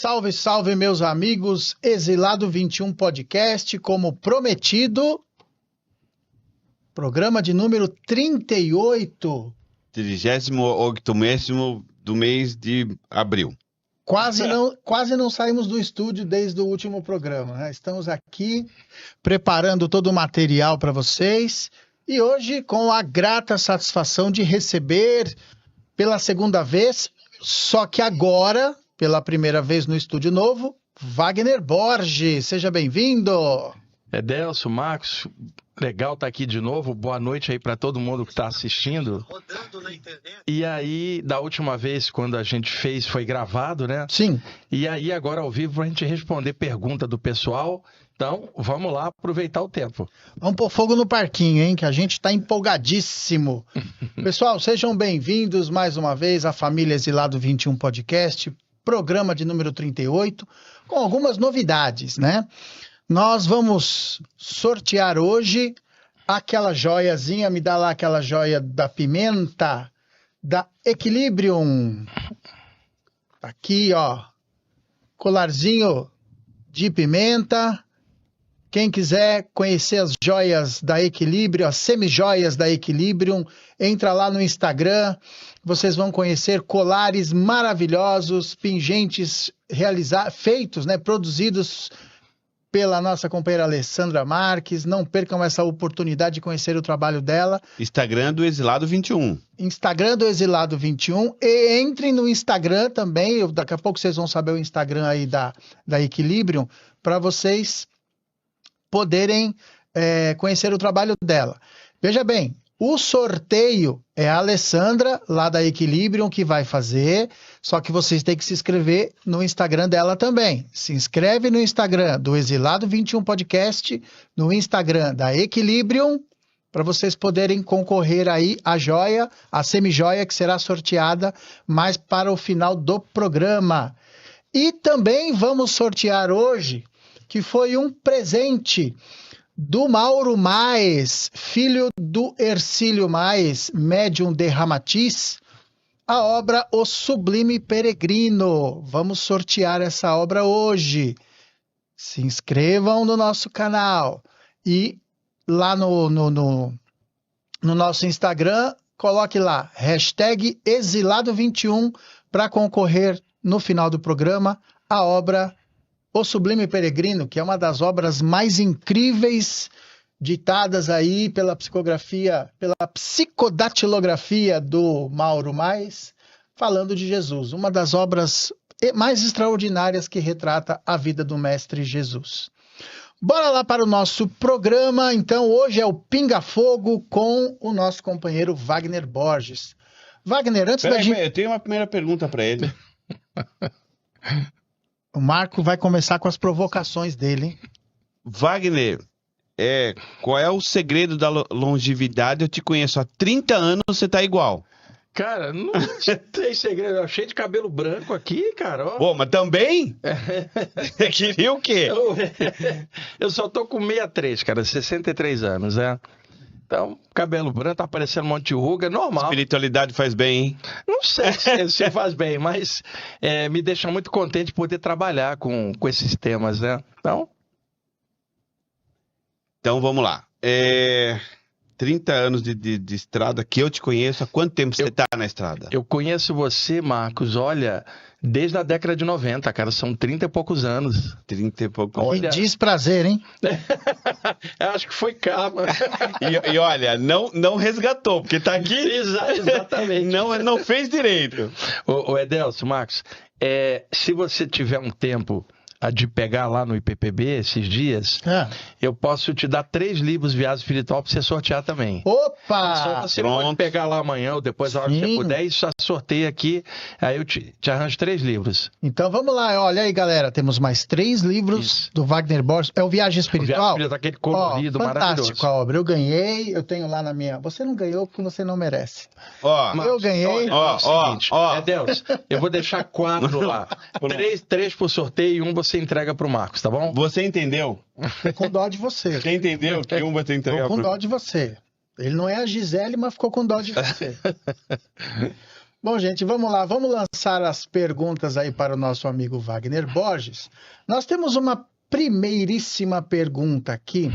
Salve, salve, meus amigos, Exilado 21 Podcast, como prometido, programa de número 38. 38º do mês de abril. Quase não saímos do estúdio desde o último programa, né? Estamos aqui preparando todo o material para vocês e hoje com a grata satisfação de receber pela segunda vez, só que agora, pela primeira vez no estúdio novo, Wagner Borges. Seja bem-vindo. Edelso, Marcos, legal estar aqui de novo. Boa noite aí para todo mundo que está assistindo. Rodando na internet. E aí, da última vez, quando a gente fez, foi gravado, né? Sim. E aí, agora ao vivo, para a gente responder pergunta do pessoal. Então, vamos lá aproveitar o tempo. Vamos pôr fogo no parquinho, hein? Que a gente está empolgadíssimo. Pessoal, sejam bem-vindos mais uma vez à família Exilado 21 Podcast, programa de número 38, com algumas novidades, né? Nós vamos sortear hoje aquela joiazinha, me dá lá aquela joia da pimenta, da Equilibrium. Aqui, ó, colarzinho de pimenta. Quem quiser conhecer as joias da Equilibrium, as semi-joias da Equilibrium, entra lá no Instagram, vocês vão conhecer colares maravilhosos, pingentes feitos, né, produzidos pela nossa companheira Alessandra Marques. Não percam essa oportunidade de conhecer o trabalho dela. Instagram do Exilado 21. Instagram do Exilado 21. E entrem no Instagram também. Daqui a pouco vocês vão saber o Instagram aí da Equilibrium, para vocês poderem conhecer o trabalho dela. Veja bem, o sorteio é a Alessandra, lá da Equilibrium, que vai fazer, só que vocês têm que se inscrever no Instagram dela também. Se inscreve no Instagram do Exilado 21 Podcast, no Instagram da Equilibrium, para vocês poderem concorrer aí à joia, a semi-joia que será sorteada mais para o final do programa. E também vamos sortear hoje, que foi um presente do Mauro Maes, filho do Hercílio Maes, médium de Ramatiz, a obra O Sublime Peregrino. Vamos sortear essa obra hoje. Se inscrevam no nosso canal e lá no nosso Instagram, coloque lá, #Exilado21 para concorrer no final do programa a obra O Sublime Peregrino, que é uma das obras mais incríveis ditadas aí pela psicodatilografia do Mauro Maes, falando de Jesus. Uma das obras mais extraordinárias que retrata a vida do Mestre Jesus. Bora lá para o nosso programa. Então, hoje é o Pinga Fogo com o nosso companheiro Wagner Borges. Wagner, antes da gente... Eu tenho uma primeira pergunta para ele. O Marco vai começar com as provocações dele, hein? Wagner, qual é o segredo da longevidade? Eu te conheço há 30 anos, você tá igual. Cara, não tem segredo. Eu cheio de cabelo branco aqui, cara. Ó. Pô, mas também? Você queria o quê? Eu só tô com 63, cara, 63 anos, né? Então, cabelo branco, tá aparecendo um monte de ruga, normal. Espiritualidade faz bem, hein? Não sei se faz bem, mas me deixa muito contente de poder trabalhar com esses temas, né? Então vamos lá. 30 anos de estrada que eu te conheço. Há quanto tempo você tá na estrada? Eu conheço você, Marcos, olha, desde a década de 90, cara, são 30 e poucos anos. 30 e poucos. Olha. Diz prazer, hein? Eu acho que foi karma. E olha, não resgatou, porque tá aqui. Exatamente. Não fez direito. Ô Edelso, Marcos, se você tiver um tempo de pegar lá no IPPB esses dias, eu posso te dar 3 livros Viagem Espiritual para você sortear também. Opa! Só você pode pegar lá amanhã ou depois, a hora que você puder, e só sorteia aqui, aí eu te arranjo 3 livros. Então vamos lá, olha aí, galera, temos mais 3 livros do Wagner Borges. É o Viagem Espiritual? Aquele colorido maravilhoso. Fantástico a obra, eu ganhei, eu tenho lá na minha... Você não ganhou porque você não merece. Eu ganhei. Deus, eu vou deixar 4 lá. 3 por sorteio e 1 você entrega pro Marcos, tá bom? Você entendeu? Ficou com dó de você. Você entendeu que um vai ter que entregar? Ficou com dó de você. Ele não é a Gisele, mas ficou com dó de você. Bom, gente, vamos lá. Vamos lançar as perguntas aí para o nosso amigo Wagner Borges. Nós temos uma primeiríssima pergunta aqui,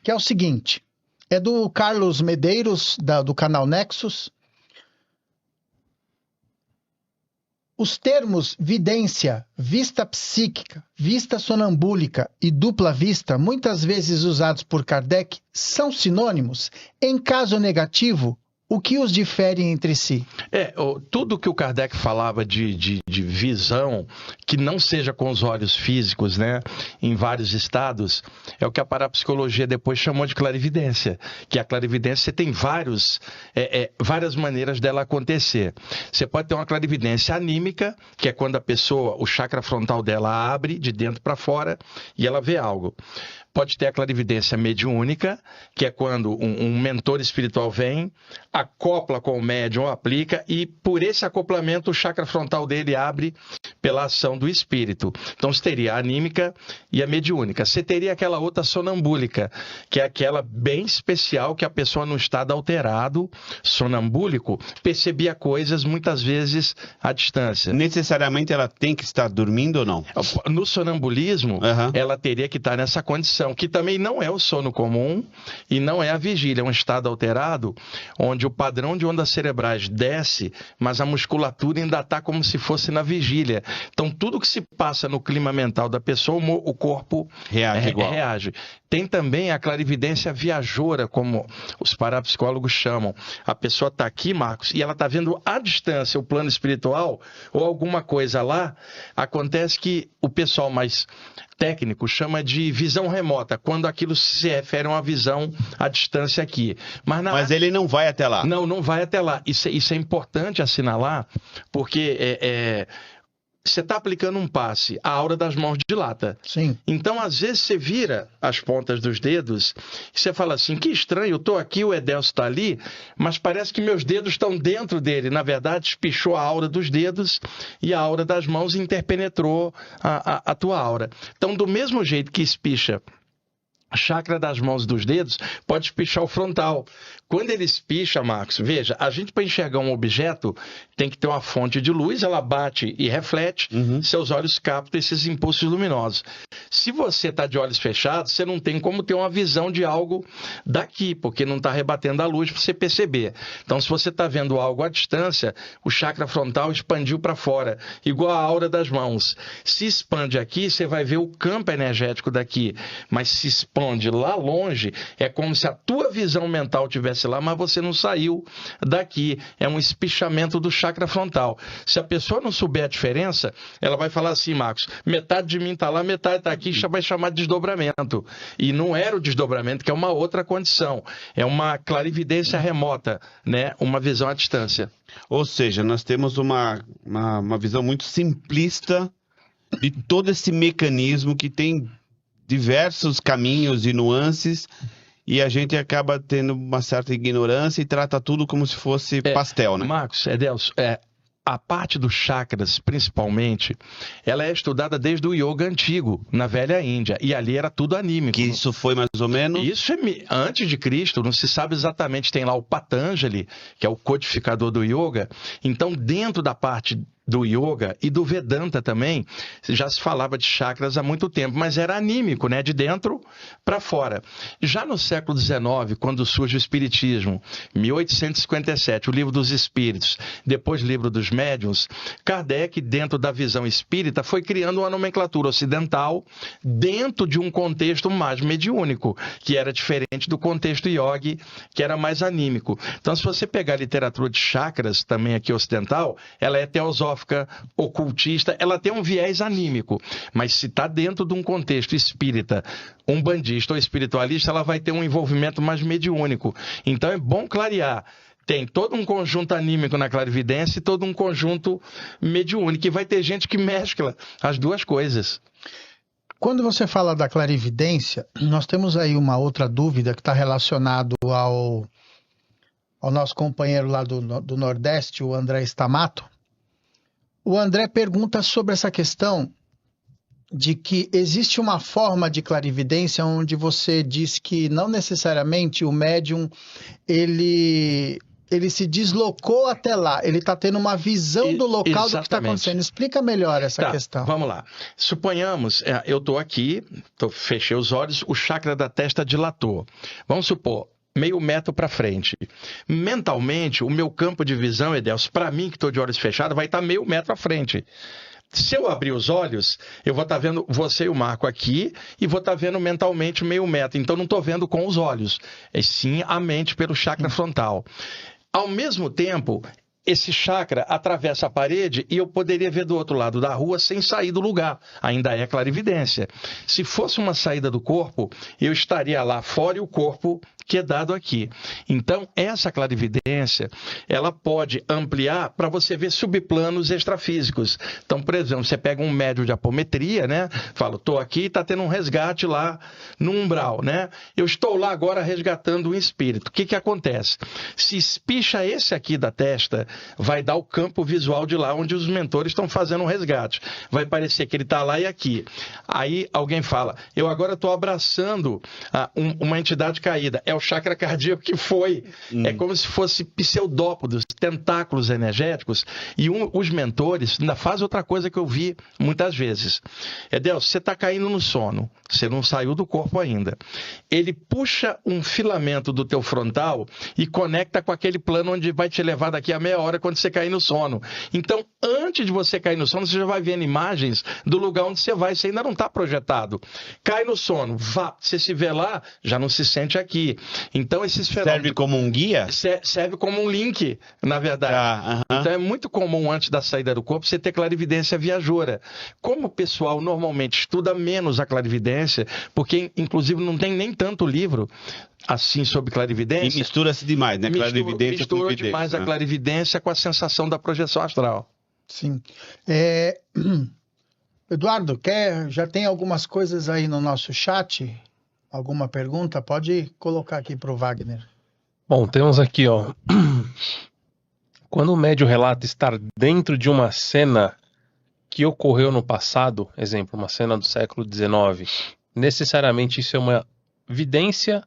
que é o seguinte. É do Carlos Medeiros, do canal Nexus. Os termos vidência, vista psíquica, vista sonambúlica e dupla vista, muitas vezes usados por Kardec, são sinônimos? Em caso negativo, o que os difere entre si? Tudo que o Kardec falava de visão, que não seja com os olhos físicos, né, em vários estados, é o que a parapsicologia depois chamou de clarividência. Que a clarividência você tem várias maneiras dela acontecer. Você pode ter uma clarividência anímica, que é quando a pessoa, o chakra frontal dela abre de dentro para fora e ela vê algo. Pode ter a clarividência mediúnica, que é quando um mentor espiritual vem, acopla com o médium, aplica, e por esse acoplamento o chakra frontal dele abre pela ação do espírito. Então você teria a anímica e a mediúnica. Você teria aquela outra sonambúlica, que é aquela bem especial que a pessoa no estado alterado, sonambúlico, percebia coisas muitas vezes à distância. Necessariamente ela tem que estar dormindo ou não? No sonambulismo, ela teria que estar nessa condição, que também não é o sono comum e não é a vigília, é um estado alterado onde o padrão de ondas cerebrais desce, mas a musculatura ainda está como se fosse na vigília. Então tudo que se passa no clima mental da pessoa, o corpo reage. Tem também a clarividência viajora, como os parapsicólogos chamam. A pessoa está aqui, Marcos, e ela está vendo à distância o plano espiritual ou alguma coisa lá. Acontece que o pessoal mais técnico chama de visão remota, quando aquilo se refere a uma visão à distância aqui. Mas ele não vai até lá. Não vai até lá. Isso é importante assinalar, porque você está aplicando um passe, a aura das mãos dilata. Sim. Então, às vezes, você vira as pontas dos dedos e você fala assim, que estranho, eu estou aqui, o Edelcio está ali, mas parece que meus dedos estão dentro dele. Na verdade, espichou a aura dos dedos e a aura das mãos interpenetrou a tua aura. Então, do mesmo jeito que espicha a chakra das mãos e dos dedos, pode espichar o frontal. Quando ele espicha, Marcos, veja, a gente para enxergar um objeto tem que ter uma fonte de luz, ela bate e reflete, seus olhos captam esses impulsos luminosos. Se você está de olhos fechados, você não tem como ter uma visão de algo daqui, porque não está rebatendo a luz para você perceber. Então, se você está vendo algo à distância, o chakra frontal expandiu para fora, igual a aura das mãos. Se expande aqui, você vai ver o campo energético daqui, mas se expande lá longe, é como se a tua visão mental tivesse lá, mas você não saiu daqui. É um espichamento do chakra frontal. Se a pessoa não souber a diferença, ela vai falar assim, Marcos, metade de mim está lá, metade está aqui, vai chamar de desdobramento. E não era o desdobramento, que é uma outra condição. É uma clarividência remota, né? Uma visão à distância. Ou seja, nós temos uma visão muito simplista de todo esse mecanismo que tem diversos caminhos e nuances, e a gente acaba tendo uma certa ignorância e trata tudo como se fosse pastel, né? Marcos, Edelcio, a parte dos chakras, principalmente, ela é estudada desde o yoga antigo, na velha Índia, e ali era tudo anímico. Que isso foi mais ou menos? Isso é antes de Cristo, não se sabe exatamente, tem lá o Patanjali, que é o codificador do yoga. Então, dentro da parte do yoga e do Vedanta também, já se falava de chakras há muito tempo, mas era anímico, né? De dentro para fora. Já no século XIX, quando surge o Espiritismo, 1857, o Livro dos Espíritos, depois o Livro dos Médiuns, Kardec, dentro da visão espírita, foi criando uma nomenclatura ocidental dentro de um contexto mais mediúnico, que era diferente do contexto yogi, que era mais anímico. Então, se você pegar a literatura de chakras, também aqui ocidental, ela é teosófica, ocultista, ela tem um viés anímico, mas se está dentro de um contexto espírita, umbandista ou espiritualista, ela vai ter um envolvimento mais mediúnico. Então é bom clarear. Tem todo um conjunto anímico na clarividência e todo um conjunto mediúnico, e vai ter gente que mescla as duas coisas. Quando você fala da clarividência, nós temos aí uma outra dúvida que está relacionado ao nosso companheiro lá do Nordeste, o André Stamato. O André pergunta sobre essa questão de que existe uma forma de clarividência onde você diz que não necessariamente o médium ele ele se deslocou até lá, ele está tendo uma visão do local do que está acontecendo. Explica melhor essa questão. Vamos lá. Suponhamos, eu estou aqui, fechei os olhos, o chakra da testa dilatou. Vamos supor, meio metro para frente. Mentalmente, o meu campo de visão, Edelcio, para mim que estou de olhos fechados, vai estar meio metro à frente. Se eu abrir os olhos, eu vou estar vendo você e o Marco aqui e vou estar vendo mentalmente meio metro. Então, não estou vendo com os olhos, é sim a mente pelo chakra frontal. Ao mesmo tempo, esse chakra atravessa a parede e eu poderia ver do outro lado da rua sem sair do lugar. Ainda é clarividência. Se fosse uma saída do corpo, eu estaria lá fora e o corpo que é dado aqui. Então, essa clarividência, ela pode ampliar para você ver subplanos extrafísicos. Então, por exemplo, você pega um médium de apometria, né? Fala, estou aqui e está tendo um resgate lá no umbral, né? Eu estou lá agora resgatando um espírito. O que acontece? Se espicha esse aqui da testa, vai dar o campo visual de lá onde os mentores estão fazendo um resgate. Vai parecer que ele está lá e aqui. Aí alguém fala, eu agora estou abraçando uma entidade caída. É o chakra cardíaco que foi. É como se fosse pseudópodos, tentáculos energéticos. E os mentores ainda fazem outra coisa que eu vi muitas vezes. Edelcio, você está caindo no sono. Você não saiu do corpo ainda. Ele puxa um filamento do teu frontal e conecta com aquele plano onde vai te levar daqui a meia hora quando você cair no sono. Então, antes de você cair no sono, você já vai vendo imagens do lugar onde você vai. Você ainda não está projetado. Cai no sono, vá. Você se vê lá, já não se sente aqui. Então, esses fenômenos... Serve como um guia? Serve como um link, na verdade. Então, é muito comum, antes da saída do corpo, você ter clarividência viajoura. Como o pessoal normalmente estuda menos a clarividência, porque, inclusive, não tem nem tanto livro assim sobre clarividência. E mistura-se demais, né? Clarividência com mistura demais a clarividência com a sensação da projeção astral. Sim. Eduardo, já tem algumas coisas aí no nosso chat? Alguma pergunta? Pode colocar aqui para o Wagner. Bom, temos aqui, ó. Quando o médium relata estar dentro de uma cena que ocorreu no passado, exemplo, uma cena do século XIX, necessariamente isso é uma vidência?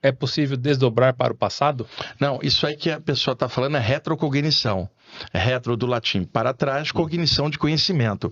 É possível desdobrar para o passado? Não, isso aí que a pessoa está falando é retrocognição. Retro do latim, para trás, cognição de conhecimento.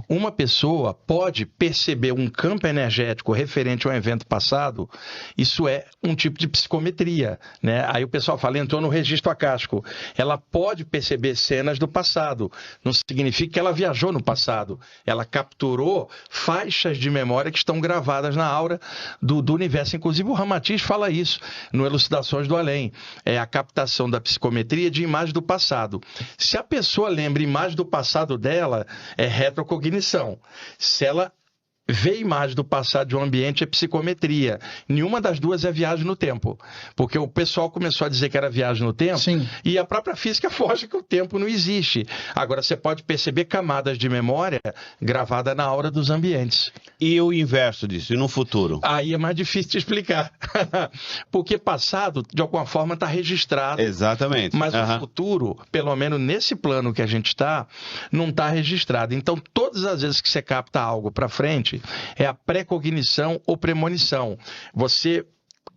Uma pessoa pode perceber um campo energético referente a um evento passado, isso é um tipo de psicometria, né? Aí o pessoal fala, entrou no registro acástico. Ela pode perceber cenas do passado, não significa que ela viajou no passado. Ela capturou faixas de memória que estão gravadas na aura do universo. Inclusive o Ramatiz fala isso no Elucidações do Além. É a captação da psicometria de imagem do passado. Se a pessoa lembra imagem do passado dela, é retrocognição. Se ela vê imagem do passado de um ambiente, é psicometria. Nenhuma das duas é viagem no tempo. Porque o pessoal começou a dizer que era viagem no tempo, sim, e a própria física foge que o tempo não existe. Agora, você pode perceber camadas de memória gravadas na aura dos ambientes. E o inverso disso, e no futuro? Aí é mais difícil de explicar. Porque passado, de alguma forma, está registrado. Exatamente. Mas o futuro, pelo menos nesse plano que a gente está, não está registrado. Então, todas as vezes que você capta algo para frente, é a pré-cognição ou premonição. Você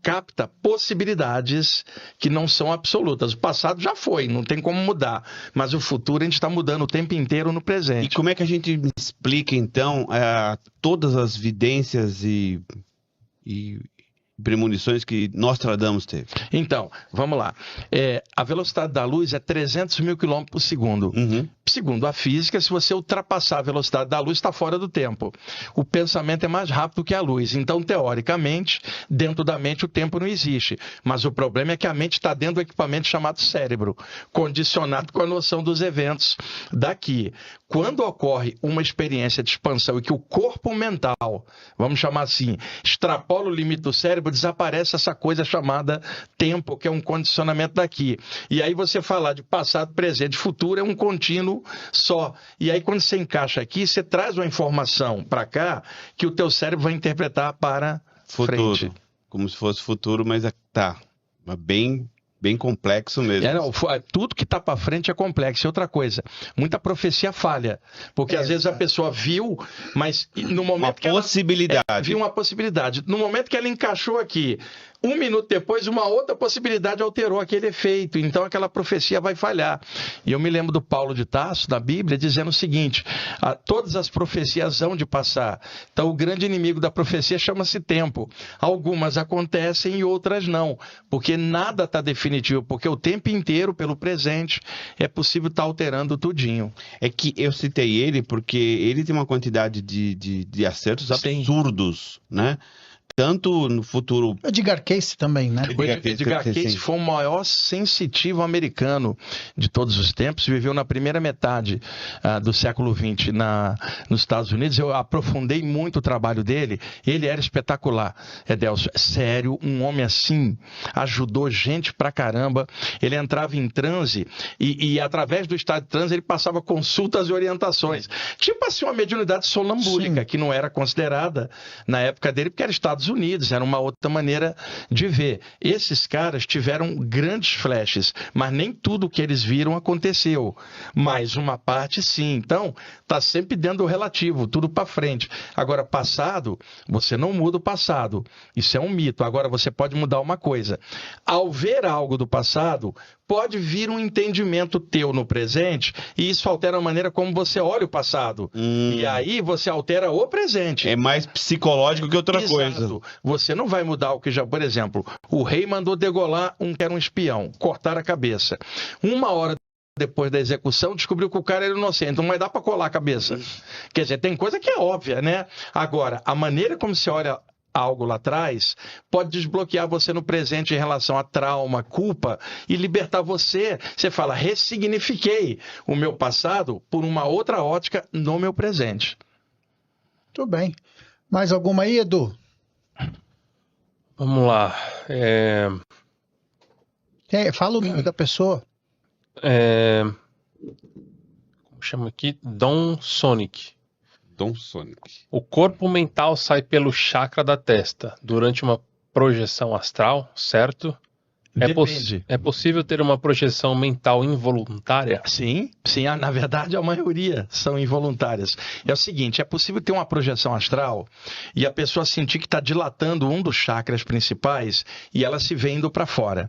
capta possibilidades que não são absolutas. O passado já foi, não tem como mudar. Mas o futuro a gente está mudando o tempo inteiro no presente. E como é que a gente explica, então, todas as vidências e premonições que Nostradamus teve? Então, vamos lá. A velocidade da luz é 300 mil quilômetros por segundo. Segundo a física, se você ultrapassar a velocidade da luz, está fora do tempo. O pensamento é mais rápido que a luz. Então, teoricamente, dentro da mente o tempo não existe. Mas o problema é que a mente está dentro do equipamento chamado cérebro, condicionado com a noção dos eventos daqui. Quando ocorre uma experiência de expansão e que o corpo mental, vamos chamar assim, extrapola o limite do cérebro, desaparece essa coisa chamada tempo, que é um condicionamento daqui. E aí você falar de passado, presente e futuro é um contínuo só. E aí quando você encaixa aqui, você traz uma informação para cá que o teu cérebro vai interpretar para futuro, frente. Como se fosse futuro, mas tá bem complexo mesmo. Tudo que está para frente é complexo. E outra coisa, muita profecia falha. Porque às vezes a pessoa viu, mas no momento uma possibilidade. Viu uma possibilidade. No momento que ela encaixou aqui Um minuto depois, uma outra possibilidade alterou aquele efeito. Então, aquela profecia vai falhar. E eu me lembro do Paulo de Tarso, na Bíblia, dizendo o seguinte: todas as profecias hão de passar. Então, o grande inimigo da profecia chama-se tempo. Algumas acontecem e outras não. Porque nada está definitivo. Porque o tempo inteiro, pelo presente, é possível estar alterando tudinho. É que eu citei ele porque ele tem uma quantidade de acertos absurdos, né? Tanto no futuro... Edgar Cayce também, né? O Edgar Cayce foi o maior sensitivo americano de todos os tempos, viveu na primeira metade do século XX nos Estados Unidos. Eu aprofundei muito o trabalho dele, ele era espetacular, Edelcio, sério, um homem assim, ajudou gente pra caramba. Ele entrava em transe e através do estado de transe ele passava consultas e orientações, tipo assim uma mediunidade sonambúlica, que não era considerada na época dele, porque era Estados Unidos, era uma outra maneira de ver. Esses caras tiveram grandes flashes, mas nem tudo o que eles viram aconteceu, mas uma parte sim. Então, tá sempre dentro do relativo, tudo para frente. Agora, passado, você não muda o passado, isso é um mito. Agora, você pode mudar uma coisa: ao ver algo do passado, pode vir um entendimento teu no presente, e isso altera a maneira como você olha o passado. E aí você altera o presente. É mais psicológico que outra coisa. Você não vai mudar o que já... Por exemplo, o rei mandou degolar que era um espião, cortar a cabeça. Uma hora depois da execução, descobriu que o cara era inocente. Então, mas dá para colar a cabeça. Quer dizer, tem coisa que é óbvia, né? Agora, a maneira como você olha algo lá atrás pode desbloquear você no presente em relação a trauma, culpa, e libertar você. Você fala: ressignifiquei o meu passado por uma outra ótica no meu presente. Tudo bem. Mais alguma aí, Edu? Vamos lá. Fala o nome da pessoa. Como chama aqui? Dom Sonic. Dom Sonic. O corpo mental sai pelo chakra da testa durante uma projeção astral, certo? Depende. É possível ter uma projeção mental involuntária? Sim, na verdade a maioria são involuntárias. É o seguinte, é possível ter uma projeção astral e a pessoa sentir que está dilatando um dos chakras principais e ela se vê indo para fora.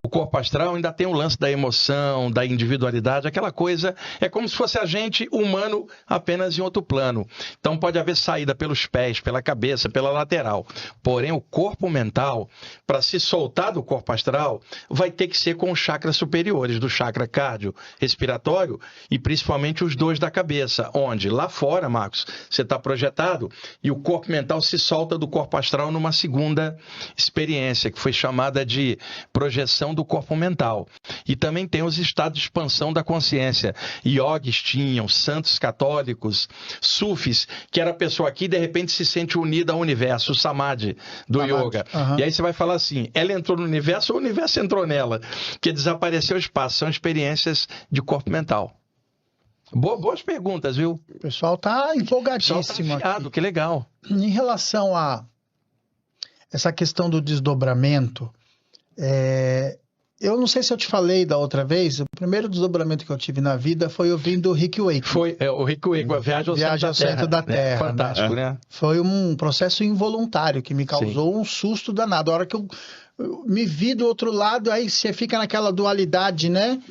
O corpo astral ainda tem o lance da emoção, da individualidade, aquela coisa, é como se fosse a gente humano apenas em outro plano. Então pode haver saída pelos pés, pela cabeça, pela lateral. Porém, o corpo mental, para se soltar do corpo astral, vai ter que ser com os chakras superiores, do chakra cardio, respiratório e principalmente os dois da cabeça, onde lá fora, Marcos, você está projetado e o corpo mental se solta do corpo astral numa segunda experiência, que foi chamada de projeção do corpo mental. E também tem os estados de expansão da consciência. Yogis tinham, santos católicos, sufis, que era a pessoa aqui de repente se sente unida ao universo, o samadhi do yoga. E aí você vai falar assim: ela entrou no universo ou o universo entrou nela? Que desapareceu o espaço. São experiências de corpo mental. Boas perguntas, viu? O pessoal tá empolgadíssimo. O pessoal tá afiado, que legal. Em relação a essa questão do desdobramento, eu não sei se eu te falei da outra vez, o primeiro desdobramento que eu tive na vida foi ouvindo o Rick Wakeman. Foi o Rick Wakeman, a Viagem ao Centro da Terra. Fantástico, né? Foi um processo involuntário que me causou um susto danado. A hora que eu me vi do outro lado, aí você fica naquela dualidade, né?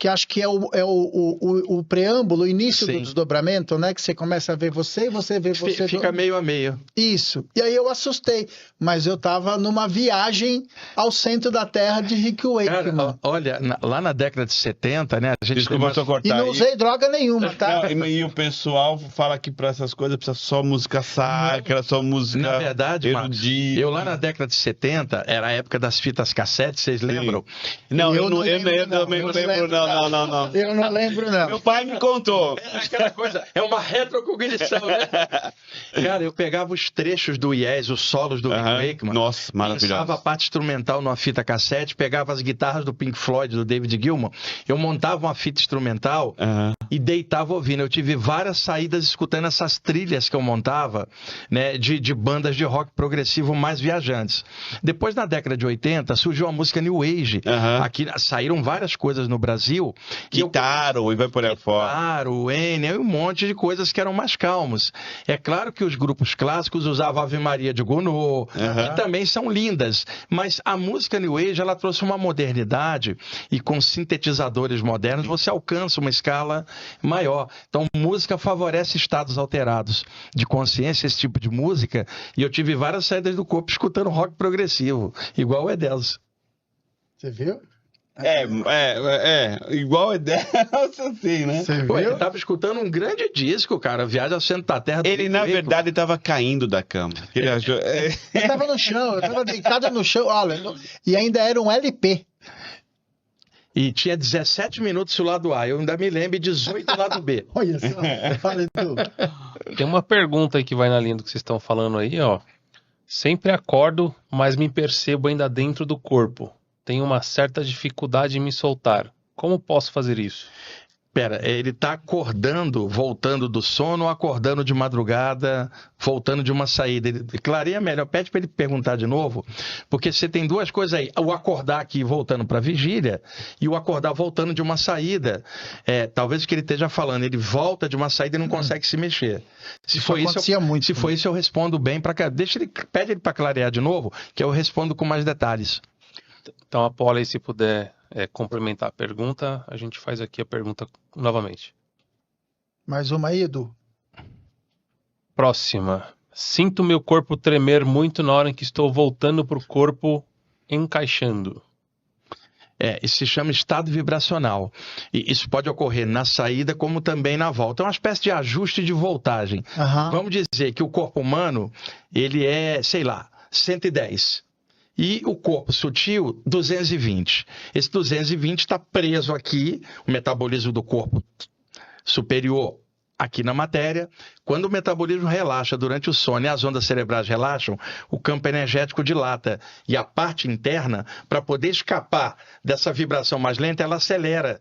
Que acho que é o preâmbulo, o início do desdobramento, né? Que você começa a ver você e você vê você... Fica meio a meio. Isso. E aí eu assustei. Mas eu estava numa viagem ao centro da Terra de Rick Wakeman. Cara, olha, lá na década de 70, né? A gente Desculpa só cortar. E não usei droga nenhuma, tá? E o pessoal fala que para essas coisas precisa só música sacra, só música... Na verdade, Marcos, eu lá na década de 70, era a época das fitas cassete, vocês lembram? Não, eu não lembro, não. Eu não lembro, não. Meu pai me contou. Aquela coisa, é uma retrocognição, né? Cara, eu pegava os trechos do Yes, os solos do Rick Wakeman. Nossa, maravilhoso. Lançava a parte instrumental numa fita cassete, pegava as guitarras do Pink Floyd, do David Gilmour, eu montava uma fita instrumental e deitava ouvindo. Eu tive várias saídas escutando essas trilhas que eu montava, né, de bandas de rock progressivo mais viajantes. Depois, na década de 80, surgiu a música New Age. Aqui saíram várias coisas no Brasil, 2000. Guitarra, e vai por aí fora. Guitarra, o Enya e um monte de coisas que eram mais calmos. É claro que os grupos clássicos usavam Ave Maria de Gounod, que também são lindas, mas a música New Age, ela trouxe uma modernidade e com sintetizadores modernos você alcança uma escala maior. Então, música favorece estados alterados de consciência, esse tipo de música, e eu tive várias saídas do corpo escutando rock progressivo, igual o Edelso. Você viu? Igual é dessa, assim, né? Você Pô, viu? ele tava escutando um grande disco, cara, Viagem ao Centro da Terra. Ele, na verdade, estava caindo da cama. Ele achou... Eu tava no chão, eu tava deitado no chão, olha, e ainda era um LP. E tinha 17 minutos o lado A, eu ainda me lembro, e 18 o lado B. Olha só, fala tu. Tem uma pergunta aí que vai na linha do que vocês estão falando aí, ó. Sempre acordo, mas me percebo ainda dentro do corpo. Tenho uma certa dificuldade em me soltar. Como posso fazer isso? Pera, ele tá acordando, voltando do sono, ou acordando de madrugada, voltando de uma saída? Ele clareia melhor, pede para ele perguntar de novo, porque você tem duas coisas aí, o acordar aqui voltando para a vigília e o acordar voltando de uma saída. Talvez o que ele esteja falando, ele volta de uma saída e não consegue se mexer. Se for isso, eu respondo bem para cá. Pede ele para clarear de novo, que eu respondo com mais detalhes. Então, a Paula aí, se puder complementar a pergunta, a gente faz aqui a pergunta novamente. Mais uma aí, Edu. Próxima. Sinto meu corpo tremer muito na hora em que estou voltando para o corpo encaixando. Isso se chama estado vibracional. E isso pode ocorrer na saída como também na volta. É uma espécie de ajuste de voltagem. Vamos dizer que o corpo humano, ele é, 110. E o corpo sutil, 220. Esse 220 está preso aqui, o metabolismo do corpo superior aqui na matéria. Quando o metabolismo relaxa durante o sono e as ondas cerebrais relaxam, o campo energético dilata. E a parte interna, para poder escapar dessa vibração mais lenta, ela acelera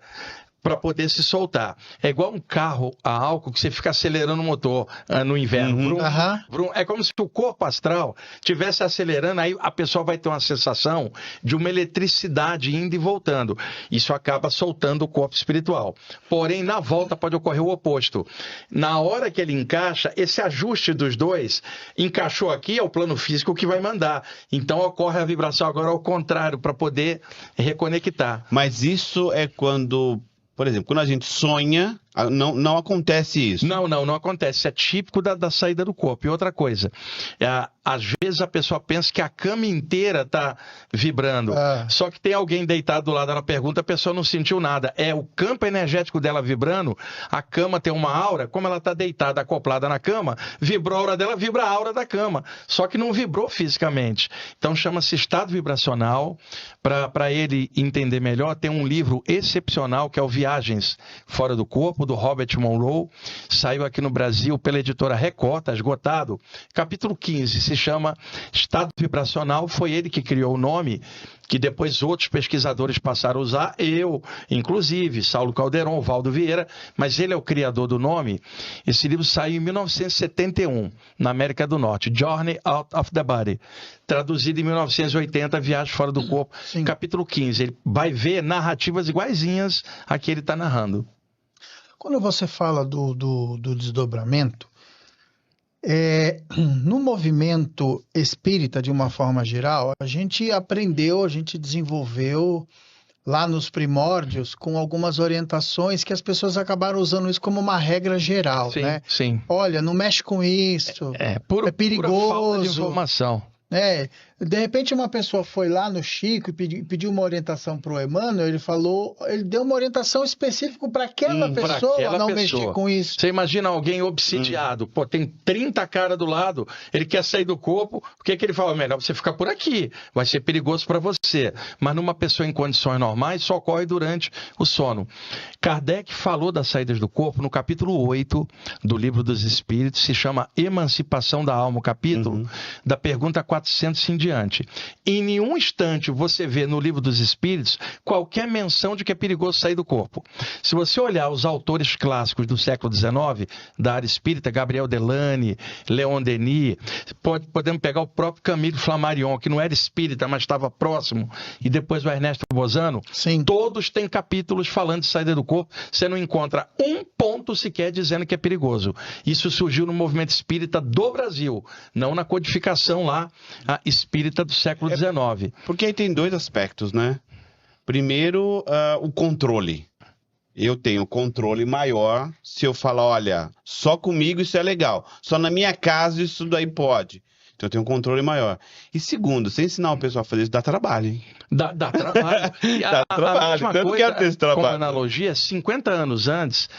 para poder se soltar. É igual um carro a álcool que você fica acelerando o motor no inverno. Vrum. É como se o corpo astral estivesse acelerando, aí a pessoa vai ter uma sensação de uma eletricidade indo e voltando. Isso acaba soltando o corpo espiritual. Porém, na volta pode ocorrer o oposto. Na hora que ele encaixa, esse ajuste dos dois, encaixou aqui, é o plano físico que vai mandar. Então ocorre a vibração agora ao contrário, para poder reconectar. Mas isso é quando... Por exemplo, quando a gente sonha, não acontece isso. Não acontece. Isso é típico da saída do corpo. E outra coisa, às vezes a pessoa pensa que a cama inteira está vibrando. Só que tem alguém deitado do lado, ela pergunta, a pessoa não sentiu nada. É o campo energético dela vibrando, a cama tem uma aura, como ela está deitada, acoplada na cama, vibrou a aura dela, vibra a aura da cama. Só que não vibrou fisicamente. Então chama-se estado vibracional. Para ele entender melhor, tem um livro excepcional que é o Viagens Fora do Corpo, do Robert Monroe, saiu aqui no Brasil pela editora Record, está esgotado. Capítulo 15, se chama Estado Vibracional, foi ele que criou o nome, que depois outros pesquisadores passaram a usar, eu, inclusive, Saulo Calderon, Valdo Vieira, mas ele é o criador do nome. Esse livro saiu em 1971, na América do Norte, Journey Out of the Body, traduzido em 1980, Viagem Fora do Corpo, Sim. Capítulo 15. Ele vai ver narrativas iguaizinhas a que ele está narrando. Quando você fala do desdobramento, no movimento espírita, de uma forma geral, a gente aprendeu, a gente desenvolveu lá nos primórdios com algumas orientações que as pessoas acabaram usando isso como uma regra geral, Sim, né? sim. Olha, não mexe com isso, é Pura falta de perigoso. informação. De repente uma pessoa foi lá no Chico e pediu uma orientação para o Emmanuel, ele deu uma orientação específica para aquela pessoa não mexer com isso. Você imagina alguém obsidiado, tem 30 caras do lado, ele quer sair do corpo, o que ele fala? Melhor você ficar por aqui, vai ser perigoso para você. Mas numa pessoa em condições normais, só ocorre durante o sono. Kardec falou das saídas do corpo no capítulo 8 do Livro dos Espíritos, se chama Emancipação da Alma, o capítulo da pergunta 400. 1400 em diante. Em nenhum instante você vê no Livro dos Espíritos qualquer menção de que é perigoso sair do corpo. Se você olhar os autores clássicos do século XIX, da área espírita, Gabriel Delany, Leon Denis, podemos pegar o próprio Camille Flammarion, que não era espírita, mas estava próximo, e depois o Ernesto Bozano, Sim. todos têm capítulos falando de saída do corpo. Você não encontra um ponto sequer dizendo que é perigoso. Isso surgiu no movimento espírita do Brasil, não na codificação lá, a espírita do século XIX. Porque aí tem dois aspectos, né? Primeiro, o controle. Eu tenho controle maior se eu falar, olha, só comigo isso é legal, só na minha casa isso daí pode. Então eu tenho um controle maior. E segundo, você ensinar o pessoal a fazer isso dá trabalho, hein? Dá trabalho. Dá trabalho. A mesma Eu não coisa, quero ter esse trabalho. como analogia, 50 anos antes,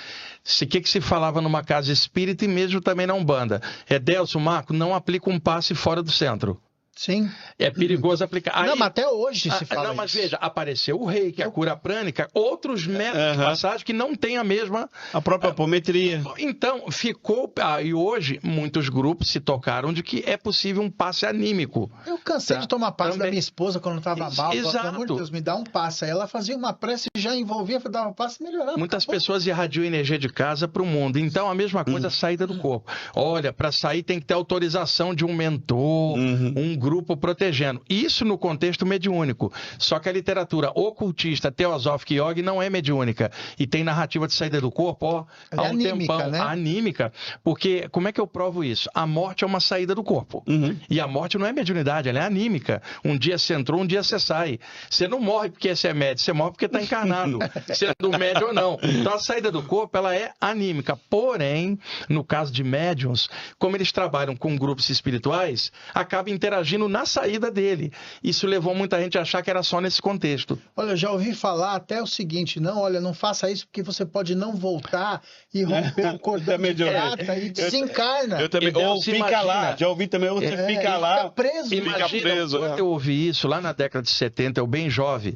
o que se falava numa casa espírita e mesmo também na Umbanda? Delcio, Marco, não aplica um passe fora do centro. Sim. É perigoso aplicar. Não, mas até hoje se fala Não, mas isso. veja, apareceu o reiki, a cura prânica, outros métodos de passagem que não têm a mesma... A própria apometria. Então, ficou... e hoje, muitos grupos se tocaram de que é possível um passe anímico. Eu cansei de tomar passe da minha esposa quando estava mal. Falava, Exato. pelo amor de Deus, me dá um passe. Aí ela fazia uma prece, já envolvia, dava passe e melhorava. Muitas pessoas irradiam energia de casa para o mundo. Então, a mesma coisa, a saída do corpo. Olha, para sair tem que ter autorização de um mentor, um grupo protegendo. Isso no contexto mediúnico. Só que a literatura ocultista, teosófica e yoga não é mediúnica. E tem narrativa de saída do corpo, há um anímica, tempão. né? Anímica. Porque, como é que eu provo isso? A morte é uma saída do corpo. E a morte não é mediunidade, ela é anímica. Um dia você entrou, um dia você sai. Você não morre porque você é médio, você morre porque está encarnado. Sendo médio ou não. Então a saída do corpo, ela é anímica. Porém, no caso de médiuns, como eles trabalham com grupos espirituais, acaba interagindo na saída dele. Isso levou muita gente a achar que era só nesse contexto. Olha, eu já ouvi falar até o seguinte, não faça isso porque você pode não voltar e romper o cordão de prata e desencarna. Eu também, ou se fica imagina. lá, já ouvi também, ou você fica lá. Fica preso. Imagina, preso, quando eu ouvi isso lá na década de 70, eu bem jovem,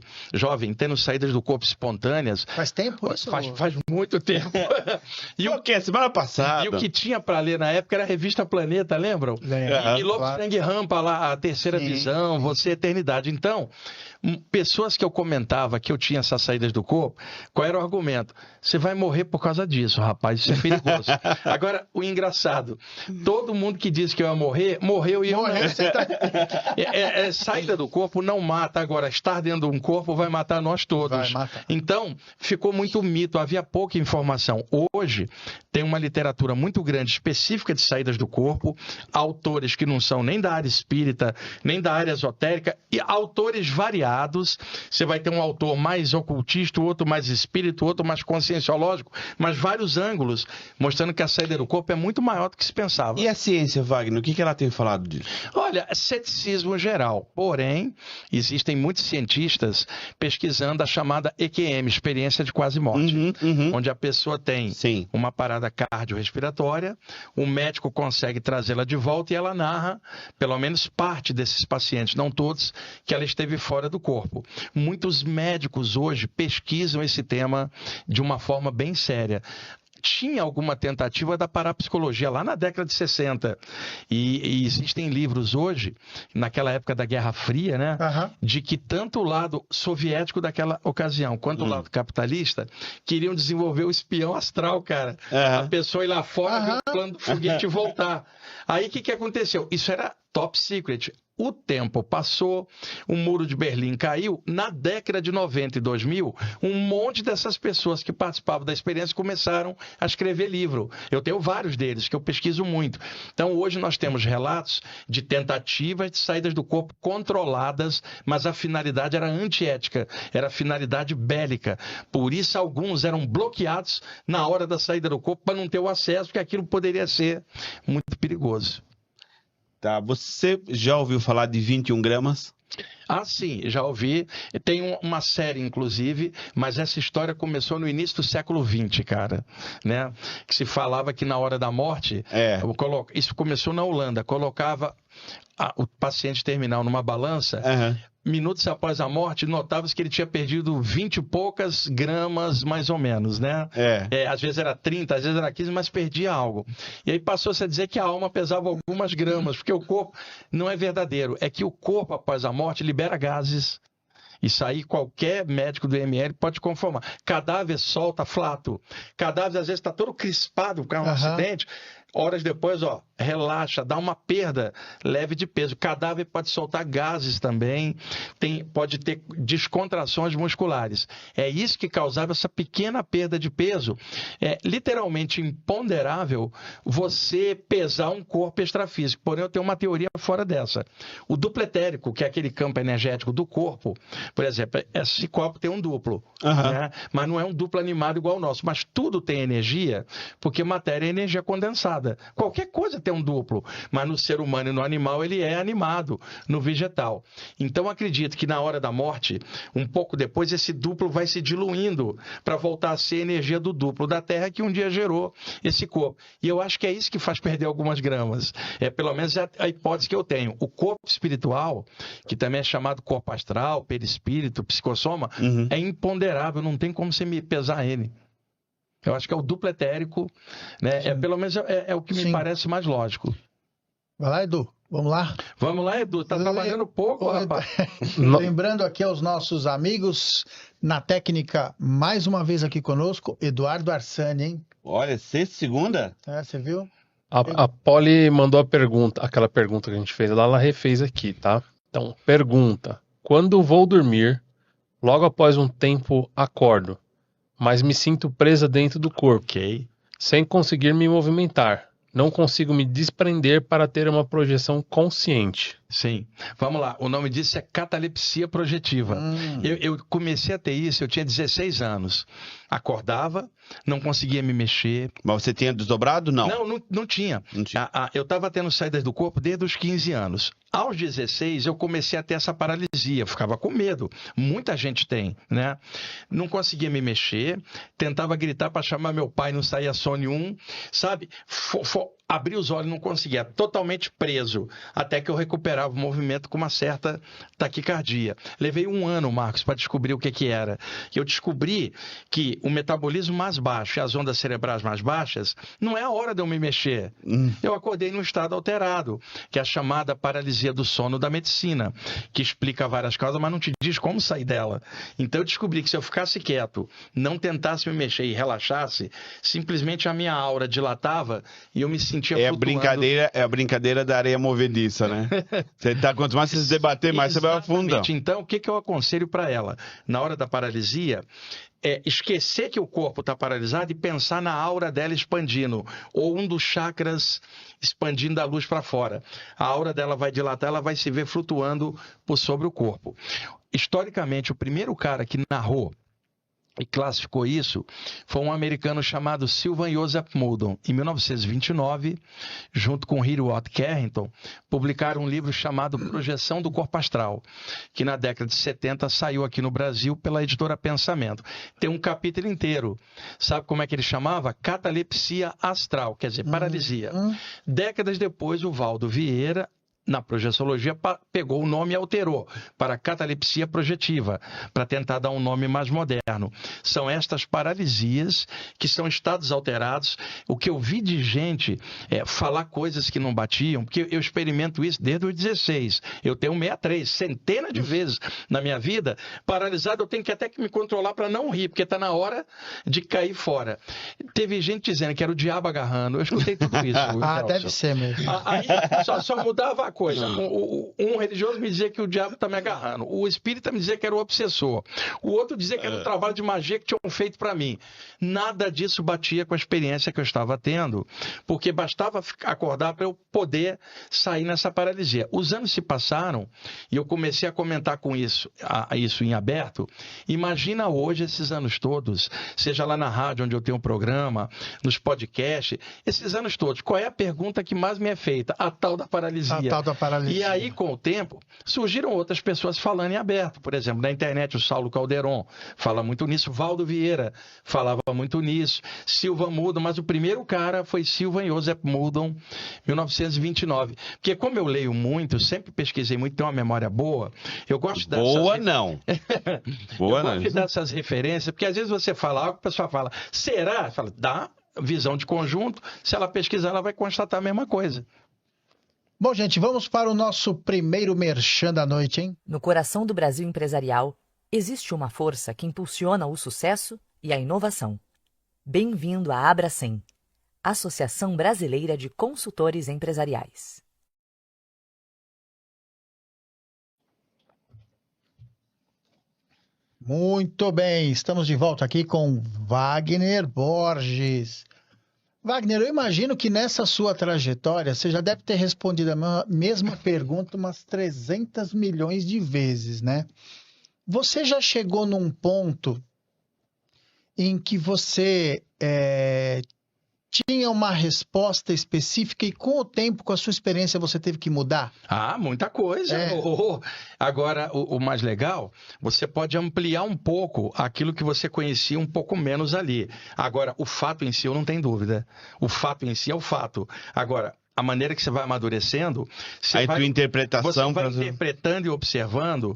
tendo saídas do corpo espontâneas. Faz tempo isso? Faz muito tempo. E o que? Semana passada. E o que tinha para ler na época era a revista Planeta, lembram? Lembro, E Lobo claro. Sangue Rampa lá, a terceira Sim. visão, Você é Eternidade. Então, pessoas que eu comentava que eu tinha essas saídas do corpo, qual era o argumento? Você vai morrer por causa disso, rapaz, isso é perigoso. Agora, o engraçado, todo mundo que disse que eu ia morrer, morreu e eu não. Você tá... Saída do corpo não mata, agora estar dentro de um corpo vai matar nós todos. Vai matar. Então, ficou muito mito, havia pouca informação. Hoje, tem uma literatura muito grande, específica de saídas do corpo, autores que não são nem da área espírita, nem da área esotérica, e autores variados. Você vai ter um autor mais ocultista, outro mais espírito, outro mais conscienciológico, mas vários ângulos, mostrando que a saída do corpo é muito maior do que se pensava. E a ciência, Wagner, o que ela tem falado disso? Olha, ceticismo geral. Porém, existem muitos cientistas pesquisando a chamada EQM, experiência de quase morte, onde a pessoa tem Sim. uma parada cardiorrespiratória, o médico consegue trazê-la de volta e ela narra, pelo menos parte desses pacientes, não todos, que ela esteve fora do corpo. Muitos médicos hoje pesquisam esse tema de uma forma bem séria. Tinha alguma tentativa da parapsicologia lá na década de 60. E existem livros hoje, naquela época da Guerra Fria, né? De que tanto o lado soviético daquela ocasião, quanto o lado capitalista, queriam desenvolver o espião astral, cara. A pessoa ir lá fora, ver o plano do foguete e voltar. Aí o que aconteceu? Isso era top secret. O tempo passou, o muro de Berlim caiu. Na década de 90 e 2000, um monte dessas pessoas que participavam da experiência começaram a escrever livro. Eu tenho vários deles, que eu pesquiso muito. Então, hoje nós temos relatos de tentativas de saídas do corpo controladas, mas a finalidade era antiética, era finalidade bélica. Por isso, alguns eram bloqueados na hora da saída do corpo para não ter o acesso, porque aquilo poderia ser muito perigoso. Tá, você já ouviu falar de 21 gramas? Ah, sim, já ouvi. Tem uma série, inclusive, mas essa história começou no início do século XX, cara, né? Que se falava que na hora da morte, isso começou na Holanda, colocava o paciente terminal numa balança, minutos após a morte, notava-se que ele tinha perdido 20 e poucas gramas, mais ou menos, né? Às vezes era 30, às vezes era 15, mas perdia algo. E aí passou-se a dizer que a alma pesava algumas gramas, porque o corpo não é verdadeiro. É que o corpo, após a morte, libera gases. Isso aí qualquer médico do IML pode conformar. Cadáver solta flato. Cadáver às vezes está todo crispado por causa de um acidente. Horas depois, relaxa, dá uma perda leve de peso. O cadáver pode soltar gases também, pode ter descontrações musculares. É isso que causava essa pequena perda de peso. É literalmente imponderável você pesar um corpo extrafísico. Porém, eu tenho uma teoria fora dessa. O duplo etérico, que é aquele campo energético do corpo, por exemplo, esse copo tem um duplo, né? Mas não é um duplo animado igual o nosso. Mas tudo tem energia, porque matéria é energia condensada. Qualquer coisa tem um duplo, mas no ser humano e no animal ele é animado, no vegetal. Então acredito que na hora da morte, um pouco depois, esse duplo vai se diluindo para voltar a ser a energia do duplo da Terra que um dia gerou esse corpo. E eu acho que é isso que faz perder algumas gramas. Pelo menos é a hipótese que eu tenho. O corpo espiritual, que também é chamado corpo astral, perispírito, psicossoma, é imponderável, não tem como você me pesar ele. Eu acho que é o duplo etérico, né? Pelo menos é o que me parece mais lógico. Vai lá, Edu. Vamos lá? Vamos lá, Edu. Tá trabalhando pouco, rapaz. Lembrando aqui aos nossos amigos na técnica, mais uma vez aqui conosco, Eduardo Arsani, hein? Olha, sexta, segunda? Você viu? A Polly mandou aquela pergunta que a gente fez lá, ela refez aqui, tá? Então, pergunta. Quando vou dormir, logo após um tempo acordo, mas me sinto presa dentro do corpo, sem conseguir me movimentar. Não consigo me desprender para ter uma projeção consciente. Sim. Vamos lá. O nome disso é catalepsia projetiva. Eu comecei a ter isso, eu tinha 16 anos. Acordava, não conseguia me mexer. Mas você tinha desdobrado? Não. Não tinha. Eu estava tendo saídas do corpo desde os 15 anos. Aos 16, eu comecei a ter essa paralisia. Eu ficava com medo. Muita gente tem, né? Não conseguia me mexer. Tentava gritar para chamar meu pai, não saía som nenhum. Sabe? Abri os olhos, não conseguia. Totalmente preso. Até que eu recuperava o movimento com uma certa taquicardia. Levei 1 ano, Marcos, para descobrir o que era. Eu descobri que o metabolismo mais baixo e as ondas cerebrais mais baixas não é a hora de eu me mexer. Eu acordei num estado alterado, que é a chamada paralisia do sono da medicina, que explica várias causas, mas não te diz como sair dela. Então eu descobri que se eu ficasse quieto, não tentasse me mexer e relaxasse, simplesmente a minha aura dilatava e eu me sentia flutuando. É a brincadeira da areia movediça, né? Quanto mais você se debater, mais você vai afundar. Então, o que eu aconselho para ela? Na hora da paralisia, esquecer que o corpo está paralisado e pensar na aura dela expandindo, ou um dos chakras expandindo a luz para fora. A aura dela vai dilatar, ela vai se ver flutuando por sobre o corpo. Historicamente, o primeiro cara que narrou e classificou isso foi um americano chamado Sylvan Joseph Muldon. Em 1929, junto com Hirwatt Carrington, publicaram um livro chamado Projeção do Corpo Astral, que na década de 70 saiu aqui no Brasil pela editora Pensamento. Tem um capítulo inteiro. Sabe como é que ele chamava? Catalepsia astral, quer dizer, paralisia. Décadas depois, o Valdo Vieira, na projeciologia, pegou o nome e alterou para catalepsia projetiva, para tentar dar um nome mais moderno. São estas paralisias que são estados alterados. O que eu vi de gente falar coisas que não batiam, porque eu experimento isso desde os 16. Eu tenho 63, centenas de vezes na minha vida. Paralisado, eu tenho que até que me controlar para não rir, porque está na hora de cair fora. Teve gente dizendo que era o diabo agarrando. Eu escutei tudo isso. Deve ser mesmo. Aí só mudava a coisa. Um religioso me dizia que o diabo está me agarrando. O espírita me dizia que era o obsessor. O outro dizia que era um trabalho de magia que tinham feito para mim. Nada disso batia com a experiência que eu estava tendo, porque bastava acordar para eu poder sair nessa paralisia. Os anos se passaram e eu comecei a comentar com isso em aberto. Imagina hoje esses anos todos, seja lá na rádio onde eu tenho um programa, nos podcasts, esses anos todos, qual é a pergunta que mais me é feita? A tal da paralisia. tal da paralisia. E aí, com o tempo, surgiram outras pessoas falando em aberto. Por exemplo, na internet, o Saulo Calderon fala muito nisso, Valdo Vieira falava muito nisso, Silva Muldon, mas o primeiro cara foi Silva Joseph Muldon, 1929. Porque como eu leio muito, sempre pesquisei muito, tenho uma memória boa, eu gosto dessas... Boa não. Boa não. Eu gosto dessas referências, porque às vezes você fala algo, a pessoa fala, será? Fala, dá visão de conjunto, se ela pesquisar, ela vai constatar a mesma coisa. Bom, gente, vamos para o nosso primeiro merchan da noite, hein? No coração do Brasil empresarial, existe uma força que impulsiona o sucesso e a inovação. Bem-vindo à Abracem, Associação Brasileira de Consultores Empresariais. Muito bem, estamos de volta aqui com Wagner Borges. Wagner, eu imagino que nessa sua trajetória você já deve ter respondido a mesma pergunta umas 300 milhões de vezes, né? Você já chegou num ponto em que você tinha uma resposta específica e com o tempo, com a sua experiência, você teve que mudar? Ah, muita coisa. Agora, o mais legal, você pode ampliar um pouco aquilo que você conhecia um pouco menos ali. Agora, o fato em si, eu não tenho dúvida. O fato em si é o fato. Agora, a maneira que você vai amadurecendo, você vai interpretando e observando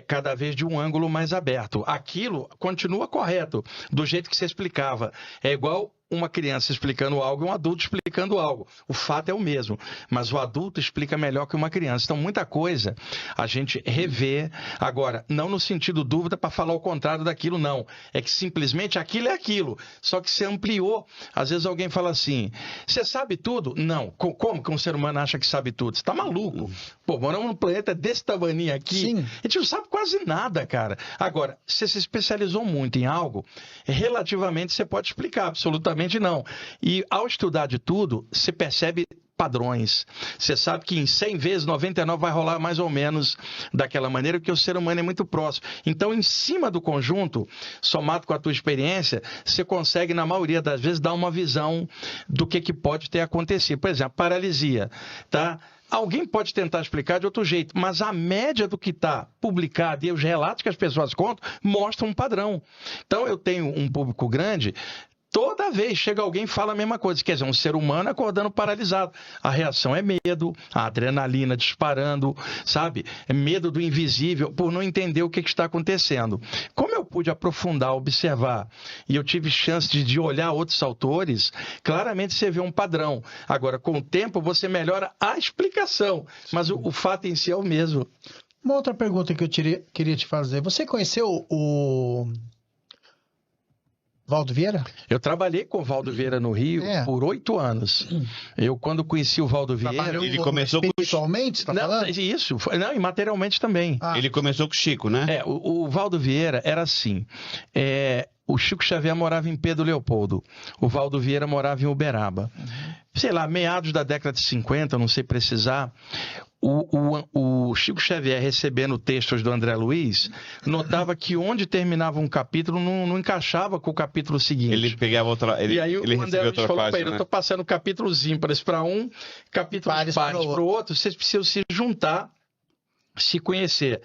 cada vez de um ângulo mais aberto. Aquilo continua correto, do jeito que você explicava. É igual uma criança explicando algo e um adulto explicando algo. O fato é o mesmo, mas o adulto explica melhor que uma criança. Então, muita coisa a gente revê. Agora, não no sentido dúvida para falar o contrário daquilo, não. É que simplesmente aquilo é aquilo, só que você ampliou. Às vezes alguém fala assim, você sabe tudo? Não. Como que um ser humano acha que sabe tudo? Você está maluco. Pô, moramos num planeta desse tamanho aqui. Sim. A gente não sabe quase nada, cara. Agora, se você se especializou muito em algo, relativamente você pode explicar, absolutamente não. E ao estudar de tudo, você percebe padrões. Você sabe que em 100 vezes, 99 vai rolar mais ou menos daquela maneira, porque o ser humano é muito próximo. Então, em cima do conjunto, somado com a tua experiência, você consegue, na maioria das vezes, dar uma visão do que pode ter acontecido. Por exemplo, paralisia, tá? Alguém pode tentar explicar de outro jeito, mas a média do que está publicado e os relatos que as pessoas contam mostram um padrão. Então, eu tenho um público grande. Toda vez chega alguém e fala a mesma coisa, quer dizer, um ser humano acordando paralisado. A reação é medo, a adrenalina disparando, sabe? É medo do invisível, por não entender o que está acontecendo. Como eu pude aprofundar, observar, e eu tive chance de olhar outros autores, claramente você vê um padrão. Agora, com o tempo, você melhora a explicação, mas o fato em si é o mesmo. Uma outra pergunta que eu queria te fazer. Você conheceu o Valdo Vieira? Eu trabalhei com o Valdo Vieira no Rio por 8 anos. Eu, quando conheci o Valdo Vieira... Ele começou espiritualmente, você está falando? Isso, não, e materialmente também. Ele começou com o Chico, né? O Valdo Vieira era assim... O Chico Xavier morava em Pedro Leopoldo. O Valdo Vieira morava em Uberaba. Sei lá, meados da década de 50, não sei precisar... O Chico Xavier, recebendo textos do André Luiz, notava que onde terminava um capítulo não encaixava com o capítulo seguinte. Ele pegava outra. E aí o André Luiz falou para ele: eu estou passando capítulos ímpares para um, capítulos pares para o outro, vocês precisam se juntar, se conhecer.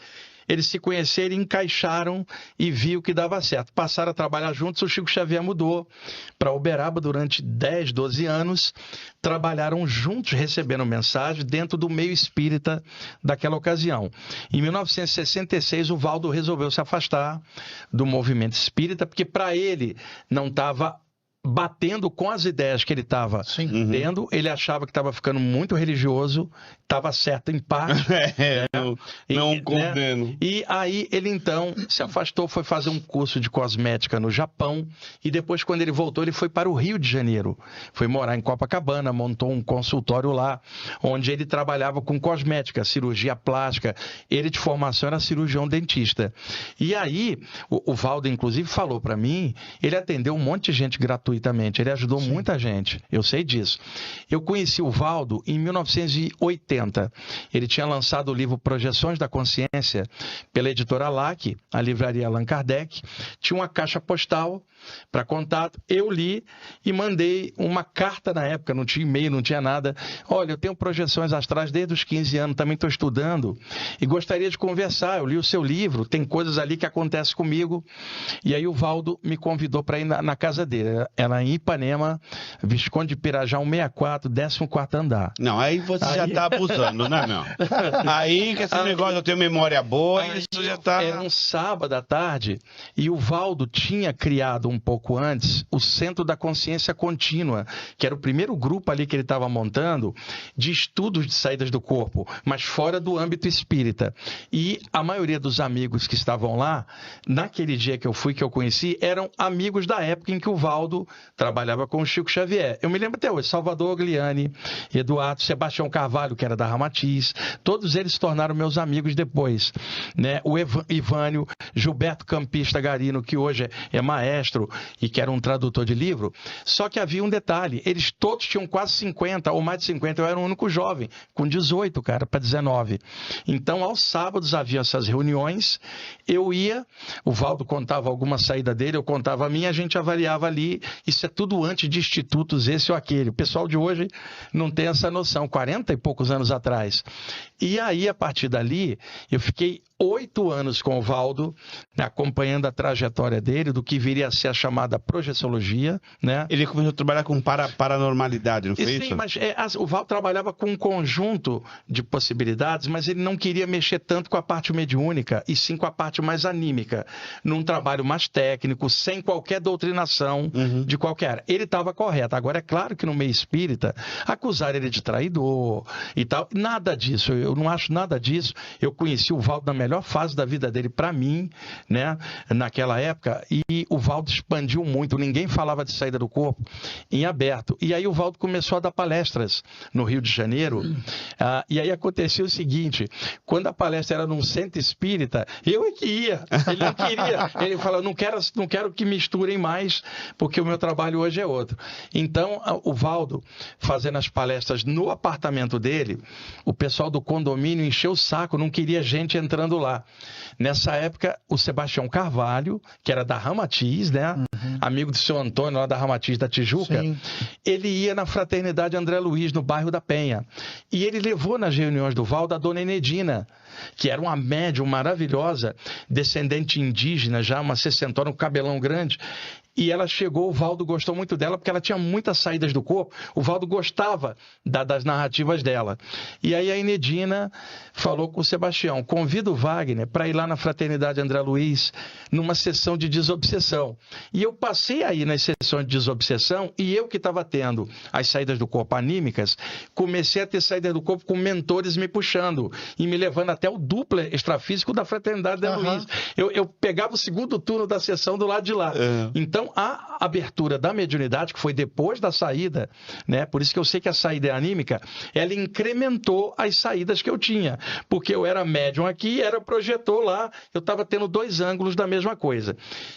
Eles se conheceram, encaixaram e viu que dava certo. Passaram a trabalhar juntos, o Chico Xavier mudou para Uberaba durante 10, 12 anos. Trabalharam juntos, recebendo mensagem dentro do meio espírita daquela ocasião. Em 1966, o Valdo resolveu se afastar do movimento espírita, porque para ele não estava batendo com as ideias que ele estava tendo. Ele achava que estava ficando muito religioso, estava certo em parte. Não condeno. Né? E aí ele então se afastou, foi fazer um curso de cosmética no Japão e depois, quando ele voltou, ele foi para o Rio de Janeiro. Foi morar em Copacabana, montou um consultório lá, onde ele trabalhava com cosmética, cirurgia plástica. Ele de formação era cirurgião dentista. E aí, o Valdo inclusive falou para mim, ele atendeu um monte de gente gratuitamente gratuitamente. Ele ajudou muita gente, eu sei disso. Eu conheci o Valdo em 1980. Ele tinha lançado o livro Projeções da Consciência pela editora LAC, a livraria Allan Kardec. Tinha uma caixa postal para contato. Eu li e mandei uma carta na época, não tinha e-mail, não tinha nada. Olha, eu tenho projeções astrais desde os 15 anos, também estou estudando e gostaria de conversar. Eu li o seu livro, tem coisas ali que acontecem comigo. E aí o Valdo me convidou para ir na casa dele. Era em Ipanema, Visconde de Pirajá, 164, 14º andar. Não, aí você já tá abusando, né, meu? Aí que esse negócio, eu tenho memória boa, Aí, isso já tá... Era um sábado à tarde e o Valdo tinha criado um pouco antes o Centro da Consciência Contínua, que era o primeiro grupo ali que ele estava montando de estudos de saídas do corpo, mas fora do âmbito espírita. E a maioria dos amigos que estavam lá, naquele dia que eu fui, que eu conheci, eram amigos da época em que o Valdo trabalhava com o Chico Xavier. Eu me lembro até hoje, Salvador Gliani, Eduardo, Sebastião Carvalho, que era da Ramatiz, todos eles se tornaram meus amigos depois, né? O Ivânio, Gilberto Campista Garino, que hoje é maestro e que era um tradutor de livro, só que havia um detalhe, eles todos tinham quase 50 ou mais de 50, eu era o único jovem, com 18, cara, para 19. Então, aos sábados havia essas reuniões, eu ia, o Valdo contava alguma saída dele, eu contava a minha, a gente avaliava ali, isso é tudo antes de institutos esse ou aquele. O pessoal de hoje não tem essa noção, 40 e poucos anos atrás. E aí, a partir dali, eu fiquei 8 anos com o Valdo, né, acompanhando a trajetória dele, do que viria a ser a chamada projeciologia, né? Ele começou a trabalhar com paranormalidade, não foi isso? Sim, mas o Valdo trabalhava com um conjunto de possibilidades, mas ele não queria mexer tanto com a parte mediúnica, e sim com a parte mais anímica, num trabalho mais técnico, sem qualquer doutrinação de qualquer área. Ele estava correto. Agora, é claro que no meio espírita, acusar ele de traidor e tal, nada disso, eu não acho nada disso. Eu conheci o Valdo na melhor fase da vida dele para mim, né, naquela época, e o Valdo expandiu muito, ninguém falava de saída do corpo em aberto. E aí o Valdo começou a dar palestras no Rio de Janeiro, e aí aconteceu o seguinte, quando a palestra era num centro espírita, eu é que ia, ele não queria, ele falou, não quero que misturem mais, porque o meu trabalho hoje é outro. Então, o Valdo, fazendo as palestras no apartamento dele, o pessoal do condomínio encheu o saco, não queria gente entrando lá. Nessa época, o Sebastião Carvalho, que era da Ramatiz, né? Amigo do seu Antônio, lá da Ramatiz da Tijuca, Sim. ele ia na Fraternidade André Luiz, no bairro da Penha. E ele levou nas reuniões do Valdo a dona Enedina, que era uma médium maravilhosa, descendente indígena, já uma sessentona, um cabelão grande. E ela chegou, o Valdo gostou muito dela, porque ela tinha muitas saídas do corpo. O Valdo gostava das narrativas dela. E aí a Enedina falou com o Sebastião, convida o Wagner para ir lá na Fraternidade André Luiz, numa sessão de desobsessão. E eu passei aí nas sessões de desobsessão, e eu que estava tendo as saídas do corpo anímicas, comecei a ter saídas do corpo com mentores me puxando, e me levando até o duplo extrafísico da Fraternidade André Luiz. Eu pegava o segundo turno da sessão do lado de lá. Então, a abertura da mediunidade, que foi depois da saída, né? Por isso que eu sei que a saída é anímica, ela incrementou as saídas que eu tinha, porque eu era médium aqui, era projetor lá, eu estava tendo 2 ângulos da mesma coisa.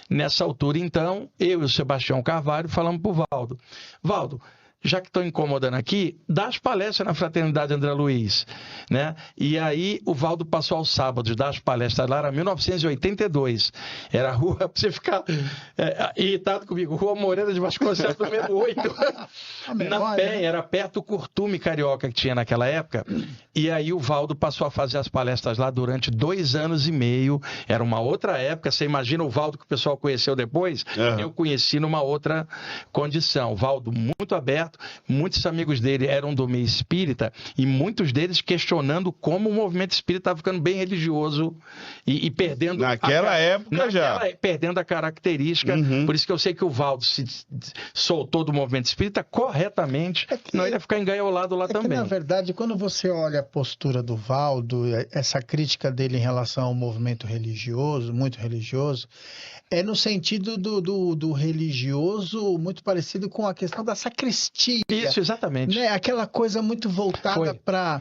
Nessa altura, então, eu e o Sebastião Carvalho falamos para o Valdo, Valdo, já que estou incomodando aqui, dá as palestras na Fraternidade André Luiz, né? E aí o Valdo passou aos sábados, dar as palestras lá, era 1982, era a rua, para você ficar irritado comigo, Rua Moreira de Vasconcelos, número 8, na Penha, era perto do Curtume Carioca que tinha naquela época, e aí o Valdo passou a fazer as palestras lá durante 2 anos e meio, era uma outra época, você imagina o Valdo que o pessoal conheceu depois, eu conheci numa outra condição, o Valdo muito aberto, muitos amigos dele eram do meio espírita e muitos deles questionando como o movimento espírita estava ficando bem religioso e perdendo... Naquela época já. Perdendo a característica. Por isso que eu sei que o Valdo se soltou do movimento espírita corretamente, não ia ficar engaiolado lá também. Que, na verdade, quando você olha a postura do Valdo, essa crítica dele em relação ao movimento religioso, muito religioso, é no sentido do religioso muito parecido com a questão da sacristia. Isso, exatamente. Né? Aquela coisa muito voltada para...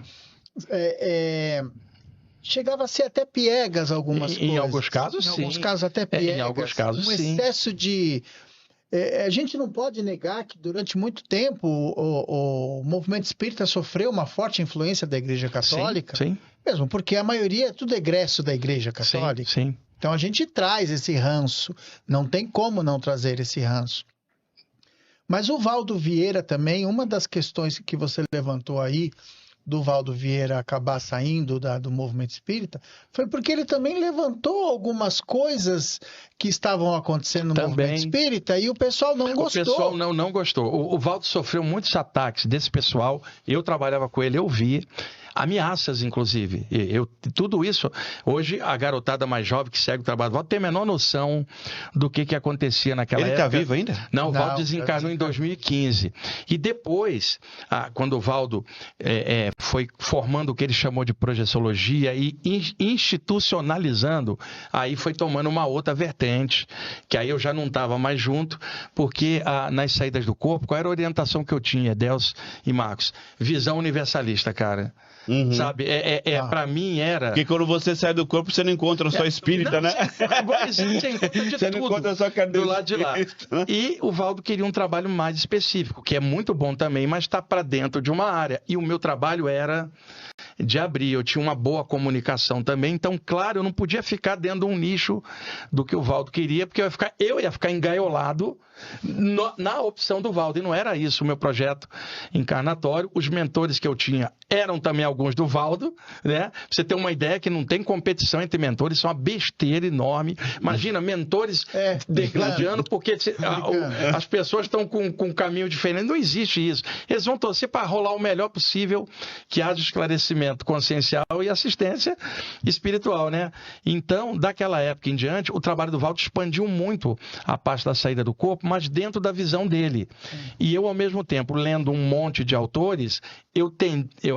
chegava a ser até piegas algumas coisas. Em alguns casos, sim. Em alguns casos até piegas. Em alguns casos, sim. Excesso de A gente não pode negar que durante muito tempo o movimento espírita sofreu uma forte influência da Igreja Católica, Sim. mesmo porque a maioria é tudo egresso da Igreja Católica. Sim. Então a gente traz esse ranço, não tem como não trazer esse ranço. Mas o Valdo Vieira também, uma das questões que você levantou aí, do Valdo Vieira acabar saindo do movimento espírita, foi porque ele também levantou algumas coisas que estavam acontecendo no movimento espírita e o pessoal não gostou. O pessoal não gostou. O Valdo sofreu muitos ataques desse pessoal, eu trabalhava com ele, eu vi. Ameaças, inclusive. Tudo isso, hoje, a garotada mais jovem que segue o trabalho do Valdo tem a menor noção do que acontecia naquela época. Ele está vivo ainda? Não, o Valdo desencarnou em 2015. E depois, quando o Valdo foi formando o que ele chamou de projeciologia e institucionalizando, aí foi tomando uma outra vertente, que aí eu já não estava mais junto, porque nas saídas do corpo, qual era a orientação que eu tinha, Delcio e Marcos? Visão universalista, cara. Uhum. Sabe? Para mim era... Porque quando você sai do corpo, você não encontra só espírita, né? Você não encontra só cadê do lado de lá. E o Valdo queria um trabalho mais específico, que é muito bom também, mas está para dentro de uma área. E o meu trabalho era de abrir. Eu tinha uma boa comunicação também. Então, claro, eu não podia ficar dentro de um nicho do que o Valdo queria, porque eu ia ficar engaiolado na opção do Valdo. E não era isso o meu projeto encarnatório. Os mentores que eu tinha eram também alguns do Valdo, né? Pra você ter uma ideia que não tem competição entre mentores, isso é uma besteira enorme. Imagina, mentores degladiando porque as pessoas estão com um caminho diferente. Não existe isso. Eles vão torcer para rolar o melhor possível, que haja esclarecimento consciencial e assistência espiritual, né? Então, daquela época em diante, o trabalho do Valdo expandiu muito a parte da saída do corpo, mas dentro da visão dele. E eu, ao mesmo tempo, lendo um monte de autores,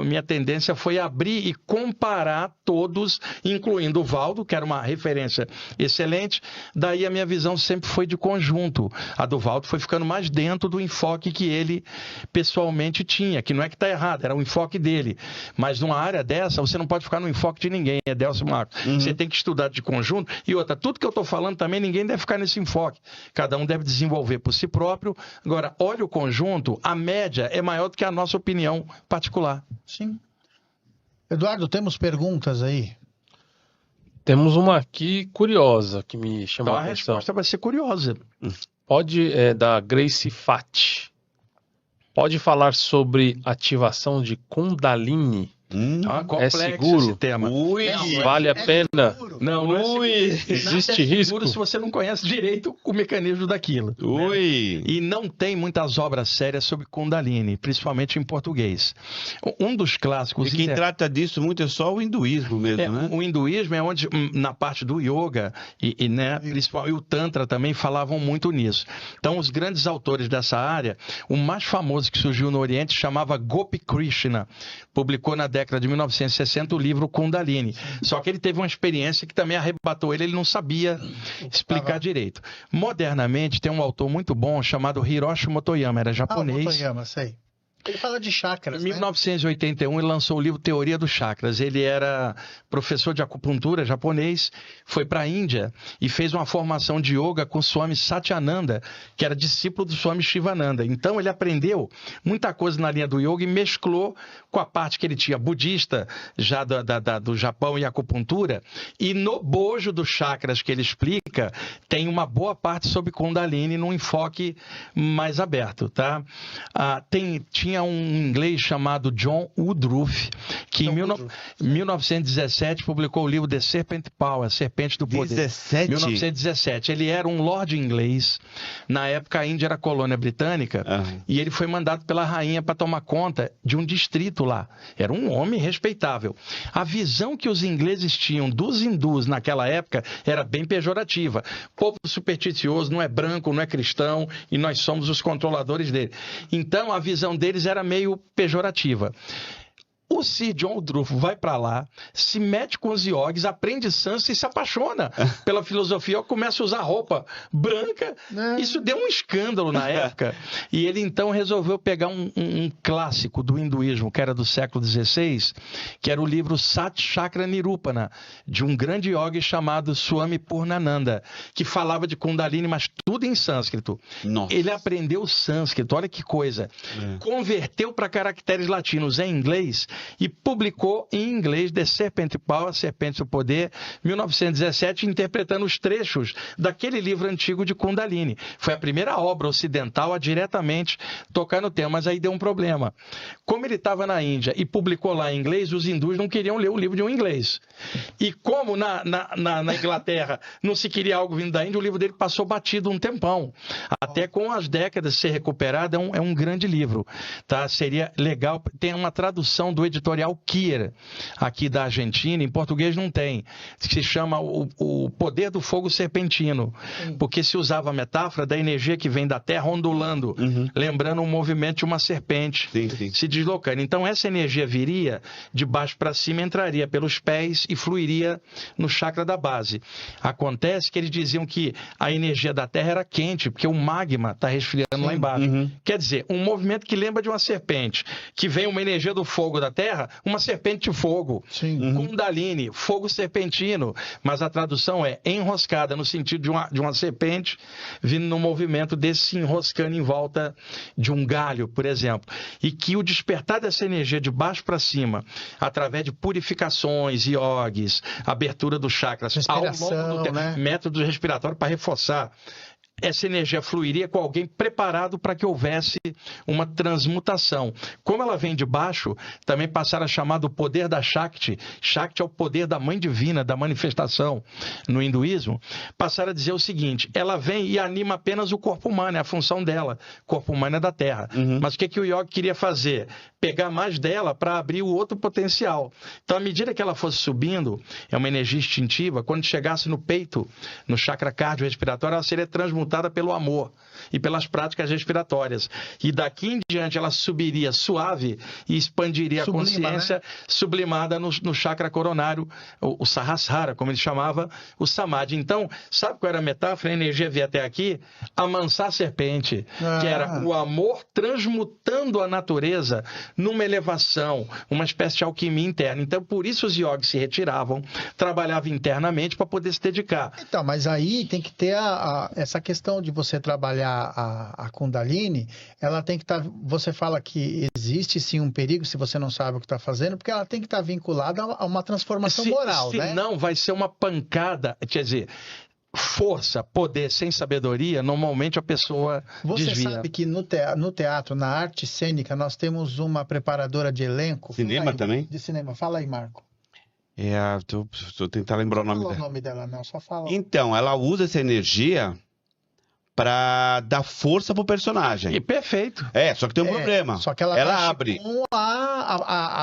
minha tendência foi abrir e comparar todos, incluindo o Valdo, que era uma referência excelente. Daí a minha visão sempre foi de conjunto. A do Valdo foi ficando mais dentro do enfoque que ele pessoalmente tinha, que não é que está errado, era o enfoque dele. Mas numa área dessa, você não pode ficar no enfoque de ninguém, Delcio Marcos. Uhum. Você tem que estudar de conjunto. E outra, tudo que eu estou falando também, ninguém deve ficar nesse enfoque. Cada um deve desenvolver por si próprio. Agora, olha o conjunto, a média é maior do que a nossa opinião particular. Sim. Eduardo, temos perguntas aí? Temos uma aqui curiosa, que me chama Então, a atenção. A resposta vai ser curiosa. Da Grace Fat. Pode falar sobre ativação de Kundalini? É seguro? Esse tema. Vale a pena? Não é seguro. Existe é risco? seguro se você não conhece direito o mecanismo daquilo. Né? E não tem muitas obras sérias sobre Kundalini, principalmente em português. Um dos clássicos... E quem trata disso muito é só o hinduísmo mesmo, né? O hinduísmo é onde, na parte do yoga né, e o Tantra também falavam muito nisso. Então, os grandes autores dessa área, o mais famoso que surgiu no Oriente chamava Gopi Krishna, publicou na década de 1960 o livro Kundalini. Só que ele teve uma experiência que também arrebatou ele não sabia explicar direito. Modernamente, tem um autor muito bom chamado Hiroshi Motoyama, era japonês. Motoyama, sei. Ele fala de chakras, Em 1981, ele lançou o livro Teoria dos Chakras. Ele era professor de acupuntura japonês, foi para a Índia e fez uma formação de yoga com o Swami Satyananda, que era discípulo do Swami Shivananda. Então, ele aprendeu muita coisa na linha do yoga e mesclou com a parte que ele tinha budista, já do Japão e acupuntura. E no bojo dos chakras que ele explica, tem uma boa parte sobre Kundalini num enfoque mais aberto, tá? Tinha um inglês chamado John Woodruff, que em 1917 publicou o livro The Serpent Power, Serpente do Poder. 1917. Ele era um lord inglês. Na época, a Índia era colônia britânica e ele foi mandado pela rainha para tomar conta de um distrito lá. Era um homem respeitável. A visão que os ingleses tinham dos hindus naquela época era bem pejorativa. Povo supersticioso, não é branco, não é cristão e nós somos os controladores dele. Então, a visão deles era meio pejorativa. O Sir John Woodruff vai para lá, se mete com os iogues, aprende sânscrito e se apaixona pela filosofia. Começa a usar roupa branca. Isso deu um escândalo na época. E ele então resolveu pegar um clássico do hinduísmo, que era do século XVI, que era o livro Sat Chakra Nirupana, de um grande yogi chamado Swami Purnananda, que falava de Kundalini, mas tudo em sânscrito. Nossa. Ele aprendeu sânscrito, olha que coisa. Converteu para caracteres latinos em inglês e publicou em inglês The Serpent Power, Serpente do Poder, 1917, interpretando os trechos daquele livro antigo de Kundalini. Foi a primeira obra ocidental a diretamente tocar no tema, mas aí deu um problema. Como ele estava na Índia e publicou lá em inglês, os hindus não queriam ler o livro de um inglês. E como na Inglaterra não se queria algo vindo da Índia, o livro dele passou batido um tempão. Até com as décadas de ser recuperado, é um grande livro. Tá? Seria legal. Tem uma tradução do editorial Kier, aqui da Argentina, em português não tem, que se chama o Poder do Fogo Serpentino, porque se usava a metáfora da energia que vem da Terra ondulando, lembrando o movimento de uma serpente se deslocando. Então essa energia viria de baixo para cima, entraria pelos pés e fluiria no chakra da base. Acontece que eles diziam que a energia da Terra era quente, porque o magma está resfriando lá embaixo. Quer dizer, um movimento que lembra de uma serpente, que vem uma energia do fogo da Terra, uma serpente de fogo. Kundalini, fogo serpentino. Mas a tradução é enroscada, no sentido de uma serpente vindo no movimento desse se enroscando em volta de um galho, por exemplo. E que o despertar dessa energia de baixo para cima, através de purificações, iogues, abertura dos chakras, ao longo do tempo, método respiratório para reforçar, essa energia fluiria com alguém preparado para que houvesse uma transmutação. Como ela vem de baixo, também passaram a chamar do poder da Shakti. Shakti é o poder da mãe divina, da manifestação no hinduísmo. Passaram a dizer o seguinte, ela vem e anima apenas o corpo humano, é a função dela. O corpo humano é da Terra. Mas o que o yogi queria fazer? Pegar mais dela para abrir o outro potencial. Então, à medida que ela fosse subindo, é uma energia instintiva, quando chegasse no peito, no chakra cardiorrespiratório, ela seria transmutada pelo amor e pelas práticas respiratórias. E daqui em diante ela subiria suave e expandiria a consciência, sublimada no chakra coronário, o Sahasrara, como ele chamava, o Samadhi. Então, sabe qual era a metáfora? A energia via até aqui, amansar a serpente, que era o amor transmutando a natureza numa elevação, uma espécie de alquimia interna. Então, por isso os yogis se retiravam, trabalhavam internamente para poder se dedicar. Então, mas aí tem que ter essa questão de você trabalhar a Kundalini, ela tem que estar... Você fala que existe sim um perigo se você não sabe o que está fazendo, porque ela tem que estar vinculada a uma transformação moral, né? Senão vai ser uma pancada, quer dizer... Força, poder sem sabedoria, normalmente a pessoa desvia. Você sabe que no teatro, na arte cênica, nós temos uma preparadora de elenco. Cinema também? De cinema. Fala aí, Marco. Tô tentar lembrar o nome dela. Não fala o nome dela, não. Só fala. Então, ela usa essa energia pra dar força pro personagem. E perfeito. Só que tem um problema. Só que ela abre com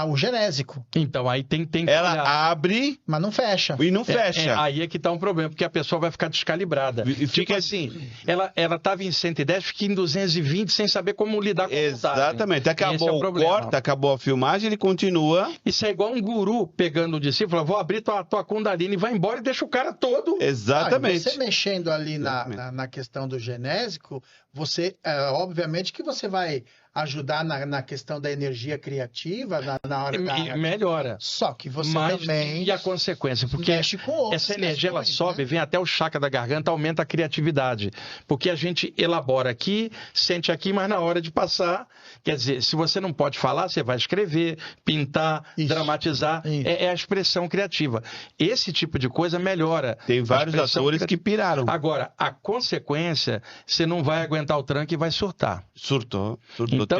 o genésico. Então, aí tem que ela olhar. Abre, mas não fecha. E não fecha. Aí é que tá um problema, porque a pessoa vai ficar descalibrada. E fica tipo assim, ela tava em 110, fica em 220 sem saber como lidar com a vontade. Exatamente. Acabou o corte, acabou a filmagem, ele continua. Isso é igual um guru pegando o discípulo, vou abrir tua Kundalini, vai embora e deixa o cara todo. Exatamente. Você mexendo ali na questão do genésico, você, obviamente que você vai ajudar na questão da energia criativa, na hora da... Melhora. Só que você Mas, também... E a consequência? Porque mexe com outras essa energia ela questões, sobe, vem até o chakra da garganta, aumenta a criatividade. Porque a gente elabora aqui, sente aqui, mas na hora de passar... Quer dizer, se você não pode falar, você vai escrever, pintar, dramatizar. É a expressão criativa. Esse tipo de coisa melhora. Tem vários atores que piraram. Agora, a consequência, você não vai aguentar o tranco e vai surtar. Surtou. Então,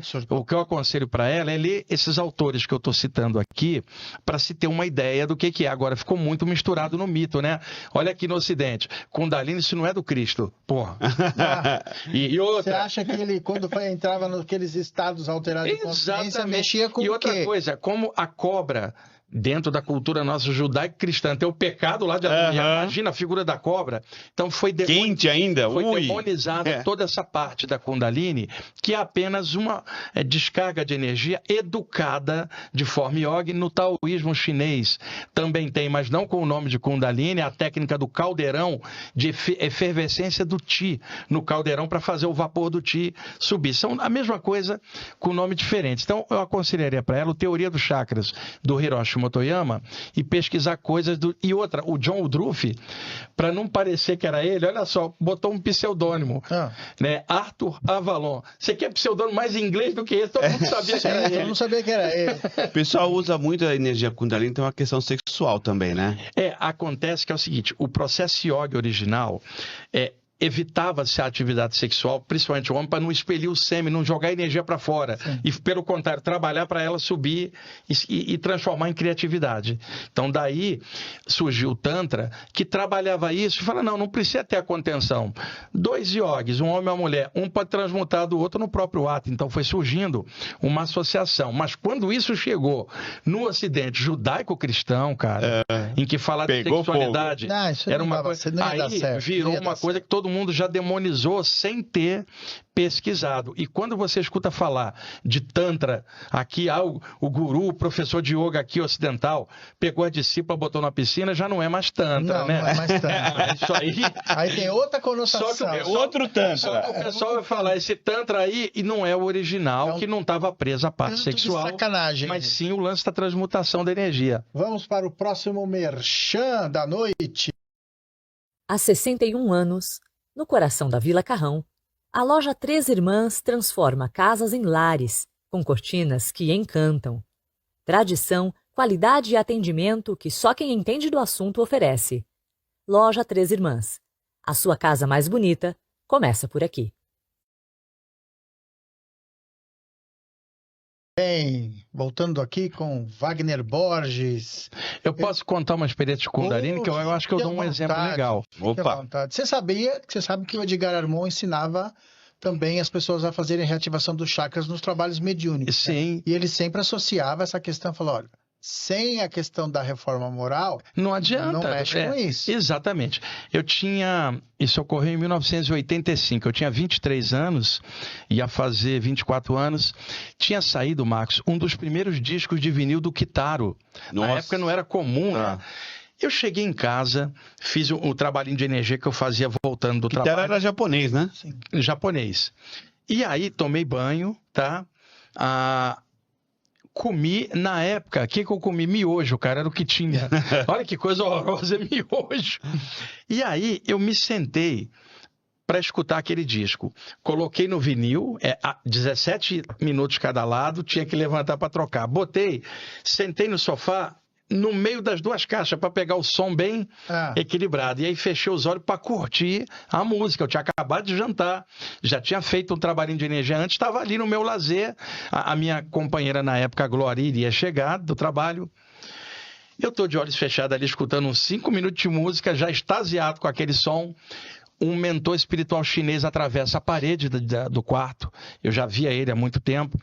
surtou. o que eu aconselho para ela é ler esses autores que eu estou citando aqui, para se ter uma ideia do que é. Agora, ficou muito misturado no mito, né? Olha aqui no Ocidente, Kundalini, isso não é do Cristo. Porra. E outra... Você acha que ele, quando entrava naqueles estados alterados de consciência, mexia com o quê? E outra coisa, como a cobra dentro da cultura nossa judaico-cristã, tem o pecado lá de Adão e Eva. Imagina a figura da cobra. Então foi Quente ainda? Foi Ui. demonizada toda essa parte da Kundalini, que é apenas uma descarga de energia educada de forma yoga. No taoísmo chinês também tem, mas não com o nome de Kundalini, a técnica do caldeirão, de efervescência do Qi no caldeirão para fazer o vapor do Qi subir. São a mesma coisa com nome diferente. Então eu aconselharia para ela o Teoria dos Chakras do Hiroshi Motoyama e pesquisar coisas do... E outra, o John Woodruff, para não parecer que era ele, olha só, botou um pseudônimo, né? Arthur Avalon. Você quer pseudônimo mais inglês do que esse? Todo mundo sabia que era ele. Eu não sabia que era ele. O pessoal usa muito a energia Kundalini, tem uma questão sexual também, né? Acontece que é o seguinte, o processo yoga original evitava-se a atividade sexual, principalmente o homem, para não expelir o sêmen, não jogar energia para fora. Sim. E, pelo contrário, trabalhar para ela subir e transformar em criatividade. Então, daí surgiu o Tantra, que trabalhava isso e fala, não precisa ter a contenção. 2 yogis, um homem e uma mulher, um pode transmutar do outro no próprio ato. Então, foi surgindo uma associação. Mas quando isso chegou no Ocidente judaico-cristão, cara, em que falar de sexualidade era uma coisa... Aí virou uma coisa que todo mundo já demonizou sem ter pesquisado. E quando você escuta falar de Tantra, aqui o guru, o professor de yoga aqui ocidental, pegou a discípula, botou na piscina, já não é mais Tantra, né? Não é mais Tantra. Isso aí tem outra conotação. Só que outro Tantra. Só que o pessoal vai falar, esse Tantra aí, e não é o original, que não estava preso à parte sexual. Sacanagem. Mas sim o lance da transmutação da energia. Vamos para o próximo merchan da noite. Há 61 anos, no coração da Vila Carrão, a loja Três Irmãs transforma casas em lares, com cortinas que encantam. Tradição, qualidade e atendimento que só quem entende do assunto oferece. Loja Três Irmãs. A sua casa mais bonita começa por aqui. Bem, voltando aqui com Wagner Borges. Eu posso contar uma experiência de Kundalini, que eu acho que eu dou um exemplo legal. Opa! Você sabe que o Edgar Armon ensinava também as pessoas a fazerem reativação dos chakras nos trabalhos mediúnicos. Sim. Né? E ele sempre associava essa questão, falou, olha, sem a questão da reforma moral, não adianta. Não mexe com isso. Exatamente. Isso ocorreu em 1985. Eu tinha 23 anos, ia fazer 24 anos. Tinha saído, Marcos, um dos primeiros discos de vinil do Kitaro. Nossa. Na época não era comum, né? Eu cheguei em casa, fiz o trabalhinho de energia que eu fazia voltando do trabalho. Kitaro era japonês, né? Sim. Japonês. E aí tomei banho, tá? Comi, na época, o que eu comi? Miojo, cara, era o que tinha. Olha que coisa horrorosa, miojo. E aí eu me sentei para escutar aquele disco. Coloquei no vinil, 17 minutos cada lado, tinha que levantar para trocar. Sentei no sofá, no meio das 2 caixas, para pegar o som bem equilibrado. E aí fechei os olhos para curtir a música. Eu tinha acabado de jantar, já tinha feito um trabalhinho de energia antes, estava ali no meu lazer. A minha companheira na época, a Glória, iria chegar do trabalho. Eu estou de olhos fechados ali, escutando uns 5 minutos de música, já extasiado com aquele som. Um mentor espiritual chinês atravessa a parede do quarto. Eu já via ele há muito tempo.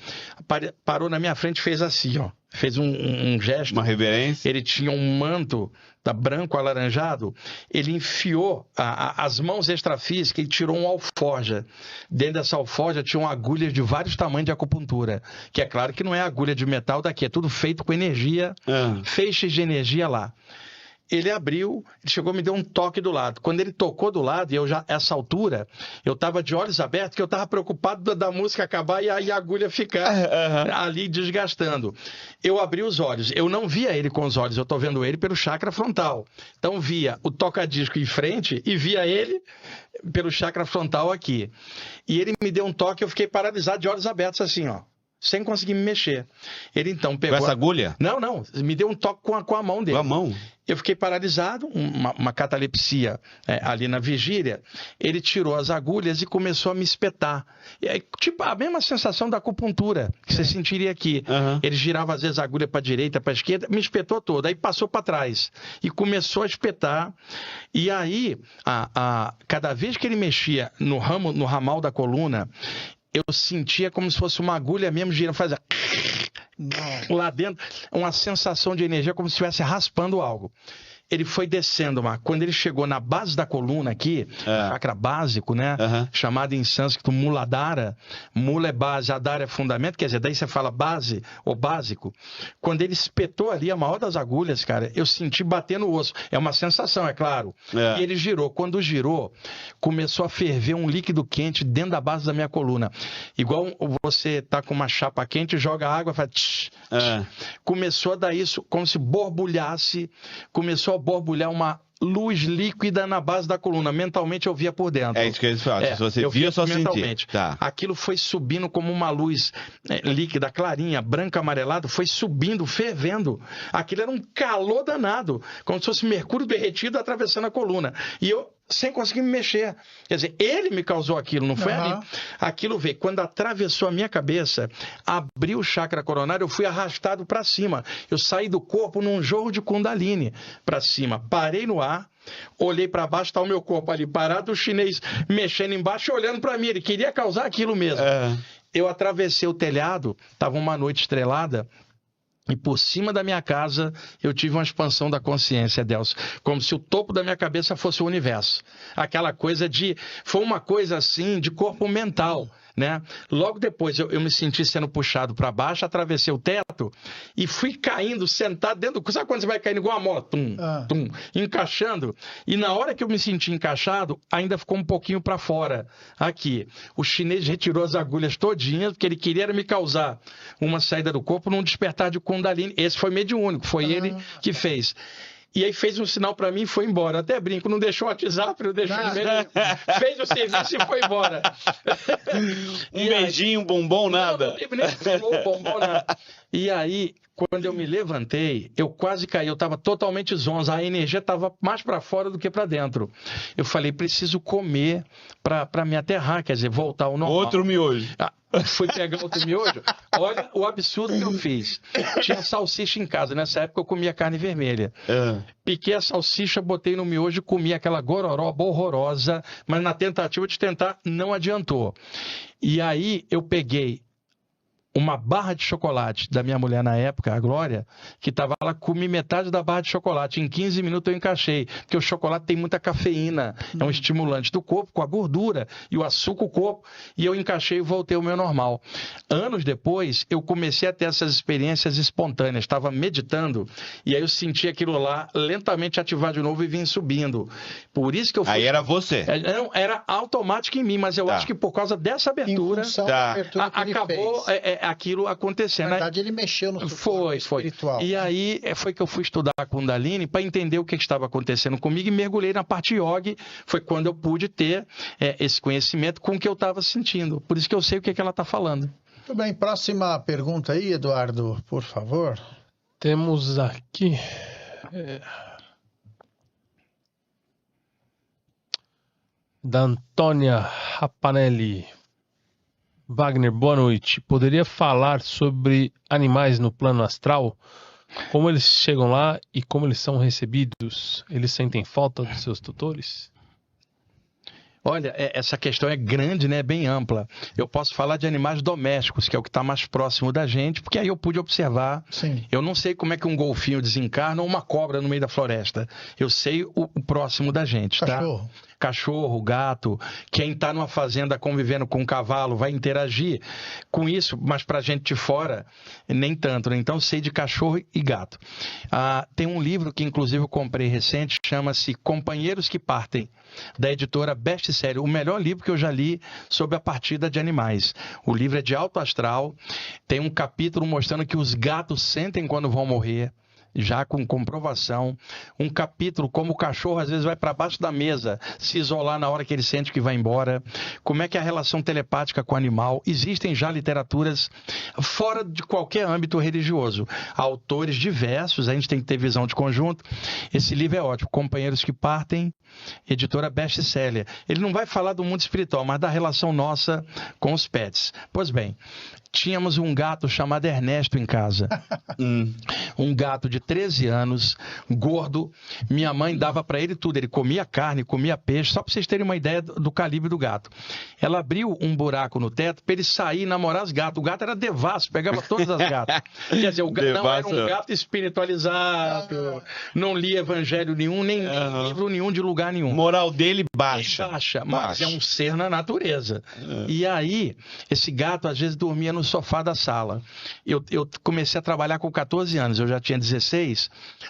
Parou na minha frente e fez assim, ó. Fez um gesto. Uma reverência. Ele tinha um manto branco alaranjado. Ele enfiou as mãos extrafísicas e tirou um alforja. Dentro dessa alforja tinham agulhas de vários tamanhos de acupuntura. Que é claro que não é agulha de metal daqui. É tudo feito com energia. Feixes de energia lá. Ele abriu, ele chegou e me deu um toque do lado. Quando ele tocou do lado, e eu já, essa altura, eu estava de olhos abertos, que eu estava preocupado da música acabar e a agulha ficar ali desgastando. Eu abri os olhos, eu não via ele com os olhos, eu estou vendo ele pelo chakra frontal. Então via o toca-disco em frente e via ele pelo chakra frontal aqui. E ele me deu um toque, eu fiquei paralisado de olhos abertos assim, ó. Sem conseguir me mexer. Ele então pegou... Com essa agulha? Não. Me deu um toque com a mão dele. Com a mão? Eu fiquei paralisado, uma catalepsia ali na vigília. Ele tirou as agulhas e começou a me espetar. Tipo a mesma sensação da acupuntura que você sentiria aqui. Ele girava às vezes a agulha para a direita, para a esquerda, me espetou toda. Aí passou para trás e começou a espetar. E aí, cada vez que ele mexia no ramal da coluna, eu sentia como se fosse uma agulha mesmo girando, fazia Não. lá dentro, uma sensação de energia como se estivesse raspando algo. Ele foi descendo, Marco. Quando ele chegou na base da coluna aqui, chakra básico, né? Chamado em sânscrito Muladhara. Mula é base, Adhara é fundamento. Quer dizer, daí você fala base ou básico. Quando ele espetou ali a maior das agulhas, cara, eu senti bater no osso. É uma sensação, é claro. E ele girou. Quando girou, começou a ferver um líquido quente dentro da base da minha coluna. Igual você tá com uma chapa quente, joga água, faz... Tsh, tsh. Começou a dar isso, como se borbulhasse, começou a borbulhar uma luz líquida na base da coluna. Mentalmente eu via por dentro. É isso que eles falam. Se você via, só mentalmente. Tá. Aquilo foi subindo como uma luz líquida, clarinha, branca, amarelada, foi subindo, fervendo. Aquilo era um calor danado, como se fosse mercúrio derretido atravessando a coluna. E eu sem conseguir me mexer. Quer dizer, ele me causou aquilo, não foi ali? Aquilo veio. Quando atravessou a minha cabeça, abriu o chakra coronário, eu fui arrastado para cima. Eu saí do corpo num jorro de Kundalini para cima. Parei no ar, olhei para baixo, está o meu corpo ali parado, o chinês mexendo embaixo e olhando para mim. Ele queria causar aquilo mesmo. Eu atravessei o telhado, estava uma noite estrelada, e por cima da minha casa eu tive uma expansão da consciência, Delcio, como se o topo da minha cabeça fosse o universo. Aquela coisa de... Foi uma coisa assim de corpo mental, né? Logo depois eu me senti sendo puxado para baixo, atravessei o teto e fui caindo, sentado dentro do... Sabe quando você vai caindo igual uma mola? Tum, tum, encaixando. E na hora que eu me senti encaixado, ainda ficou um pouquinho para fora. Aqui. O chinês retirou as agulhas todinhas, porque ele queria me causar uma saída do corpo num despertar de Kundalini. Esse foi mediúnico, foi ele que fez. E aí fez um sinal pra mim e foi embora. Até brinco, não deixou o WhatsApp, não deixou e-mail. Fez o serviço e foi embora. Beijinho, um bombom, nada. Não teve nem bombom, nada. E aí, quando eu me levantei, eu quase caí. Eu estava totalmente zonza. A energia estava mais para fora do que para dentro. Eu falei, preciso comer para me aterrar, quer dizer, voltar ao normal. Outro miojo. Fui pegar outro miojo. Olha o absurdo que eu fiz. Tinha salsicha em casa. Nessa época eu comia carne vermelha. Piquei a salsicha, botei no miojo e comi aquela gororoba horrorosa. Mas na tentativa de tentar, não adiantou. E aí eu peguei uma barra de chocolate da minha mulher na época, a Glória, que estava lá, comi metade da barra de chocolate. Em 15 minutos eu encaixei, porque o chocolate tem muita cafeína, é um estimulante do corpo, com a gordura e o açúcar, o corpo, e eu encaixei e voltei ao meu normal. Anos depois, eu comecei a ter essas experiências espontâneas, estava meditando, e aí eu senti aquilo lá lentamente ativar de novo e vim subindo. Por isso que eu fui... Aí era você. Não, era automático em mim, mas eu acho que por causa dessa abertura, da abertura que acabou... aquilo acontecendo. Na verdade, ele mexeu no seu espiritual. E aí foi que eu fui estudar a Kundalini para entender o que estava acontecendo comigo e mergulhei na parte yogi. Foi quando eu pude ter esse conhecimento com o que eu estava sentindo. Por isso que eu sei o que ela está falando. Muito bem, próxima pergunta aí, Eduardo, por favor. Temos aqui... da Antônia Rapanelli. Wagner, boa noite. Poderia falar sobre animais no plano astral? Como eles chegam lá e como eles são recebidos? Eles sentem falta dos seus tutores? Olha, essa questão é grande, né? Bem ampla. Eu posso falar de animais domésticos, que é o que está mais próximo da gente, porque aí eu pude observar. Sim. Eu não sei como é que um golfinho desencarna ou uma cobra no meio da floresta. Eu sei o próximo da gente, Cachorro. tá? Cachorro, gato, quem está numa fazenda convivendo com um cavalo vai interagir com isso, mas para gente de fora, nem tanto, né? Então, sei de cachorro e gato. Tem um livro que, inclusive, eu comprei recente, chama-se Companheiros que Partem, da editora Best Seller, o melhor livro que eu já li sobre a partida de animais. O livro é de alto astral, tem um capítulo mostrando que os gatos sentem quando vão morrer, já com comprovação, um capítulo como o cachorro às vezes vai para baixo da mesa se isolar na hora que ele sente que vai embora, como é que é a relação telepática com o animal. Existem já literaturas fora de qualquer âmbito religioso, autores diversos, a gente tem que ter visão de conjunto. Esse livro é ótimo, Companheiros que Partem, editora Best Seller. Ele não vai falar do mundo espiritual, mas da relação nossa com os pets. Pois bem, tínhamos um gato chamado Ernesto em casa. Um gato de 13 anos, gordo. Minha mãe dava para ele tudo. Ele comia carne, comia peixe, só para vocês terem uma ideia do calibre do gato. Ela abriu um buraco no teto para ele sair e namorar as gatas. O gato era devasso, pegava todas as gatas. Quer dizer, o gato não era um gato espiritualizado, não lia evangelho nenhum, nem livro nenhum de lugar nenhum. Moral dele baixa. Mas é um ser na natureza. E aí, esse gato às vezes dormia no sofá da sala. Eu comecei a trabalhar com 14 anos, eu já tinha 16,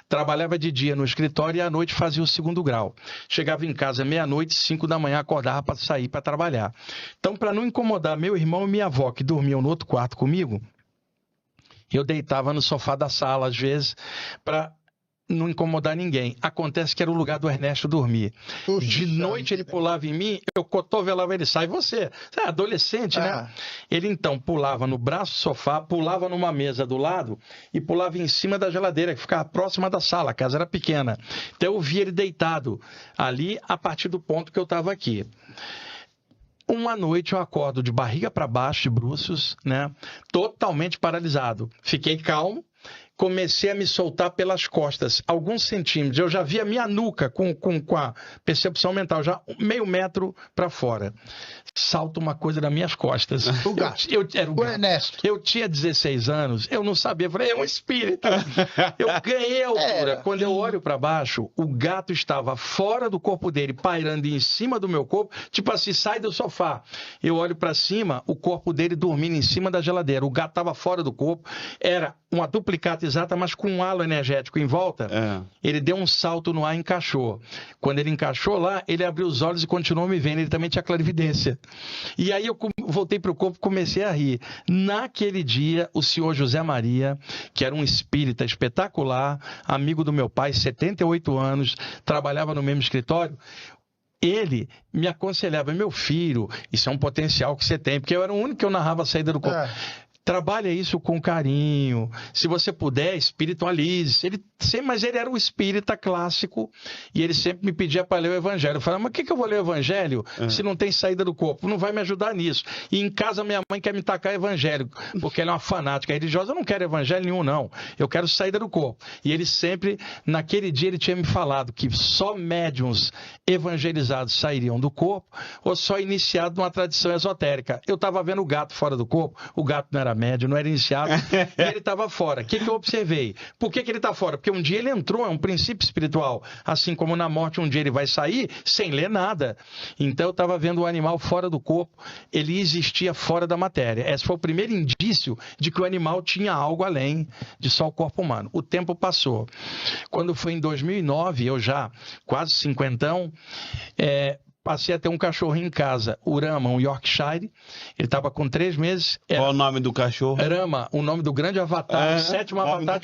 trabalhava de dia no escritório e à noite fazia o 2º grau. Chegava em casa meia-noite, 5 da manhã, acordava para sair para trabalhar. Então, para não incomodar meu irmão e minha avó, que dormiam no outro quarto comigo, eu deitava no sofá da sala, às vezes, para não incomodar ninguém. Acontece que era o lugar do Ernesto dormir. Puxa, de noite ele pulava em mim, eu cotovelava ele, sai você. Você é adolescente, né? Ele então pulava no braço do sofá, pulava numa mesa do lado e pulava em cima da geladeira, que ficava próxima da sala, a casa era pequena. Então eu via ele deitado ali a partir do ponto que eu estava aqui. Uma noite eu acordo de barriga para baixo, de bruços, né? Totalmente paralisado. Fiquei calmo. Comecei a me soltar pelas costas, alguns centímetros. Eu já via minha nuca com a percepção mental, já meio metro para fora. Salta uma coisa das minhas costas. O gato. Era o gato. Ernesto. Eu tinha 16 anos, eu não sabia. Eu falei, é um espírito. Eu ganhei a altura. Quando eu olho para baixo, o gato estava fora do corpo dele, pairando em cima do meu corpo, tipo assim, sai do sofá. Eu olho para cima, o corpo dele dormindo em cima da geladeira. O gato estava fora do corpo, era uma duplicata exata, mas com um halo energético em volta. Ele deu um salto no ar e encaixou. Quando ele encaixou lá, ele abriu os olhos e continuou me vendo. Ele também tinha clarividência. E aí eu voltei para o corpo e comecei a rir. Naquele dia, o senhor José Maria, que era um espírita espetacular, amigo do meu pai, 78 anos, trabalhava no mesmo escritório, ele me aconselhava, meu filho, isso é um potencial que você tem, porque eu era o único que eu narrava a saída do corpo. Trabalha isso com carinho. Se você puder, espiritualize. Mas ele era um espírita clássico e ele sempre me pedia para ler o evangelho. Eu falava, mas o que eu vou ler o evangelho se não tem saída do corpo? Não vai me ajudar nisso. E em casa minha mãe quer me tacar evangelho, porque ela é uma fanática religiosa. Eu não quero evangelho nenhum, não. Eu quero saída do corpo. E ele sempre, naquele dia, ele tinha me falado que só médiuns evangelizados sairiam do corpo ou só iniciado numa tradição esotérica. Eu estava vendo o gato fora do corpo, o gato não era médio, não era iniciado, e ele estava fora. O que eu observei? Por que ele está fora? Porque um dia ele entrou, é um princípio espiritual. Assim como na morte, um dia ele vai sair sem ler nada. Então eu estava vendo o animal fora do corpo, ele existia fora da matéria. Esse foi o primeiro indício de que o animal tinha algo além de só o corpo humano. O tempo passou. Quando foi em 2009, eu já quase cinquentão, passei a ter um cachorrinho em casa, o Rama, um Yorkshire. Ele estava com 3 meses. Qual o nome do cachorro? Rama, o nome do grande avatar, o sétimo avatar.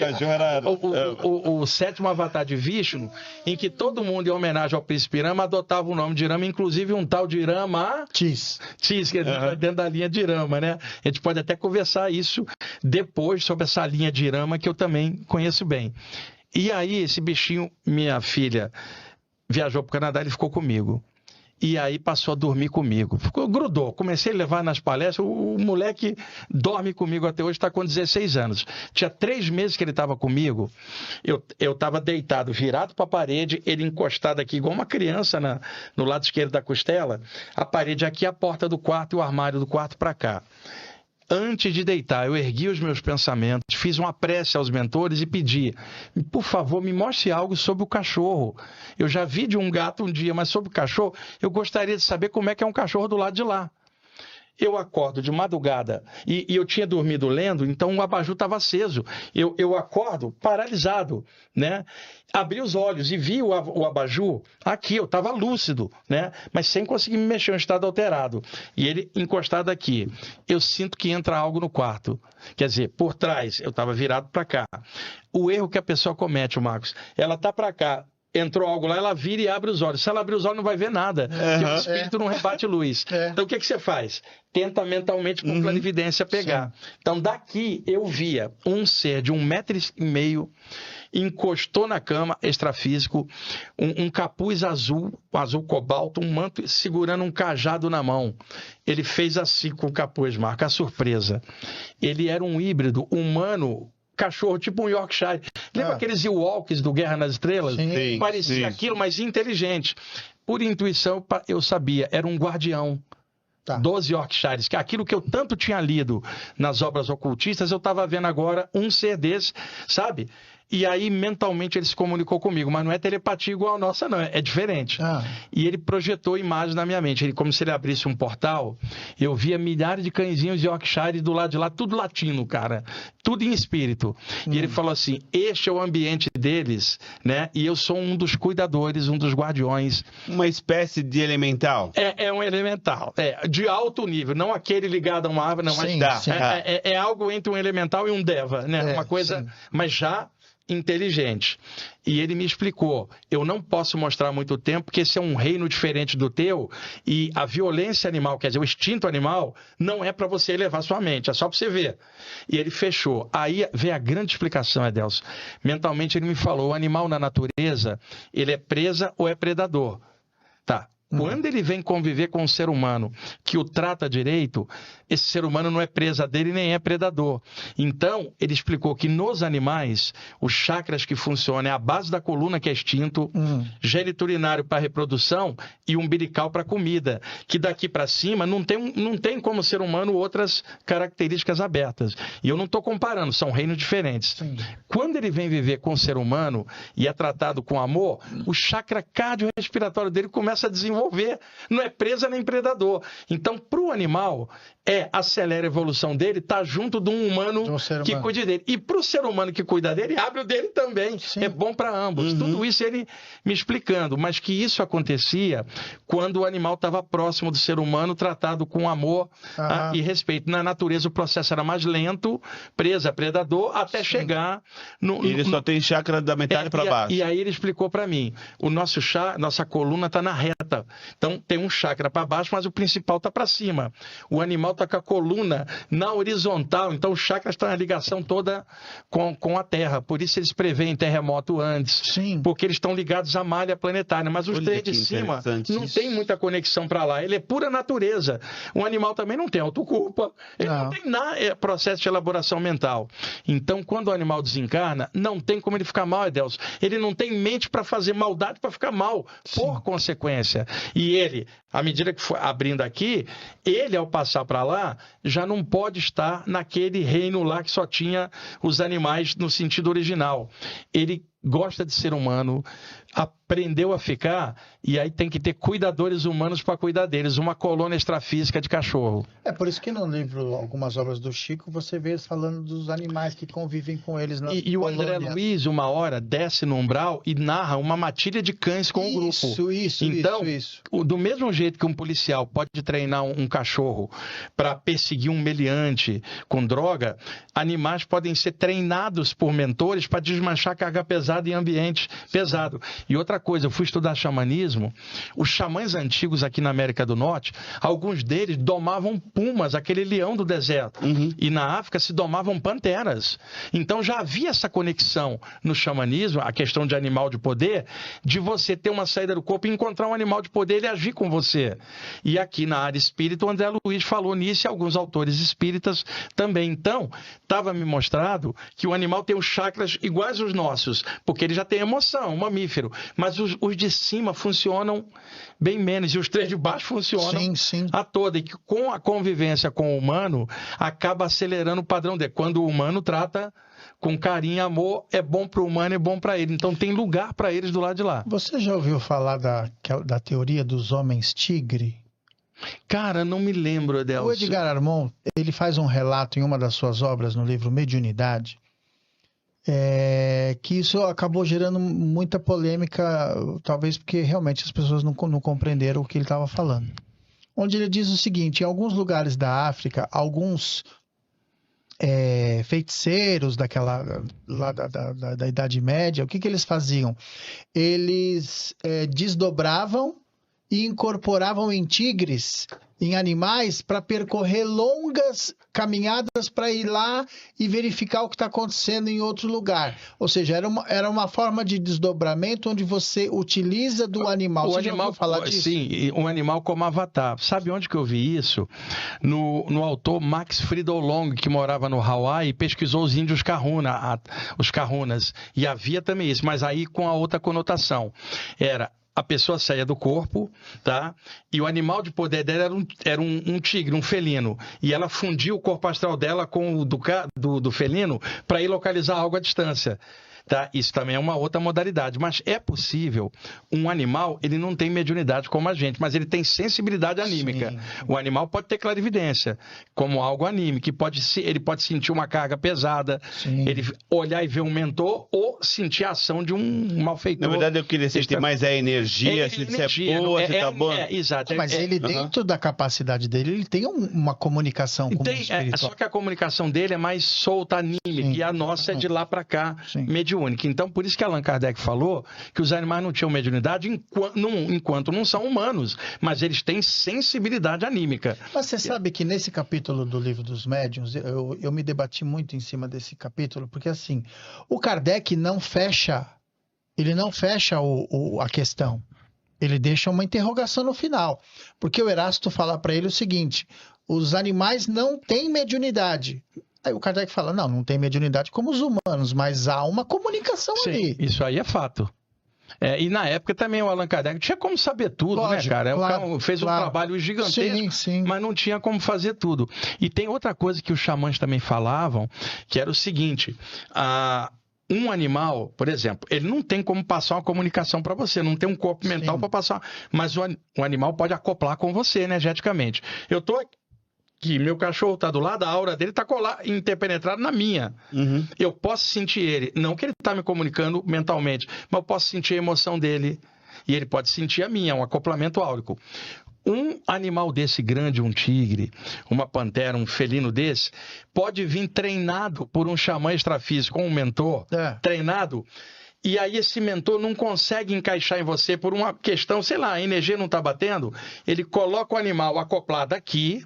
O sétimo avatar de Vishnu, em que todo mundo, em homenagem ao príncipe Rama, adotava o nome de Rama, inclusive um tal de Rama Tis, que é dentro da linha de Rama, né? A gente pode até conversar isso depois sobre essa linha de Rama que eu também conheço bem. E aí, esse bichinho, minha filha viajou para o Canadá, ele ficou comigo. E aí passou a dormir comigo. Grudou. Comecei a levar nas palestras. O moleque dorme comigo até hoje, está com 16 anos. Tinha 3 meses que ele estava comigo. Eu estava deitado, virado para a parede, ele encostado aqui, igual uma criança no lado esquerdo da costela. A parede aqui, a porta do quarto e o armário do quarto para cá. Antes de deitar, eu ergui os meus pensamentos, fiz uma prece aos mentores e pedi, por favor, me mostre algo sobre o cachorro. Eu já vi de um gato um dia, mas sobre o cachorro, eu gostaria de saber como é que é um cachorro do lado de lá. Eu acordo de madrugada e eu tinha dormido lendo, então o abajur estava aceso. Eu acordo paralisado, né? Abri os olhos e vi o abajur aqui, eu estava lúcido, né? Mas sem conseguir me mexer, um estado alterado. E ele encostado aqui. Eu sinto que entra algo no quarto. Quer dizer, por trás, eu estava virado para cá. O erro que a pessoa comete, Marcos, ela está para cá. Entrou algo lá, ela vira e abre os olhos. Se ela abrir os olhos, não vai ver nada. Porque o espírito não rebate luz. Então, o que você faz? Tenta mentalmente, com clarividência, pegar. Sim. Então, daqui, eu via um ser de 1,5 metro, encostou na cama, extrafísico, um capuz azul cobalto, um manto, segurando um cajado na mão. Ele fez assim com o capuz, marca a surpresa. Ele era um híbrido humano cachorro, tipo um Yorkshire. Lembra aqueles Ewoks do Guerra nas Estrelas? Sim, Parecia aquilo, mas inteligente. Por intuição, eu sabia, era um guardião. 12 Yorkshires, que aquilo que eu tanto tinha lido nas obras ocultistas, eu estava vendo agora um ser desse, sabe? E aí, mentalmente, ele se comunicou comigo, mas não é telepatia igual a nossa, não, é diferente. E ele projetou imagens na minha mente, como se ele abrisse um portal, eu via milhares de cãezinhos de Yorkshire do lado de lá, tudo latino, cara, tudo em espírito. E ele falou assim, este é o ambiente deles, né? E eu sou um dos cuidadores, um dos guardiões. Uma espécie de elemental? É um elemental, de alto nível, não aquele ligado a uma árvore, não, mas é algo entre um elemental e um deva, né? Uma coisa, mas já inteligente. E ele me explicou, eu não posso mostrar muito tempo, porque esse é um reino diferente do teu, e a violência animal, quer dizer, o instinto animal, não é para você elevar sua mente, é só para você ver. E ele fechou. Aí vem a grande explicação, Edelso. Mentalmente ele me falou, o animal na natureza, ele é presa ou é predador. Tá. Quando ele vem conviver com um ser humano que o trata direito, esse ser humano não é presa dele nem é predador. Então, ele explicou que nos animais, os chakras que funcionam é a base da coluna, que é instinto, gênito urinário para reprodução e umbilical para comida. Que daqui para cima não tem como ser humano outras características abertas. E eu não estou comparando, são reinos diferentes. Sim. Quando ele vem viver com o ser humano e é tratado com amor, o chakra cardiorrespiratório dele começa a desenvolver. Não é presa nem predador. Então, para o animal, acelera a evolução dele, tá junto de um humano que cuide dele. E para o ser humano que cuida dele, abre o dele também. Sim. É bom para ambos. Tudo isso ele me explicando, mas que isso acontecia quando o animal estava próximo do ser humano, tratado com amor e respeito. Na natureza, o processo era mais lento, presa, predador, até chegar no... Ele só tem chakra da metade para baixo. E aí ele explicou para mim, nossa coluna está na reta. Então tem um chakra para baixo, mas o principal está para cima. O animal está com a coluna na horizontal, então os chakras estão na ligação toda com a Terra. Por isso eles preveem terremoto antes. Sim. Porque eles estão ligados à malha planetária. Mas os três de cima não tem muita conexão para lá. Ele é pura natureza. O animal também não tem autoculpa. Ele não tem nada, processo de elaboração mental. Então, quando o animal desencarna, não tem como ele ficar mal, Edelso. Ele não tem mente para fazer maldade para ficar mal, por consequência. E ele, à medida que foi abrindo aqui, ele, ao passar para lá, já não pode estar naquele reino lá que só tinha os animais no sentido original. Ele gosta de ser humano, aprendeu a ficar, e aí tem que ter cuidadores humanos para cuidar deles, uma colônia extrafísica de cachorro. É por isso que no livro, algumas obras do Chico, você vê eles falando dos animais que convivem com eles na E o André Luiz, uma hora, desce no umbral e narra uma matilha de cães com o grupo. Isso. Do mesmo jeito que um policial pode treinar um cachorro para perseguir um meliante com droga, animais podem ser treinados por mentores para desmanchar carga pesada em ambiente pesado. E outra coisa, eu fui estudar xamanismo, os xamãs antigos aqui na América do Norte, alguns deles domavam pumas, aquele leão do deserto. E na África se domavam panteras. Então já havia essa conexão no xamanismo, a questão de animal de poder, de você ter uma saída do corpo e encontrar um animal de poder e agir com você. E aqui na área espírita, o André Luiz falou nisso e alguns autores espíritas também. Então, estava me mostrado que o animal tem os chakras iguais aos nossos, porque ele já tem emoção, um mamífero. Mas os de cima funcionam bem menos, e os três de baixo funcionam a toda. E que com a convivência com o humano, acaba acelerando o padrão dele. Quando o humano trata com carinho e amor, é bom para o humano, é bom para ele. Então tem lugar para eles do lado de lá. Você já ouviu falar da teoria dos homens tigre? Cara, não me lembro, Edelso. O Edgar Armond, ele faz um relato em uma das suas obras no livro Mediunidade, que isso acabou gerando muita polêmica, talvez porque realmente as pessoas não compreenderam o que ele estava falando. Onde ele diz o seguinte: em alguns lugares da África, alguns feiticeiros lá da Idade Média, o que eles faziam? Eles desdobravam e incorporavam em tigres, em animais, para percorrer longas caminhadas para ir lá e verificar o que está acontecendo em outro lugar. Ou seja, era uma forma de desdobramento onde você utiliza do animal. Você já ouviu falar disso? Sim, um animal como avatar. Sabe onde que eu vi isso? No autor Max Friedel Long, que morava no Hawaii e pesquisou os índios os Kahunas. E havia também isso, mas aí com a outra conotação. A pessoa saía do corpo, tá? E o animal de poder dela era um tigre, um felino. E ela fundia o corpo astral dela com o do felino para ir localizar algo à distância. Tá? Isso também é uma outra modalidade, mas é possível. Um animal, ele não tem mediunidade como a gente, mas ele tem sensibilidade anímica. Sim. O animal pode ter clarividência, como algo anímico, ele pode sentir uma carga pesada, Sim. ele olhar e ver um mentor ou sentir a ação de um malfeitor. Na verdade, eu queria sentir mais a energia, se é boa, se tá boa. Exato. Mas ele, dentro da capacidade dele, ele tem uma comunicação com o espiritual. Só que a comunicação dele é mais solta, anímica, Sim. e a nossa é de lá para cá, mediúnica. Então, por isso que Allan Kardec falou que os animais não tinham mediunidade enquanto não são humanos, mas eles têm sensibilidade anímica. Mas você sabe que nesse capítulo do Livro dos Médiuns, eu me debati muito em cima desse capítulo, porque assim, o Kardec não fecha a questão. Ele deixa uma interrogação no final, porque o Erasto fala para ele o seguinte: os animais não têm mediunidade. Aí o Kardec fala, não tem mediunidade como os humanos, mas há uma comunicação ali. Isso aí é fato. E na época também o Allan Kardec tinha como saber tudo, Lógico, né, cara? Claro, fez um trabalho gigantesco, sim. mas não tinha como fazer tudo. E tem outra coisa que os xamãs também falavam, que era o seguinte: um animal, por exemplo, ele não tem como passar uma comunicação para você, não tem um corpo mental para passar, mas o animal pode acoplar com você energeticamente. Eu tô aqui, meu cachorro está do lado, a aura dele está interpenetrada na minha. Uhum. Eu posso sentir ele, não que ele está me comunicando mentalmente, mas eu posso sentir a emoção dele e ele pode sentir a minha, um acoplamento áurico. Um animal desse grande, um tigre, uma pantera, um felino desse, pode vir treinado por um xamã extrafísico, um mentor, treinado. E aí esse mentor não consegue encaixar em você por uma questão, sei lá, a energia não está batendo, ele coloca o animal acoplado aqui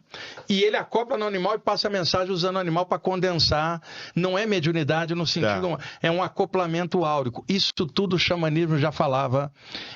e ele acopla no animal e passa a mensagem usando o animal para condensar. Não é mediunidade no sentido, é um acoplamento áurico. Isso tudo o xamanismo já falava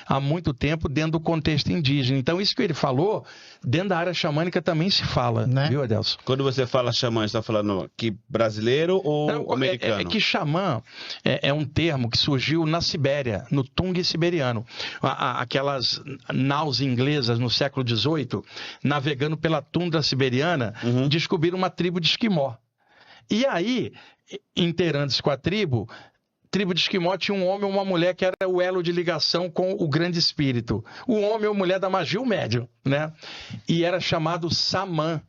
há muito tempo dentro do contexto indígena. Então isso que ele falou, dentro da área xamânica também se fala, né? Viu, Adelson? Quando você fala xamã, você está falando aqui brasileiro ou americano? É que xamã é um termo que surgiu na Sibéria, no Tung siberiano. Aquelas naus inglesas no século XVIII, navegando pela tundra siberiana, descobriram uma tribo de esquimó. E aí, inteirando-se com a tribo de esquimó tinha um homem e uma mulher que era o elo de ligação com o grande espírito. O homem ou mulher da magia, o médium, né? E era chamado Samã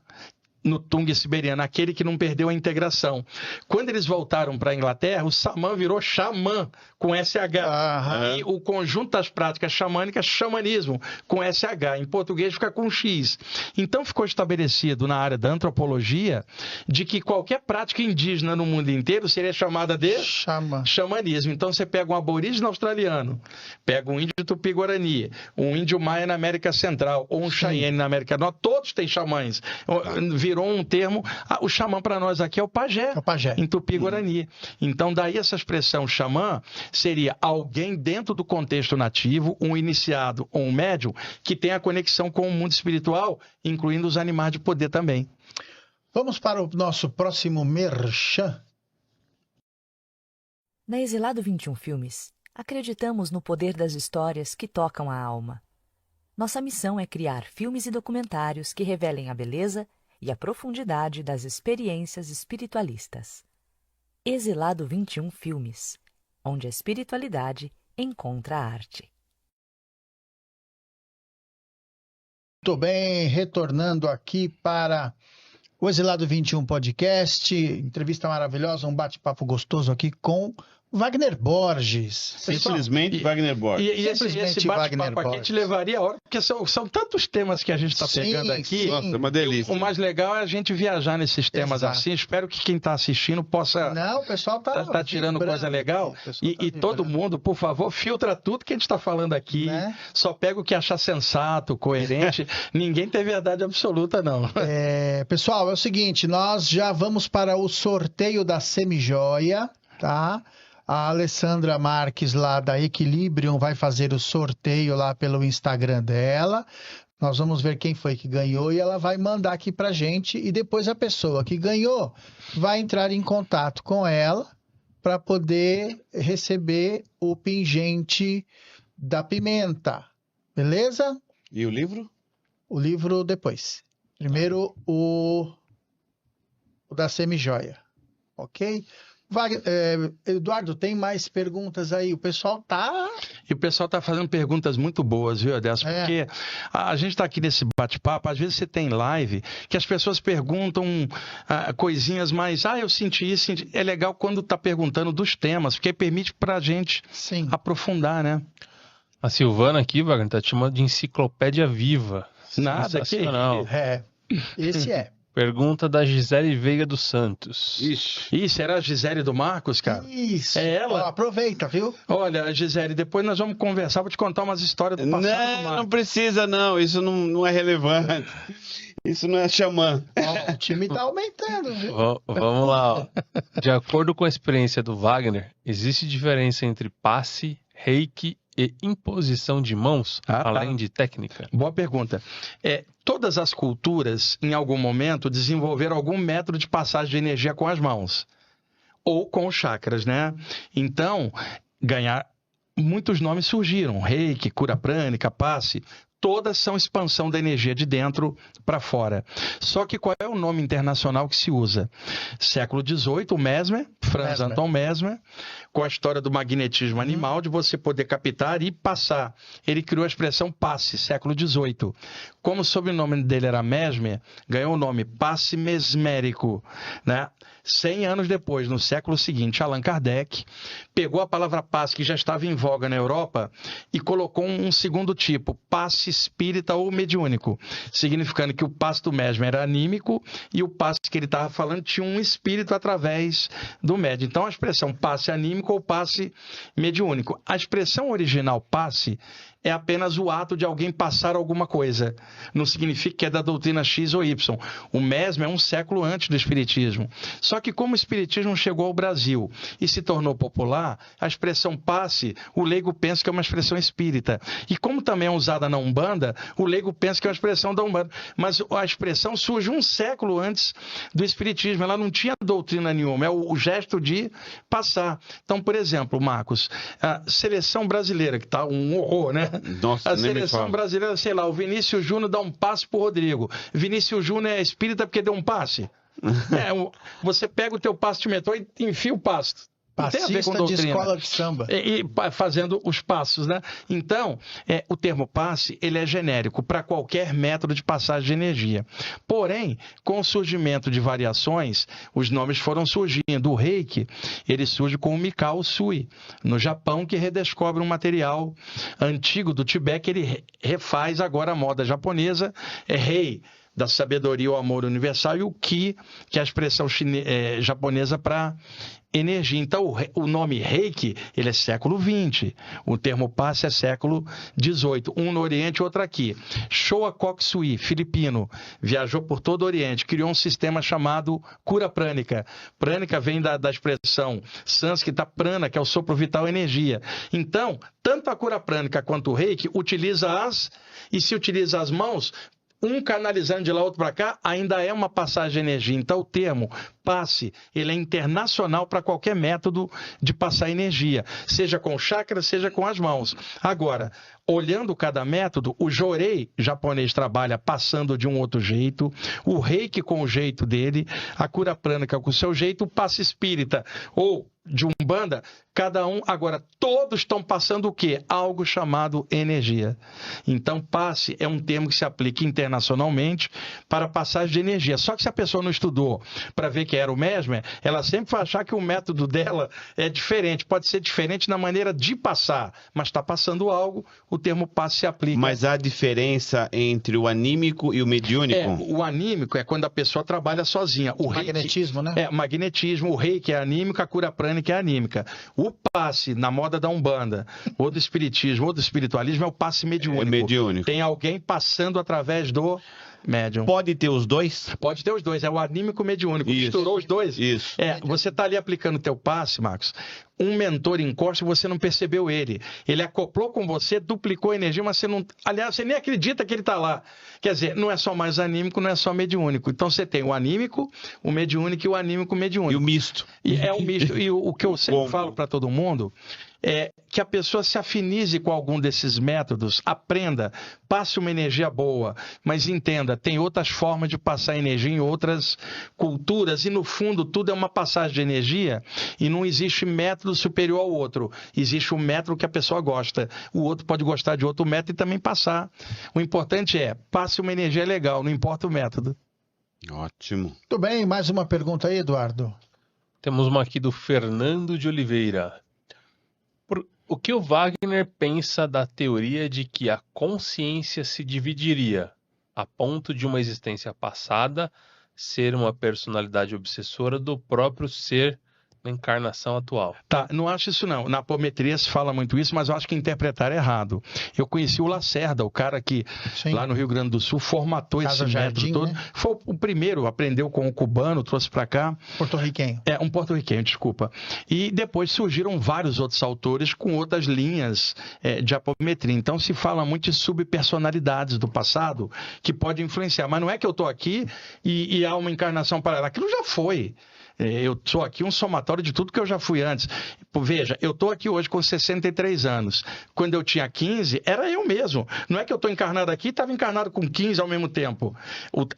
no Tung siberiano, aquele que não perdeu a integração. Quando eles voltaram para a Inglaterra, o Samã virou xamã, com SH. E o conjunto das práticas xamânicas, xamanismo, com SH. Em português fica com X. Então ficou estabelecido na área da antropologia de que qualquer prática indígena no mundo inteiro seria chamada de xamanismo. Então você pega um aborígene australiano, pega um índio tupi-guarani, um índio maia na América Central, ou um Cheyenne na América do Norte, todos têm xamãs. Virou um termo, o xamã para nós aqui é o pajé, em tupi-guarani. Então daí essa expressão xamã seria alguém dentro do contexto nativo, um iniciado ou um médium, que tem a conexão com o mundo espiritual, incluindo os animais de poder também. Vamos para o nosso próximo merchan. Na Exilado 21 Filmes, acreditamos no poder das histórias que tocam a alma. Nossa missão é criar filmes e documentários que revelem a beleza e a profundidade das experiências espiritualistas. Exilado 21 Filmes, onde a espiritualidade encontra a arte. Muito bem, retornando aqui para o Exilado 21 Podcast, entrevista maravilhosa, um bate-papo gostoso aqui com Wagner Borges. Simplesmente Wagner Borges. E esse bate-papo aqui a gente levaria a hora, porque são tantos temas que a gente está pegando aqui. Nossa, é uma delícia. O mais legal é a gente viajar nesses temas assim. Espero que quem está assistindo possa... Não, o pessoal tá tirando coisa legal. E todo mundo, por favor, filtra tudo que a gente está falando aqui. Né? Só pega o que achar sensato, coerente. Ninguém tem verdade absoluta, não. Pessoal, é o seguinte, nós já vamos para o sorteio da semijoia, tá? A Alessandra Marques, lá da Equilibrium, vai fazer o sorteio lá pelo Instagram dela. Nós vamos ver quem foi que ganhou e ela vai mandar aqui pra gente. E depois a pessoa que ganhou vai entrar em contato com ela para poder receber o pingente da pimenta. Beleza? E o livro? O livro depois. Primeiro o da semijoia. Ok? Eduardo, tem mais perguntas aí? O pessoal tá... E o pessoal tá fazendo perguntas muito boas, viu, Adelso? Porque a gente tá aqui nesse bate-papo, às vezes você tem live que as pessoas perguntam coisinhas mais... eu senti isso, senti... É legal quando tá perguntando dos temas, porque permite pra gente aprofundar, né? A Silvana aqui, Wagner, tá te chamando de enciclopédia viva. Nada, que... Esse é. Pergunta da Gisele Veiga dos Santos. Isso, era a Gisele do Marcos, cara? Isso. É ela? Aproveita, viu? Olha, Gisele, depois nós vamos conversar, vou te contar umas histórias do passado. Não precisa, não. Isso não é relevante. Isso não é xamã. O time tá aumentando, viu? Vamos lá. Ó. De acordo com a experiência do Wagner, existe diferença entre passe, reiki e imposição de mãos, além de técnica? Boa pergunta. Todas as culturas, em algum momento, desenvolveram algum método de passagem de energia com as mãos. Ou com os chakras, né? Então, muitos nomes surgiram. Reiki, cura prânica, passe. Todas são expansão da energia de dentro para fora. Só que qual é o nome internacional que se usa? Século XVIII, o Mesmer, Franz Anton Mesmer, com a história do magnetismo animal, de você poder captar e passar. Ele criou a expressão passe, século XVIII. Como o sobrenome dele era Mesmer, ganhou o nome passe mesmérico, né? 100 anos depois, no século seguinte, Allan Kardec pegou a palavra passe, que já estava em voga na Europa, e colocou um segundo tipo, passe espírita ou mediúnico, significando que o passe do Mesmer era anímico e o passe que ele estava falando tinha um espírito através do médium. Então, a expressão passe anímico ou passe mediúnico. A expressão original passe é apenas o ato de alguém passar alguma coisa. Não significa que é da doutrina X ou Y. O Mesmer é um século antes do Espiritismo. Só que como o Espiritismo chegou ao Brasil e se tornou popular, a expressão passe, o leigo pensa que é uma expressão espírita. E como também é usada na Umbanda, o leigo pensa que é uma expressão da Umbanda. Mas a expressão surge um século antes do Espiritismo. Ela não tinha doutrina nenhuma. É o gesto de passar. Então, por exemplo, Marcos, a seleção brasileira, que está um horror, né? Nossa, a seleção brasileira, sei lá, o Vinícius Júnior dá um passe pro Rodrigo. Vinícius Júnior é espírita porque deu um passe. Você pega o teu passe de metrô e enfia o passe. Passista de escola de samba. E fazendo os passos, né? Então, o termo passe, ele é genérico para qualquer método de passagem de energia. Porém, com o surgimento de variações, os nomes foram surgindo. O Reiki, ele surge com o Mikao Usui, no Japão, que redescobre um material antigo do Tibete, que ele refaz agora a moda japonesa, Rei, da sabedoria, o amor universal, e o Ki, que é a expressão japonesa para energia. Então, o nome Reiki, ele é século XX. O termo passe é século XVIII. Um no Oriente, outro aqui. Showa Kokusui, filipino, viajou por todo o Oriente, criou um sistema chamado cura prânica. Prânica vem da expressão sânscrita prana, que é o sopro vital, energia. Então, tanto a cura prânica quanto o Reiki e se utiliza as mãos, um canalizando de lá, outro para cá, ainda é uma passagem de energia. Então, o termo passe, ele é internacional para qualquer método de passar energia, seja com chakra, seja com as mãos. Agora, olhando cada método, o Jorei japonês trabalha passando de um outro jeito, o Reiki com o jeito dele, a cura prânica com o seu jeito, o passe espírita ou de Umbanda, cada um, agora, todos estão passando o quê? Algo chamado energia. Então, passe é um termo que se aplica internacionalmente para passagem de energia. Só que se a pessoa não estudou para ver que quer o Mesmer, ela sempre vai achar que o método dela é diferente. Pode ser diferente na maneira de passar, mas está passando algo, o termo passe se aplica. Mas há diferença entre o anímico e o mediúnico? O anímico é quando a pessoa trabalha sozinha. O magnetismo, reiki, né? O magnetismo, o reiki é anímico, a cura prânica é anímica. O passe, na moda da Umbanda, ou do espiritismo, ou do espiritualismo, é o passe mediúnico. É mediúnico. Tem alguém passando através do médium. Pode ter os dois? Pode ter os dois, é o anímico mediúnico. Isso. Misturou os dois. Isso. Você está ali aplicando o teu passe, Marcos. Um mentor encosta e você não percebeu ele. Ele acoplou com você, duplicou a energia, mas você não... Aliás, você nem acredita que ele está lá. Quer dizer, não é só mais anímico, não é só mediúnico. Então você tem o anímico, o mediúnico e o anímico mediúnico. E o misto. É o misto. E o que eu sempre falo para todo mundo é que a pessoa se afinize com algum desses métodos, aprenda, passe uma energia boa, mas entenda, tem outras formas de passar energia em outras culturas e no fundo tudo é uma passagem de energia e não existe método superior ao outro. Existe um método que a pessoa gosta. O outro pode gostar de outro método e também passar. O importante é, passe uma energia legal, não importa o método. Ótimo. Muito bem, mais uma pergunta aí, Eduardo. Temos uma aqui do Fernando de Oliveira. O que o Wagner pensa da teoria de que a consciência se dividiria, a ponto de uma existência passada ser uma personalidade obsessora do próprio ser na encarnação atual? Tá, não acho isso não. Na apometria se fala muito isso, mas eu acho que interpretaram errado. Eu conheci o Lacerda, o cara que Sim. lá no Rio Grande do Sul formatou Casa esse Jardim, método todo. né? Foi o primeiro, aprendeu com o cubano, trouxe para cá. Porto-riquenho. Um porto-riquenho, desculpa. E depois surgiram vários outros autores com outras linhas de apometria. Então se fala muito de subpersonalidades do passado que pode influenciar. Mas não é que eu estou aqui e há uma encarnação paralela. Aquilo já foi. Eu sou aqui um somatório de tudo que eu já fui antes. Veja, eu estou aqui hoje com 63 anos. Quando eu tinha 15, era eu mesmo. Não é que eu estou encarnado aqui e estava encarnado com 15 ao mesmo tempo.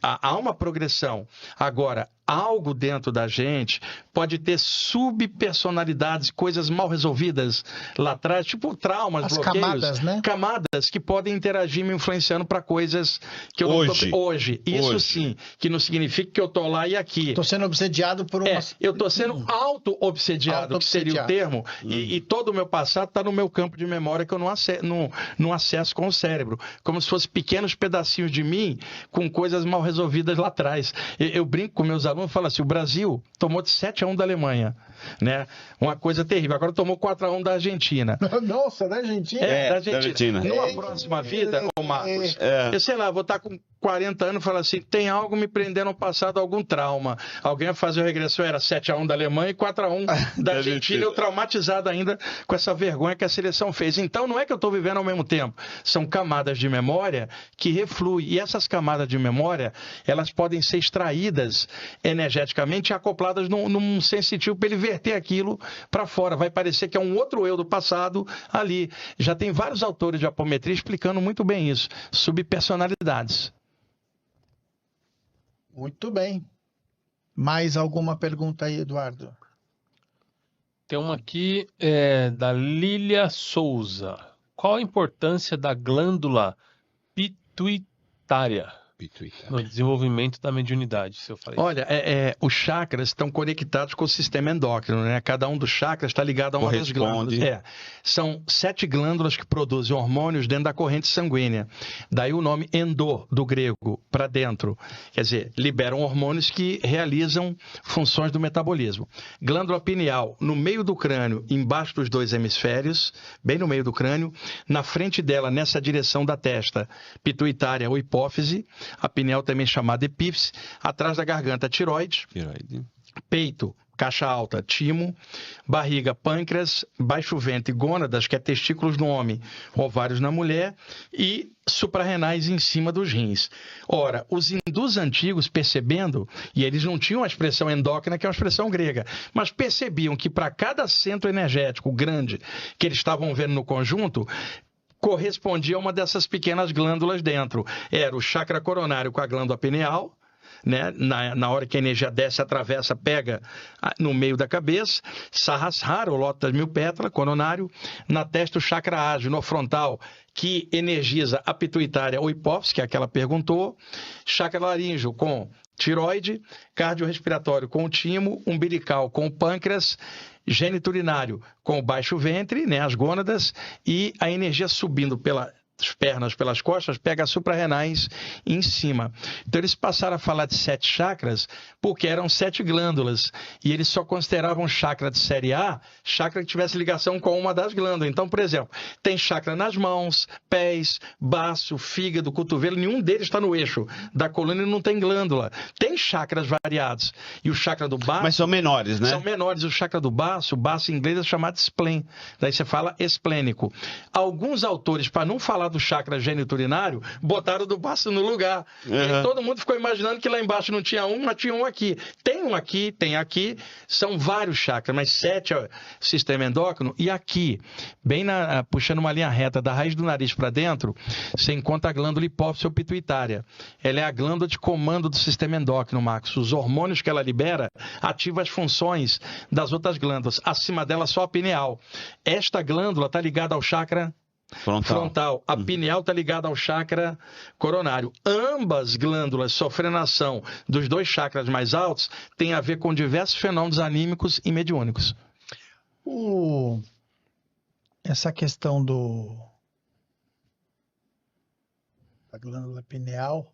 Há uma progressão. Agora, algo dentro da gente pode ter subpersonalidades, coisas mal resolvidas lá atrás, tipo traumas, As bloqueios. camadas, né? Camadas que podem interagir me influenciando para coisas que eu Hoje. não tô... Hoje. Isso Hoje. sim, que não significa que eu estou lá e aqui. Estou sendo obsediado por uma... Eu estou sendo auto-obsediado, que seria o termo, e todo o meu passado está no meu campo de memória que eu não acesso com o cérebro. Como se fossem pequenos pedacinhos de mim com coisas mal resolvidas lá atrás. Eu brinco com meus alunos e falo assim, o Brasil tomou de 7-1 da Alemanha, né? Uma coisa terrível. Agora tomou 4-1 da Argentina. Nossa, da Argentina? Da Argentina. Argentina. Numa próxima vida, ô Marcos, eu sei lá, vou estar com 40 anos e falar assim, tem algo me prendendo no passado, algum trauma. Alguém vai fazer a regressão, era 7-1 da Alemanha e 4-1 da Argentina, eu traumatizado ainda com essa vergonha que a seleção fez. Então não é que eu estou vivendo ao mesmo tempo, são camadas de memória que refluem. E essas camadas de memória, elas podem ser extraídas energeticamente e acopladas num sensitivo para ele verter aquilo para fora. Vai parecer que é um outro eu do passado ali. Já tem vários autores de apometria explicando muito bem isso. Subpersonalidades. Muito bem. Mais alguma pergunta aí, Eduardo? Tem uma aqui da Lília Souza. Qual a importância da glândula pituitária no desenvolvimento da mediunidade, se eu falei? Olha, os chakras estão conectados com o sistema endócrino, né? Cada um dos chakras está ligado a uma das glândulas. São 7 glândulas que produzem hormônios dentro da corrente sanguínea. Daí o nome endo, do grego, para dentro. Quer dizer, liberam hormônios que realizam funções do metabolismo. Glândula pineal, no meio do crânio, embaixo dos 2 hemisférios, bem no meio do crânio. Na frente dela, nessa direção da testa, pituitária ou hipófise. A pineal também chamada epífise, atrás da garganta, tireoide, peito, caixa alta, timo, barriga, pâncreas, baixo ventre, gônadas, que é testículos no homem, ovários na mulher, e suprarrenais em cima dos rins. Ora, os hindus antigos, percebendo, e eles não tinham a expressão endócrina, que é uma expressão grega, mas percebiam que para cada centro energético grande que eles estavam vendo no conjunto, correspondia a uma dessas pequenas glândulas dentro. Era o chakra coronário com a glândula pineal, né? Na hora que a energia desce, atravessa, pega no meio da cabeça. Sahasrara, o lótus das 1000 pétalas, coronário. Na testa, o chakra ágil, no frontal, que energiza a pituitária ou hipófise, que é aquela perguntou. Chakra laríngeo com tiroide, cardiorrespiratório com o timo, umbilical com o pâncreas, geniturinário com o baixo ventre, né, as gônadas, e a energia subindo pelas pernas, pelas costas, pega as suprarrenais em cima. Então eles passaram a falar de 7 chakras porque eram 7 glândulas e eles só consideravam chakra de série A, chakra que tivesse ligação com uma das glândulas. Então, por exemplo, tem chakra nas mãos, pés, baço, fígado, cotovelo, nenhum deles está no eixo da coluna e não tem glândula. Tem chakras variados. E o chakra do baço... Mas são menores, né? São menores. O chakra do baço, o baço em inglês é chamado spleen. Daí você fala esplênico. Alguns autores, para não falar do chakra geniturinário, botaram do baço no lugar. E aí todo mundo ficou imaginando que lá embaixo não tinha um, mas tinha um aqui. Tem um aqui, tem aqui. São vários chakras, mas 7 é o sistema endócrino. E aqui, bem puxando uma linha reta da raiz do nariz para dentro, você encontra a glândula hipófise ou pituitária. Ela é a glândula de comando do sistema endócrino, Marcos. Os hormônios que ela libera ativam as funções das outras glândulas. Acima dela, só a pineal. Esta glândula está ligada ao chakra frontal. A pineal está ligada ao chakra coronário. Ambas glândulas sofrendo ação dos 2 chakras mais altos têm a ver com diversos fenômenos anímicos e mediúnicos. Essa questão da glândula pineal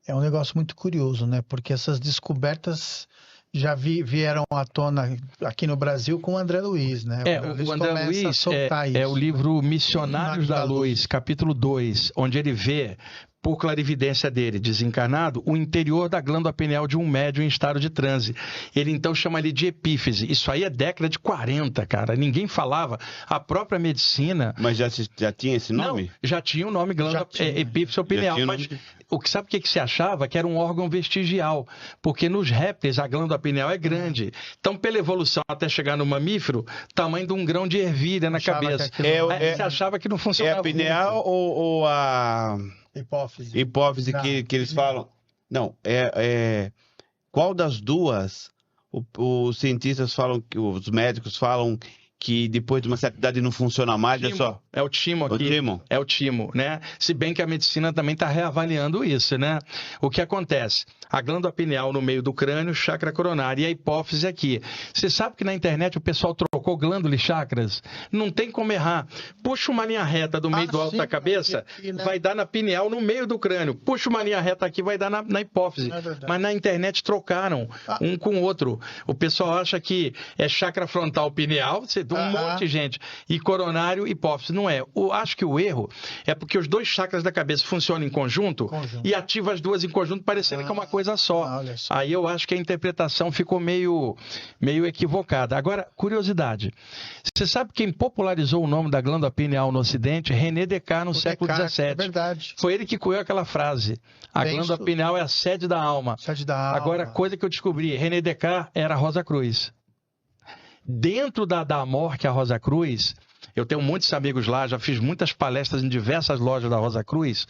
é um negócio muito curioso, né? Porque essas descobertas já vieram à tona aqui no Brasil com o André Luiz, né? O André Luiz é o livro Missionários da Luz, capítulo 2, onde ele vê, por clarividência dele, desencarnado, o interior da glândula pineal de um médium em estado de transe. Ele então chama ele de epífise. Isso aí é década de 40, cara. Ninguém falava. A própria medicina... Mas já tinha esse nome? Não, já tinha o nome glândula epífise ou pineal. Mas sabe o que se achava? Que era um órgão vestigial. Porque nos répteis a glândula pineal é grande. Então, pela evolução até chegar no mamífero, tamanho de um grão de ervilha na cabeça. Você achava que não funcionava. É a pineal ou a... Hipófise que eles falam. Não, qual das duas os cientistas falam, os médicos falam que depois de uma certa idade não funciona mais? É o timo aqui. É o timo, né? Se bem que a medicina também está reavaliando isso, né? O que acontece? A glândula pineal no meio do crânio, chakra coronário, e a hipófise aqui. Você sabe que na internet o pessoal trocou glândula e chakras? Não tem como errar. Puxa uma linha reta do meio do alto da cabeça, aqui, né? Vai dar na pineal no meio do crânio. Puxa uma linha reta aqui, vai dar na hipófise. Mas na internet trocaram um com o outro. O pessoal acha que é chakra frontal pineal, um monte de gente, e coronário hipófise. Não é. Acho que o erro é porque os 2 chakras da cabeça funcionam em conjunto. E ativa as duas em conjunto, parecendo que é uma coisa só. Aí eu acho que a interpretação ficou meio equivocada. Agora, curiosidade. Você sabe quem popularizou o nome da glândula pineal no Ocidente? René Descartes, no século XVII. É verdade. Foi ele que cunhou aquela frase. A glândula pineal é a sede da alma. Agora, coisa que eu descobri, René Descartes era Rosa Cruz. Dentro da Amor, que é a Rosa Cruz, eu tenho muitos amigos lá, já fiz muitas palestras em diversas lojas da Rosa Cruz.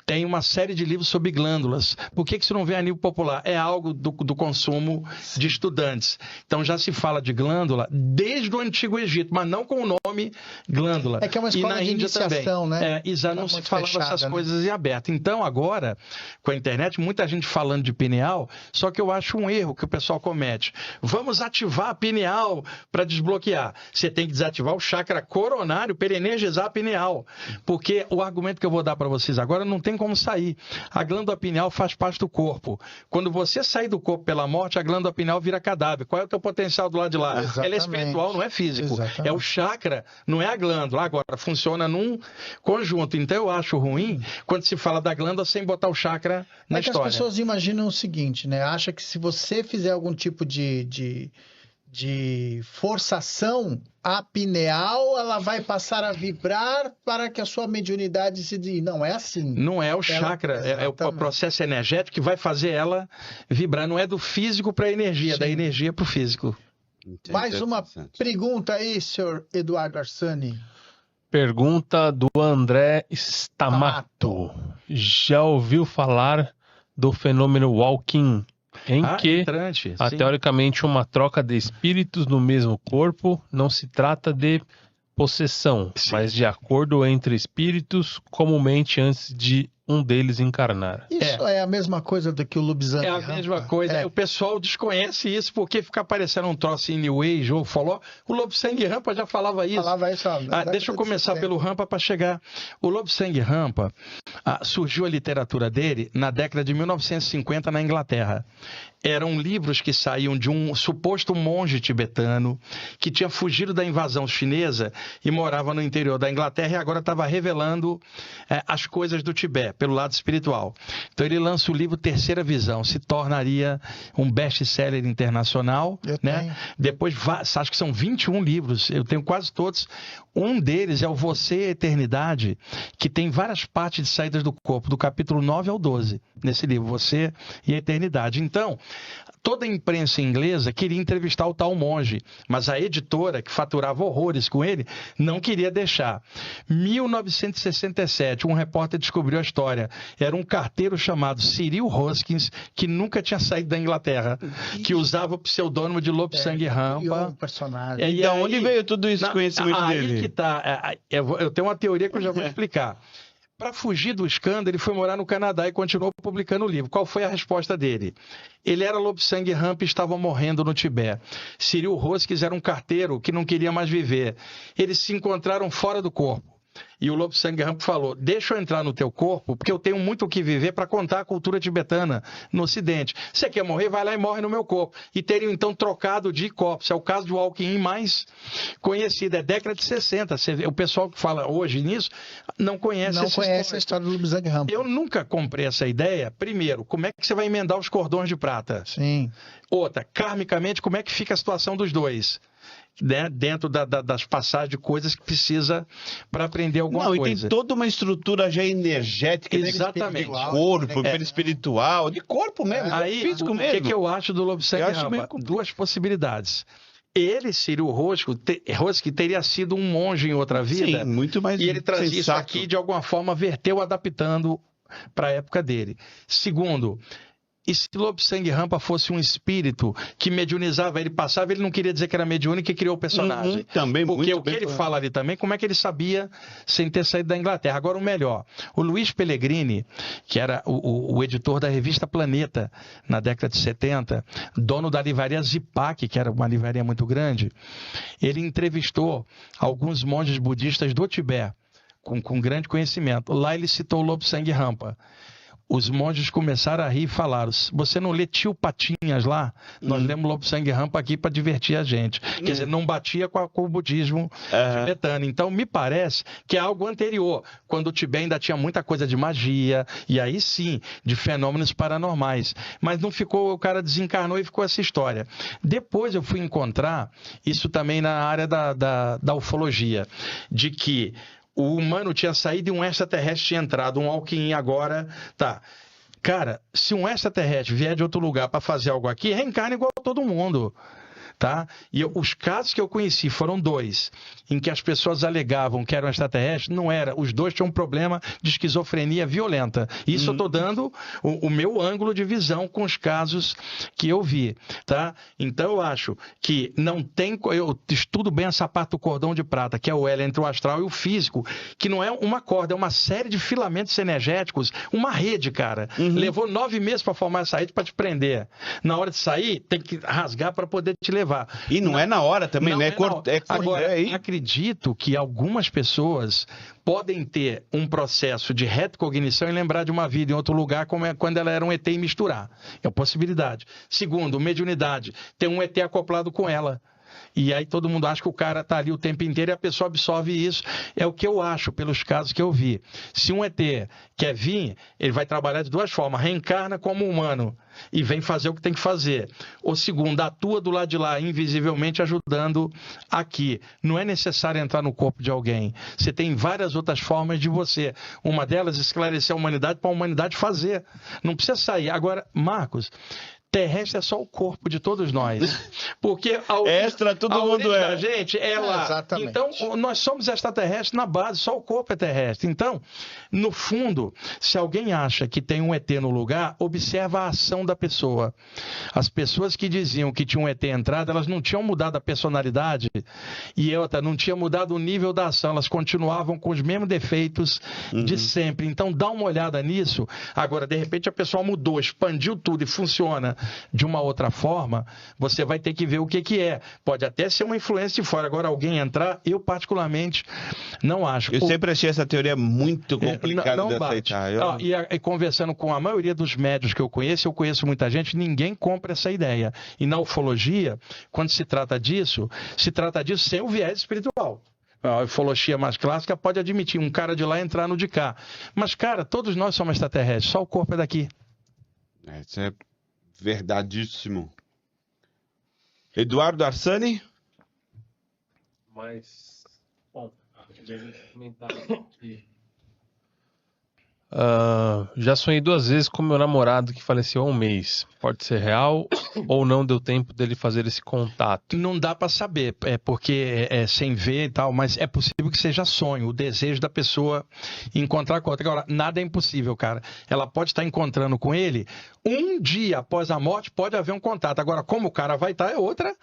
Tem uma série de livros sobre glândulas. Por que isso não vem a nível popular? É algo do consumo de estudantes. Então já se fala de glândula desde o Antigo Egito, mas não com o nome glândula. É que é uma escola de iniciação, né? Não se falava essas coisas em aberto. Então agora, com a internet, muita gente falando de pineal, só que eu acho um erro que o pessoal comete. Vamos ativar a pineal para desbloquear. Você tem que desativar o chakra coronário para energizar a pineal. Porque o argumento que eu vou dar para vocês agora não tem como sair. A glândula pineal faz parte do corpo. Quando você sair do corpo pela morte, a glândula pineal vira cadáver. Qual é o teu potencial do lado de lá? Exatamente. Ela é espiritual, não é físico. Exatamente. É o chakra, não é a glândula. Agora, funciona num conjunto. Então, eu acho ruim quando se fala da glândula sem botar o chakra na história. As pessoas imaginam o seguinte, né? Acha que se você fizer algum tipo de forçação, a pineal ela vai passar a vibrar para que a sua mediunidade se... Não é assim. Não é o chakra, é o processo energético que vai fazer ela vibrar. Não é do físico para a energia, da energia para o físico. Mais uma pergunta aí, senhor Eduardo Arsani. Pergunta do André Stamato. Já ouviu falar do fenômeno walking? Em que, teoricamente, uma troca de espíritos no mesmo corpo não se trata de possessão, mas de acordo entre espíritos, comumente antes de um deles encarnar. Isso é a mesma coisa do que o Lobsang É a Rampa? mesma coisa. O pessoal desconhece isso porque fica parecendo um troço em New Age ou falou. O Lobsang Rampa já falava isso. Falava isso, Deixa eu começar pelo Rampa para chegar. O Lobsang Rampa, surgiu a literatura dele na década de 1950 na Inglaterra. Eram livros que saíam de um suposto monge tibetano que tinha fugido da invasão chinesa e morava no interior da Inglaterra e agora estava revelando as coisas do Tibete, pelo lado espiritual. Então ele lança o livro Terceira Visão, se tornaria um best-seller internacional. Né? Depois, acho que são 21 livros, eu tenho quase todos. Um deles é o Você e a Eternidade, que tem várias partes de saídas do corpo, do capítulo 9 ao 12, nesse livro, Você e a Eternidade. Então, toda a imprensa inglesa queria entrevistar o tal monge, mas a editora, que faturava horrores com ele, não queria deixar. 1967, um repórter descobriu a história. Era um carteiro chamado Cyril Hoskins, que nunca tinha saído da Inglaterra, que usava o pseudônimo de Lobsang Rampa. Personagem. E de onde veio tudo isso, conhecimento dele? Que tá, eu tenho uma teoria que eu já vou explicar. Para fugir do escândalo, ele foi morar no Canadá e continuou publicando o livro. Qual foi a resposta dele? Ele era Lobsang Rampa e estava morrendo no Tibete. Cyril Hoskins era um carteiro que não queria mais viver. Eles se encontraram fora do corpo. E o Lobsang Rampa falou, deixa eu entrar no teu corpo, porque eu tenho muito o que viver para contar a cultura tibetana no Ocidente. Você quer morrer? Vai lá e morre no meu corpo. E teriam então trocado de corpos. É o caso do Walking mais conhecido. É década de 60. Você vê, o pessoal que fala hoje nisso não conhece a história do Lobsang Rampa. Eu nunca comprei essa ideia. Primeiro, como é que você vai emendar os cordões de prata? Sim. Outra, karmicamente, como é que fica a situação dos dois? Né, dentro das passagens de coisas que precisa para aprender alguma coisa. E tem toda uma estrutura já energética, exatamente, de corpo, espiritual, de corpo mesmo, aí, físico mesmo. O que eu acho do Lobsang Rampa? Duas possibilidades. Ele, Cyril Hoskins, teria sido um monge em outra vida. Sim, muito mais e ele trazia sensato. isso aqui, de alguma forma, verteu adaptando para a época dele. Segundo, e se Lobsang Rampa fosse um espírito que mediunizava, ele passava, ele não queria dizer que era mediúnico e criou o personagem. Também, porque muito o que bem ele fala ali também, como é que ele sabia sem ter saído da Inglaterra? Agora o melhor, o Luiz Pellegrini, que era o editor da revista Planeta na década de 70, dono da livraria Zipak, que era uma livraria muito grande, ele entrevistou alguns monges budistas do Tibete, com grande conhecimento. Lá ele citou o Lobsang Rampa. Os monges começaram a rir e falaram, você não lê Tio Patinhas lá? Nós lemos Lobsang Rampa aqui para divertir a gente. Quer dizer, não batia com o budismo tibetano. Então, me parece que é algo anterior, quando o Tibete ainda tinha muita coisa de magia, e aí sim, de fenômenos paranormais. Mas não ficou, o cara desencarnou e ficou essa história. Depois eu fui encontrar, isso também na área da ufologia, de que o humano tinha saído e um extraterrestre tinha entrado, um Alquim agora, tá. Cara, se um extraterrestre vier de outro lugar para fazer algo aqui, reencarna igual todo mundo. Tá? E os casos que eu conheci foram 2, em que as pessoas alegavam que eram extraterrestres, não era. Os 2 tinham um problema de esquizofrenia violenta. Isso eu estou dando o meu ângulo de visão com os casos que eu vi. Tá? Então eu acho que não tem. Eu estudo bem essa parte do cordão de prata, que é o elo entre o astral e o físico, que não é uma corda, é uma série de filamentos energéticos, uma rede, cara. Levou 9 meses para formar essa rede para te prender. Na hora de sair, tem que rasgar para poder te levar. E não é na hora também, né? Agora, acredito que algumas pessoas podem ter um processo de retrocognição e lembrar de uma vida em outro lugar, como é quando ela era um ET e misturar. É uma possibilidade. Segundo, mediunidade. Tem um ET acoplado com ela. E aí todo mundo acha que o cara está ali o tempo inteiro e a pessoa absorve isso. É o que eu acho, pelos casos que eu vi. Se um ET quer vir, ele vai trabalhar de 2 formas. Reencarna como humano e vem fazer o que tem que fazer. Ou segundo, atua do lado de lá, invisivelmente ajudando aqui. Não é necessário entrar no corpo de alguém. Você tem várias outras formas de você. Uma delas, esclarecer a humanidade para a humanidade fazer. Não precisa sair. Agora, Marcos, Terrestre é só o corpo de todos nós. Porque Extra, todo mundo é. A gente é lá. Exatamente. Então, nós somos extraterrestres na base, só o corpo é terrestre. Então, no fundo, se alguém acha que tem um ET no lugar, observa a ação da pessoa. As pessoas que diziam que tinha um ET entrado, elas não tinham mudado a personalidade e outra, não tinha mudado o nível da ação, elas continuavam com os mesmos defeitos de sempre. Então, dá uma olhada nisso. Agora, de repente, a pessoa mudou, expandiu tudo e funciona de uma outra forma, você vai ter que ver o que é. Pode até ser uma influência de fora. Agora, alguém entrar, eu particularmente não acho. Eu sempre achei essa teoria muito complicada de aceitar. E conversando com a maioria dos médios que eu conheço muita gente, ninguém compra essa ideia. E na ufologia, quando se trata disso sem o viés espiritual. A ufologia mais clássica pode admitir um cara de lá entrar no de cá. Mas, cara, todos nós somos extraterrestres, só o corpo é daqui. Isso é verdadíssimo. Eduardo Arsani? Mas, bom, comentar aqui. Já sonhei 2 vezes com meu namorado que faleceu há um mês. Pode ser real ou não deu tempo dele fazer esse contato? Não dá para saber, porque sem ver e tal, mas é possível que seja sonho, o desejo da pessoa encontrar com outra. Agora, nada é impossível, cara. Ela pode estar encontrando com ele, um dia após a morte pode haver um contato. Agora, como o cara vai estar, é outra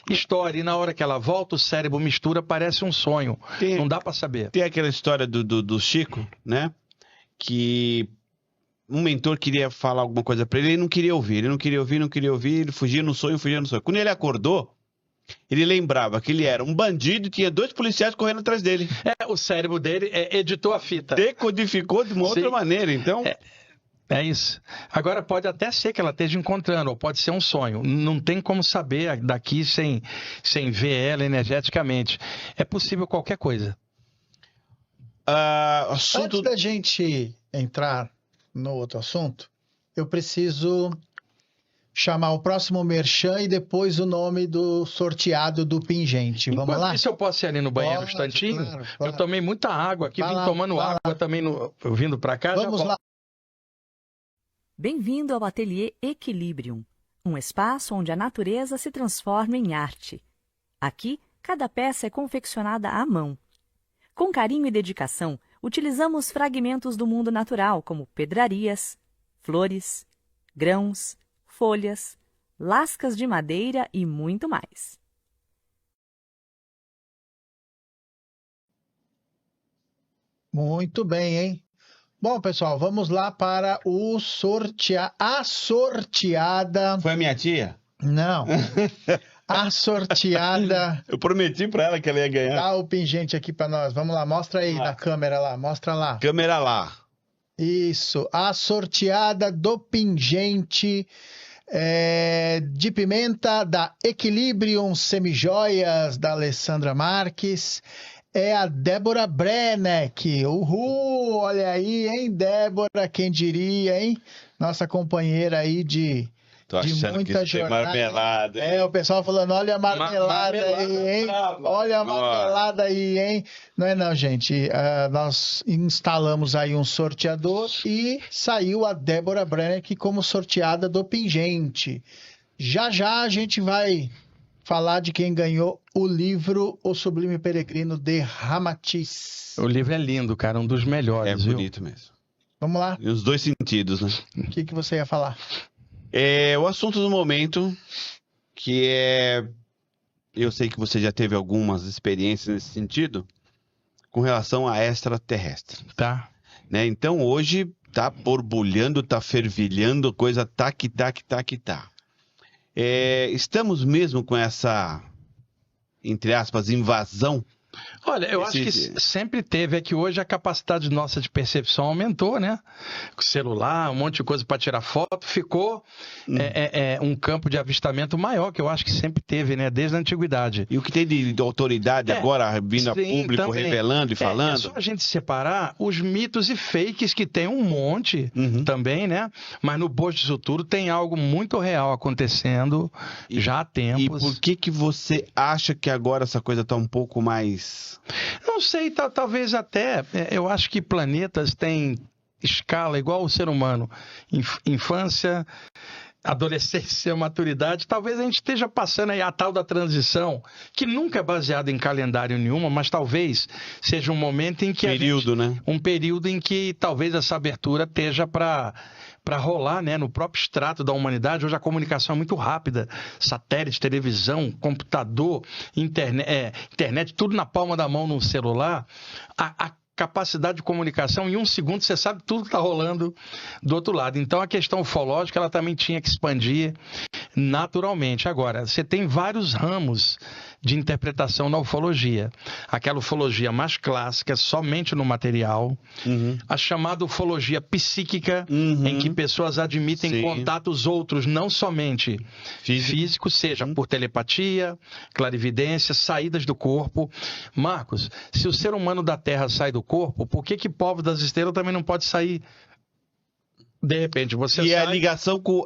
história. E na hora que ela volta, o cérebro mistura, parece um sonho. Não dá para saber. Tem aquela história do Chico, né? Que um mentor queria falar alguma coisa para ele, ele não queria ouvir, ele fugia no sonho. Quando ele acordou, ele lembrava que ele era um bandido e tinha 2 policiais correndo atrás dele. O cérebro dele editou a fita. Decodificou de uma outra maneira, então... É isso. Agora, pode até ser que ela esteja encontrando, ou pode ser um sonho. Não tem como saber daqui sem ver ela energeticamente. É possível qualquer coisa. Antes da gente entrar no outro assunto, eu preciso chamar o próximo merchan e depois o nome do sorteado do pingente. Vamos lá? Isso eu posso ir ali no banheiro um instantinho? Claro. Eu tomei muita água aqui, vim tomando água também vindo para cá. Vamos lá. Bem-vindo ao Ateliê Equilibrium, um espaço onde a natureza se transforma em arte. Aqui, cada peça é confeccionada à mão. Com carinho e dedicação, utilizamos fragmentos do mundo natural, como pedrarias, flores, grãos, folhas, lascas de madeira e muito mais. Muito bem, hein? Bom, pessoal, vamos lá para a sorteada. Foi a minha tia? Não. A sorteada. Eu prometi para ela que ela ia ganhar. Dá o pingente aqui para nós. Vamos lá, mostra aí na câmera lá. Mostra lá. Câmera lá. Isso. A sorteada do pingente de pimenta da Equilibrium Semijoias, da Alessandra Marques. É a Débora Brenek. Uhul! Olha aí, hein, Débora? Quem diria, hein? Nossa companheira aí de muita jornada. Marmelada. O pessoal falando, olha a marmelada aí, hein? Olha a marmelada aí, hein? Não é não, gente. Nós instalamos aí um sorteador e saiu a Débora Brenek como sorteada do pingente. Já a gente vai falar de quem ganhou o livro O Sublime Peregrino de Ramatiz. O livro é lindo, cara, um dos melhores. É bonito mesmo. Vamos lá. Em os 2 sentidos, né? O que você ia falar? O assunto do momento, que é... Eu sei que você já teve algumas experiências nesse sentido, com relação a extraterrestre. Tá. Né? Então, hoje, tá borbulhando, tá fervilhando, coisa tá que tá. Estamos mesmo com essa, entre aspas, invasão? Olha, eu acho que sempre teve, é que hoje a capacidade nossa de percepção aumentou, né? Com celular, um monte de coisa para tirar foto, ficou um campo de avistamento maior, que eu acho que sempre teve, né? Desde a antiguidade. E o que tem de autoridade agora vindo a público, também, revelando e falando? É só a gente separar os mitos e fakes, que tem um monte também, né? Mas no bojo disso tudo tem algo muito real acontecendo já há tempos. E por que você acha que agora essa coisa está um pouco mais... Não sei, talvez até, eu acho que planetas têm escala igual o ser humano, infância, adolescência, maturidade, talvez a gente esteja passando aí a tal da transição, que nunca é baseada em calendário nenhuma, mas talvez seja um momento em que um período em que talvez essa abertura esteja para rolar, né, no próprio extrato da humanidade. Hoje a comunicação é muito rápida, satélite, televisão, computador, internet, tudo na palma da mão no celular. A capacidade de comunicação, em um segundo você sabe tudo que está rolando do outro lado. Então a questão ufológica ela também tinha que expandir naturalmente. Agora, você tem vários ramos de interpretação na ufologia. Aquela ufologia mais clássica, somente no material. A chamada ufologia psíquica, em que pessoas admitem contatos outros, não somente físicos, seja por telepatia, clarividência, saídas do corpo. Marcos, se o ser humano da Terra sai do corpo, por que povos das estrelas também não pode sair? De repente, você sai... a ligação com...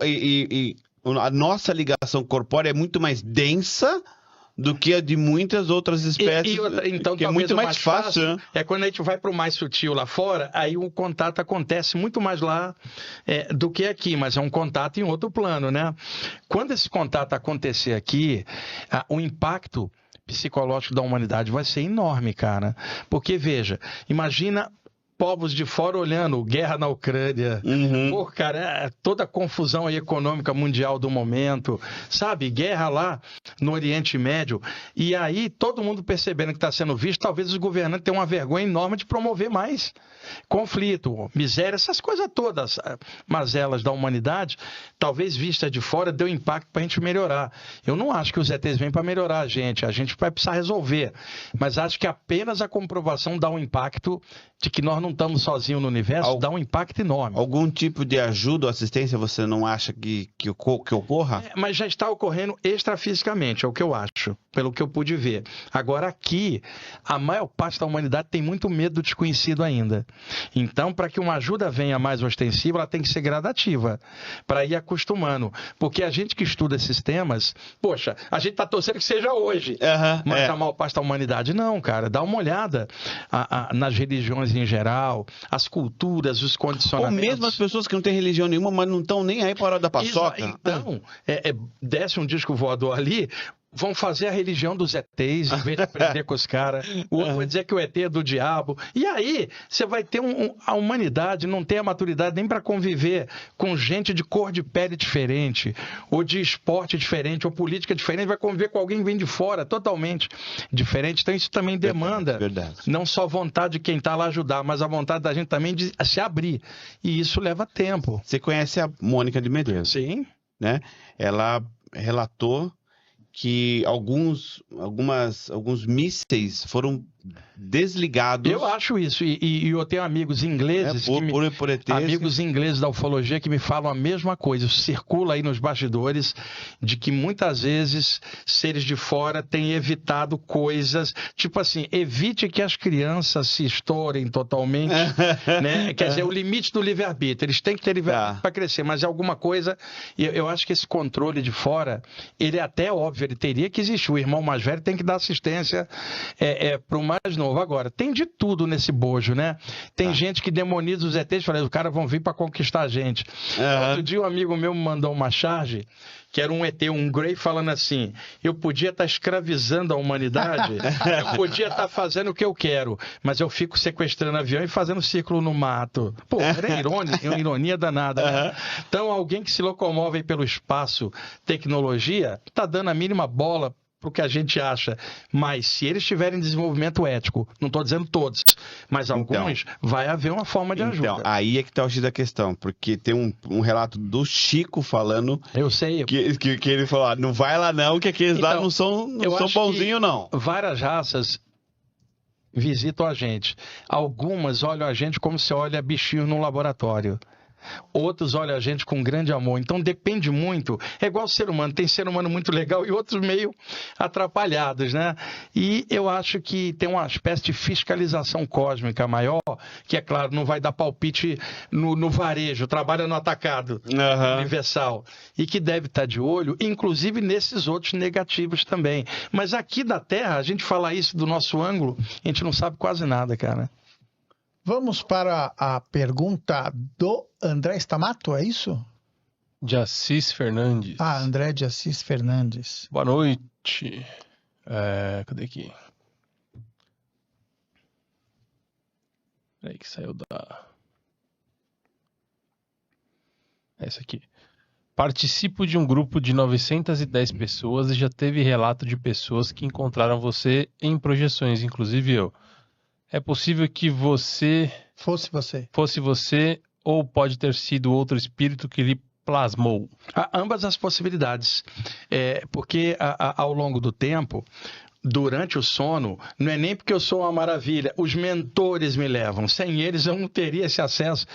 a nossa ligação corpórea é muito mais densa do que a de muitas outras espécies, então, que é muito mais fácil, né? É quando a gente vai para o mais sutil lá fora, aí o contato acontece muito mais lá do que aqui, mas é um contato em outro plano, né? Quando esse contato acontecer aqui, o impacto psicológico da humanidade vai ser enorme, cara. Porque, veja, imagina povos de fora olhando, guerra na Ucrânia, pô, cara, toda a confusão aí econômica mundial do momento, sabe? Guerra lá no Oriente Médio. E aí, todo mundo percebendo que está sendo visto, talvez os governantes tenham uma vergonha enorme de promover mais conflito, miséria, essas coisas todas, mazelas da humanidade, talvez vista de fora, deu impacto para a gente melhorar. Eu não acho que os ETs vêm para melhorar a gente vai precisar resolver, mas acho que apenas a comprovação dá um impacto de que nós não estamos sozinhos no universo, dá um impacto enorme. Algum tipo de ajuda ou assistência você não acha que ocorra? Mas já está ocorrendo extrafisicamente, é o que eu acho, pelo que eu pude ver. Agora aqui, a maior parte da humanidade tem muito medo do desconhecido ainda. Então, para que uma ajuda venha mais ostensiva, ela tem que ser gradativa, para ir acostumando. Porque a gente que estuda esses temas, poxa, a gente está torcendo que seja hoje, mas a maior parte da humanidade não, cara. Dá uma olhada nas religiões em geral, as culturas, os condicionamentos. Ou mesmo as pessoas que não têm religião nenhuma, mas não estão nem aí para a hora da paçoca. Então, desce um disco voador ali, vão fazer a religião dos ETs, em vez de aprender com os caras. O outro vai dizer que o ET é do diabo. E aí, você vai ter a humanidade, não tem a maturidade nem para conviver com gente de cor de pele diferente, ou de esporte diferente, ou política diferente, vai conviver com alguém que vem de fora, totalmente diferente. Então, isso também demanda não só vontade de quem está lá ajudar, mas a vontade da gente também de se abrir. E isso leva tempo. Você conhece a Mônica de Medeiros? Sim. Né? Ela relatou que alguns mísseis foram desligados. Eu acho isso, e eu tenho amigos ingleses, amigos ingleses da ufologia que me falam a mesma coisa. Circula aí nos bastidores de que muitas vezes seres de fora têm evitado coisas, tipo assim, evite que as crianças se estourem totalmente, né? Quer dizer, o limite do livre-arbítrio, eles têm que ter livre-arbítrio para crescer, mas é alguma coisa, eu acho que esse controle de fora, ele é até óbvio, ele teria que existir. O irmão mais velho tem que dar assistência para o mais novo. Agora, tem de tudo nesse bojo, né? Tem gente que demoniza os ETs e fala, os caras vão vir para conquistar a gente. Outro dia um amigo meu me mandou uma charge que era um ET, um Grey, falando assim, eu podia estar escravizando a humanidade, eu podia estar fazendo o que eu quero, mas eu fico sequestrando avião e fazendo círculo no mato. Pô, era ironia danada, né? Então, alguém que se locomove aí pelo espaço, tecnologia, tá dando a mínima bola para o que a gente acha, mas se eles tiverem desenvolvimento ético, não estou dizendo todos, mas alguns, vai haver uma forma de ajuda. Então, aí é que está o X da questão, porque tem um relato do Chico falando... Eu sei. Que ele falou, não vai lá não, que aqueles lá não são bonzinhos não. Várias raças visitam a gente. Algumas olham a gente como se olha bichinho num laboratório. Outros olham a gente com grande amor. Então depende muito. É igual o ser humano. Tem ser humano muito legal e outros meio atrapalhados, né? E eu acho que tem uma espécie de fiscalização cósmica maior, que é claro, não vai dar palpite no varejo, trabalha no atacado universal. E que deve estar de olho, inclusive nesses outros negativos também. Mas aqui da Terra, a gente fala isso do nosso ângulo, a gente não sabe quase nada, cara. Vamos para a pergunta do André Stamato, é isso? de Assis Fernandes. Ah, André de Assis Fernandes. Boa noite. Cadê aqui? Peraí que saiu da... Essa aqui. Participo de um grupo de 910 pessoas e já teve relato de pessoas que encontraram você em projeções, inclusive eu. É possível que você Fosse você. ou pode ter sido outro espírito que lhe plasmou? Ambas as possibilidades. Porque ao longo do tempo, durante o sono, não é nem porque eu sou uma maravilha, os mentores me levam. Sem eles eu não teria esse acesso.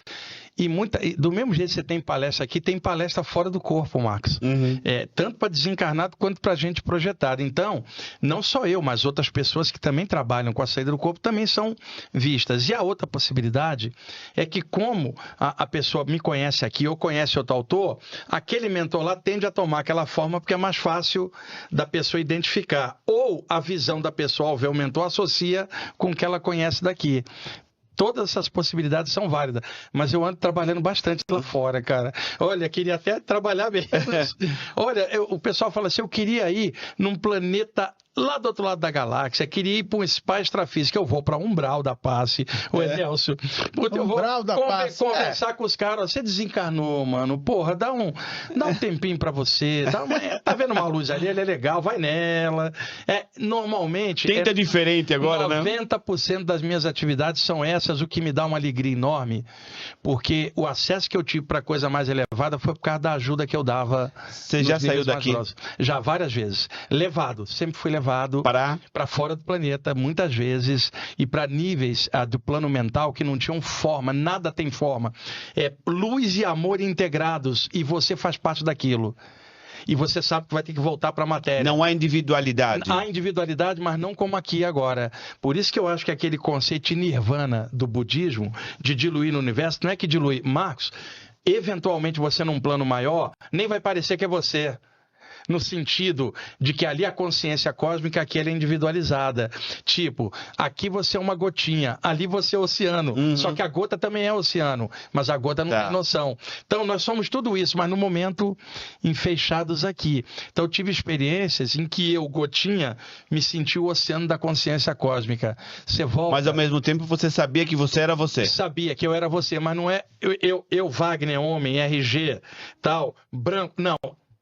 E do mesmo jeito que você tem palestra aqui, tem palestra fora do corpo, Max. Uhum. Tanto para desencarnado quanto para gente projetada. Então, não só eu, mas outras pessoas que também trabalham com a saída do corpo também são vistas. E a outra possibilidade é que, como a pessoa me conhece aqui ou conhece outro autor, aquele mentor lá tende a tomar aquela forma porque é mais fácil da pessoa identificar. Ou a visão da pessoa ao ver o mentor associa com o que ela conhece daqui. Todas essas possibilidades são válidas, mas eu ando trabalhando bastante lá fora, cara. Olha, queria até trabalhar menos. Olha, o pessoal fala assim, eu queria ir num planeta lá do outro lado da galáxia, queria ir para um spa extrafísico, eu vou para Umbral da Passe, o Edelcio. Eu vou conversar com os caras, você desencarnou, mano, porra, dá um tempinho para você, tá vendo uma luz ali, ele é legal, vai nela. Normalmente... Tenta diferente agora, 90% das minhas atividades são essas, o que me dá uma alegria enorme, porque o acesso que eu tive para coisa mais elevada foi por causa da ajuda que eu dava. Você já saiu daqui? Já várias vezes. Sempre fui levado para fora do planeta, muitas vezes, e para níveis do plano mental que não tinham forma, nada tem forma. Luz e amor integrados, e você faz parte daquilo. E você sabe que vai ter que voltar para a matéria. Não há individualidade. Há individualidade, mas não como aqui e agora. Por isso que eu acho que aquele conceito de nirvana do budismo, de diluir no universo, não é que dilui. Marcos, eventualmente você num plano maior, nem vai parecer que é você. No sentido de que ali a consciência cósmica, aqui ela é individualizada. Tipo, aqui você é uma gotinha, ali você é oceano. Uhum. Só que a gota também é oceano, mas a gota não tem noção. Então, nós somos tudo isso, mas no momento enfeixados aqui. Então, eu tive experiências em que eu, gotinha, me senti o oceano da consciência cósmica. Você volta... Mas, ao mesmo tempo, você sabia que você era você. Sabia que eu era você, mas não é eu Wagner, homem, RG, tal, branco, não.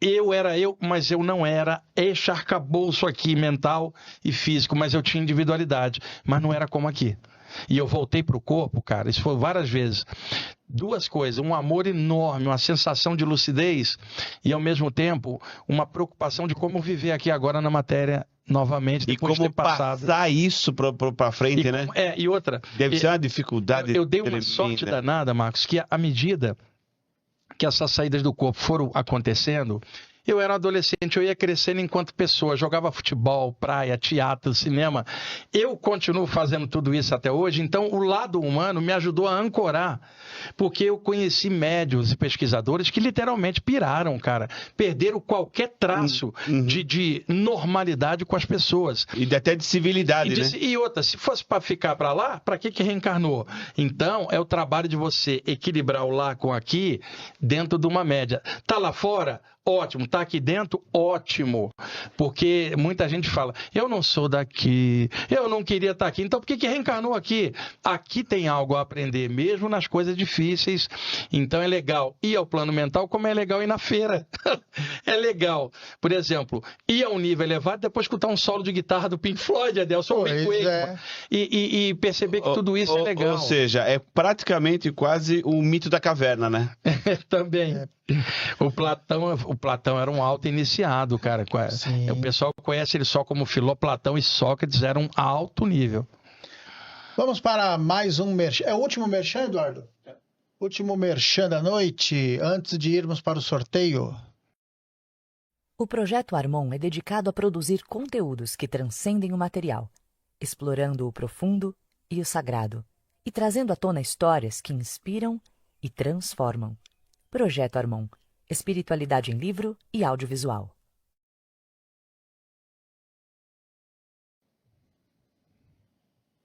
Eu era eu, mas eu não era este arcabouço aqui, mental e físico, mas eu tinha individualidade, mas não era como aqui. E eu voltei para o corpo, cara, isso foi várias vezes. Duas coisas, um amor enorme, uma sensação de lucidez e, ao mesmo tempo, uma preocupação de como viver aqui agora na matéria novamente, depois e como de ter passado. Passar isso para frente, né? E outra... Deve ser uma dificuldade Eu dei uma tremenda. sorte danada, Marcos, que à medida que essas saídas do corpo foram acontecendo, eu era adolescente, eu ia crescendo enquanto pessoa, jogava futebol, praia, teatro, cinema. Eu continuo fazendo tudo isso até hoje, então o lado humano me ajudou a ancorar, porque eu conheci médiuns e pesquisadores que literalmente piraram, cara. Perderam qualquer traço de normalidade com as pessoas. E até de civilidade, né? E outra, se fosse para ficar para lá, para que reencarnou? Então, é o trabalho de você equilibrar o lá com aqui dentro de uma média. Tá lá fora? Ótimo. Tá aqui dentro? Ótimo. Porque muita gente fala, eu não sou daqui, eu não queria estar aqui. Então, por que reencarnou aqui? Aqui tem algo a aprender, mesmo nas coisas difíceis. Então, é legal ir ao plano mental, como é legal ir na feira. É legal. Por exemplo, ir a um nível elevado, depois escutar um solo de guitarra do Pink Floyd, Adelson, e perceber que tudo isso é legal. Ou seja, é praticamente quase o mito da caverna, né? Também. O Platão era um auto-iniciado, cara. Sim. O pessoal conhece ele só como Filó, Platão e Sócrates eram alto nível. Vamos para mais um merchan. É o último merchan, Eduardo? Último merchan da noite, antes de irmos para o sorteio. O Projeto Harmon é dedicado a produzir conteúdos que transcendem o material, explorando o profundo e o sagrado, e trazendo à tona histórias que inspiram e transformam. Projeto Harmon. Espiritualidade em livro e audiovisual.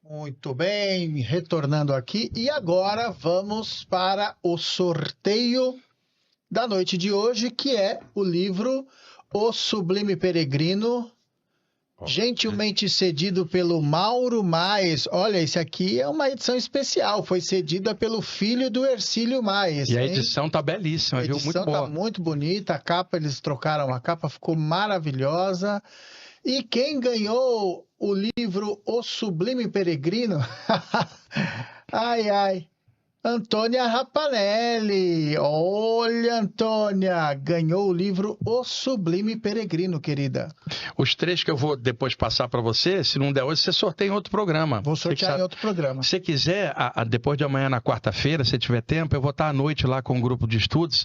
Muito bem, retornando aqui. E agora vamos para o sorteio da noite de hoje, que é o livro O Sublime Peregrino, gentilmente cedido pelo Mauro Maes. Olha, esse aqui é uma edição especial, foi cedida pelo filho do Hercílio Maes. E a hein? edição tá belíssima, A viu? edição Muito boa. tá muito bonita, a capa, eles trocaram a capa, ficou maravilhosa. E quem ganhou o livro O Sublime Peregrino? Ai, ai. Antônia Rapanelli. Olha, Antônia, ganhou o livro O Sublime Peregrino, querida. Os 3 que eu vou depois passar para você, se não der hoje, você sorteia em outro programa. Vou Você que sortear sabe. em outro programa. Se você quiser, depois de amanhã, na quarta-feira, se tiver tempo, eu vou estar à noite lá com um grupo de estudos.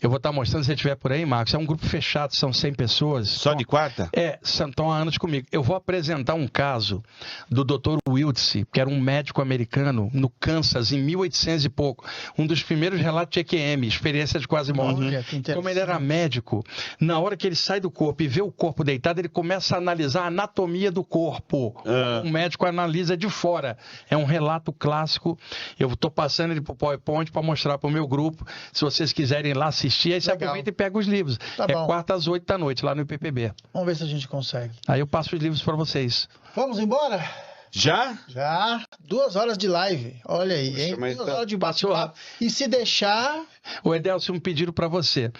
Eu vou estar mostrando, se você estiver por aí, Marcos. É um grupo fechado, são 100 pessoas. Só de quarta? Estão há anos comigo. Eu vou apresentar um caso do Dr. Wiltse, que era um médico americano no Kansas, em 1800 e pouco. Um dos primeiros relatos de EQM, experiência de quase morte. Olha, que interessante. Como ele era médico, na hora que ele sai do corpo e vê o corpo deitado, ele começa a analisar a anatomia do corpo. O médico analisa de fora. É um relato clássico. Eu estou passando ele para o PowerPoint para mostrar para o meu grupo. Se vocês quiserem ir lá assistir, aí você Legal. aproveita e pega os livros. Tá bom. Quarta às 8 da noite, lá no IPPB. Vamos ver se a gente consegue. Aí eu passo os livros para vocês. Vamos embora? Já? Já, 2 horas de live. Olha aí, hein? Puxa, mas 2 tá- horas de passou bate-papo. E se deixar, O Edelcio, me pediram para você.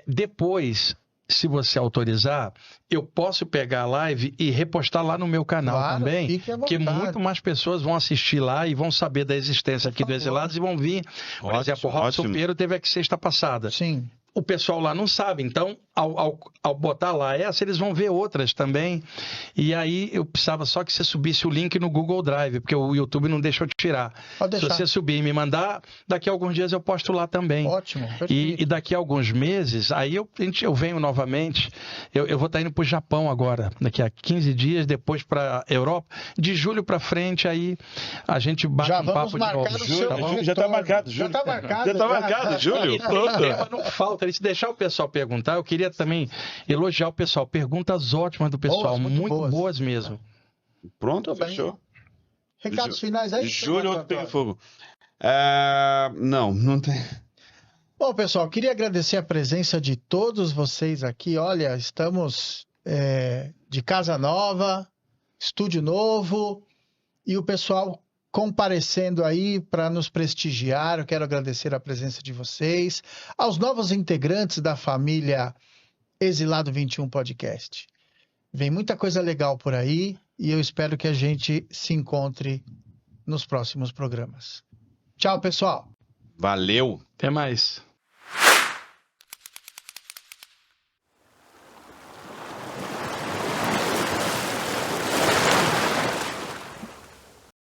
Depois, se você autorizar, eu posso pegar a live e repostar lá no meu canal Claro, também. fique à Porque vontade. muito mais pessoas vão assistir lá e vão saber da existência aqui do favor. Exilados e vão vir. Por Ótimo, exemplo, o Robson ótimo. Pinheiro teve aqui sexta passada. sim. O pessoal lá não sabe, então ao botar lá essa, eles vão ver outras também. E aí eu precisava só que você subisse o link no Google Drive, porque o YouTube não deixa eu tirar. Pode Se deixar. você subir e me mandar, daqui a alguns dias eu posto lá também. Ótimo, perfeito. E daqui a alguns meses, aí eu venho novamente. Eu vou estar indo para o Japão agora, daqui a 15 dias, depois para Europa. De julho para frente, aí a gente bate Já um vamos papo de marcar novo. o seu Tá bom? Ju- já tá retorno. marcado, Já Júlio. tá marcado. Já tá marcado, Júlio? E tema não falta. E se deixar o pessoal perguntar, eu queria também elogiar o pessoal. Perguntas ótimas do pessoal, Boas, muito muito boas. boas mesmo. Pronto, Tudo bem. fechou. Recados finais aí? Júlio, outro pega Antônio? fogo. Não tem. Bom, pessoal, queria agradecer a presença de todos vocês aqui. Olha, estamos de casa nova, estúdio novo e o pessoal comparecendo aí para nos prestigiar. Eu quero agradecer a presença de vocês, aos novos integrantes da família Exilado 21 Podcast. Vem muita coisa legal por aí e eu espero que a gente se encontre nos próximos programas. Tchau, pessoal. Valeu. Até mais.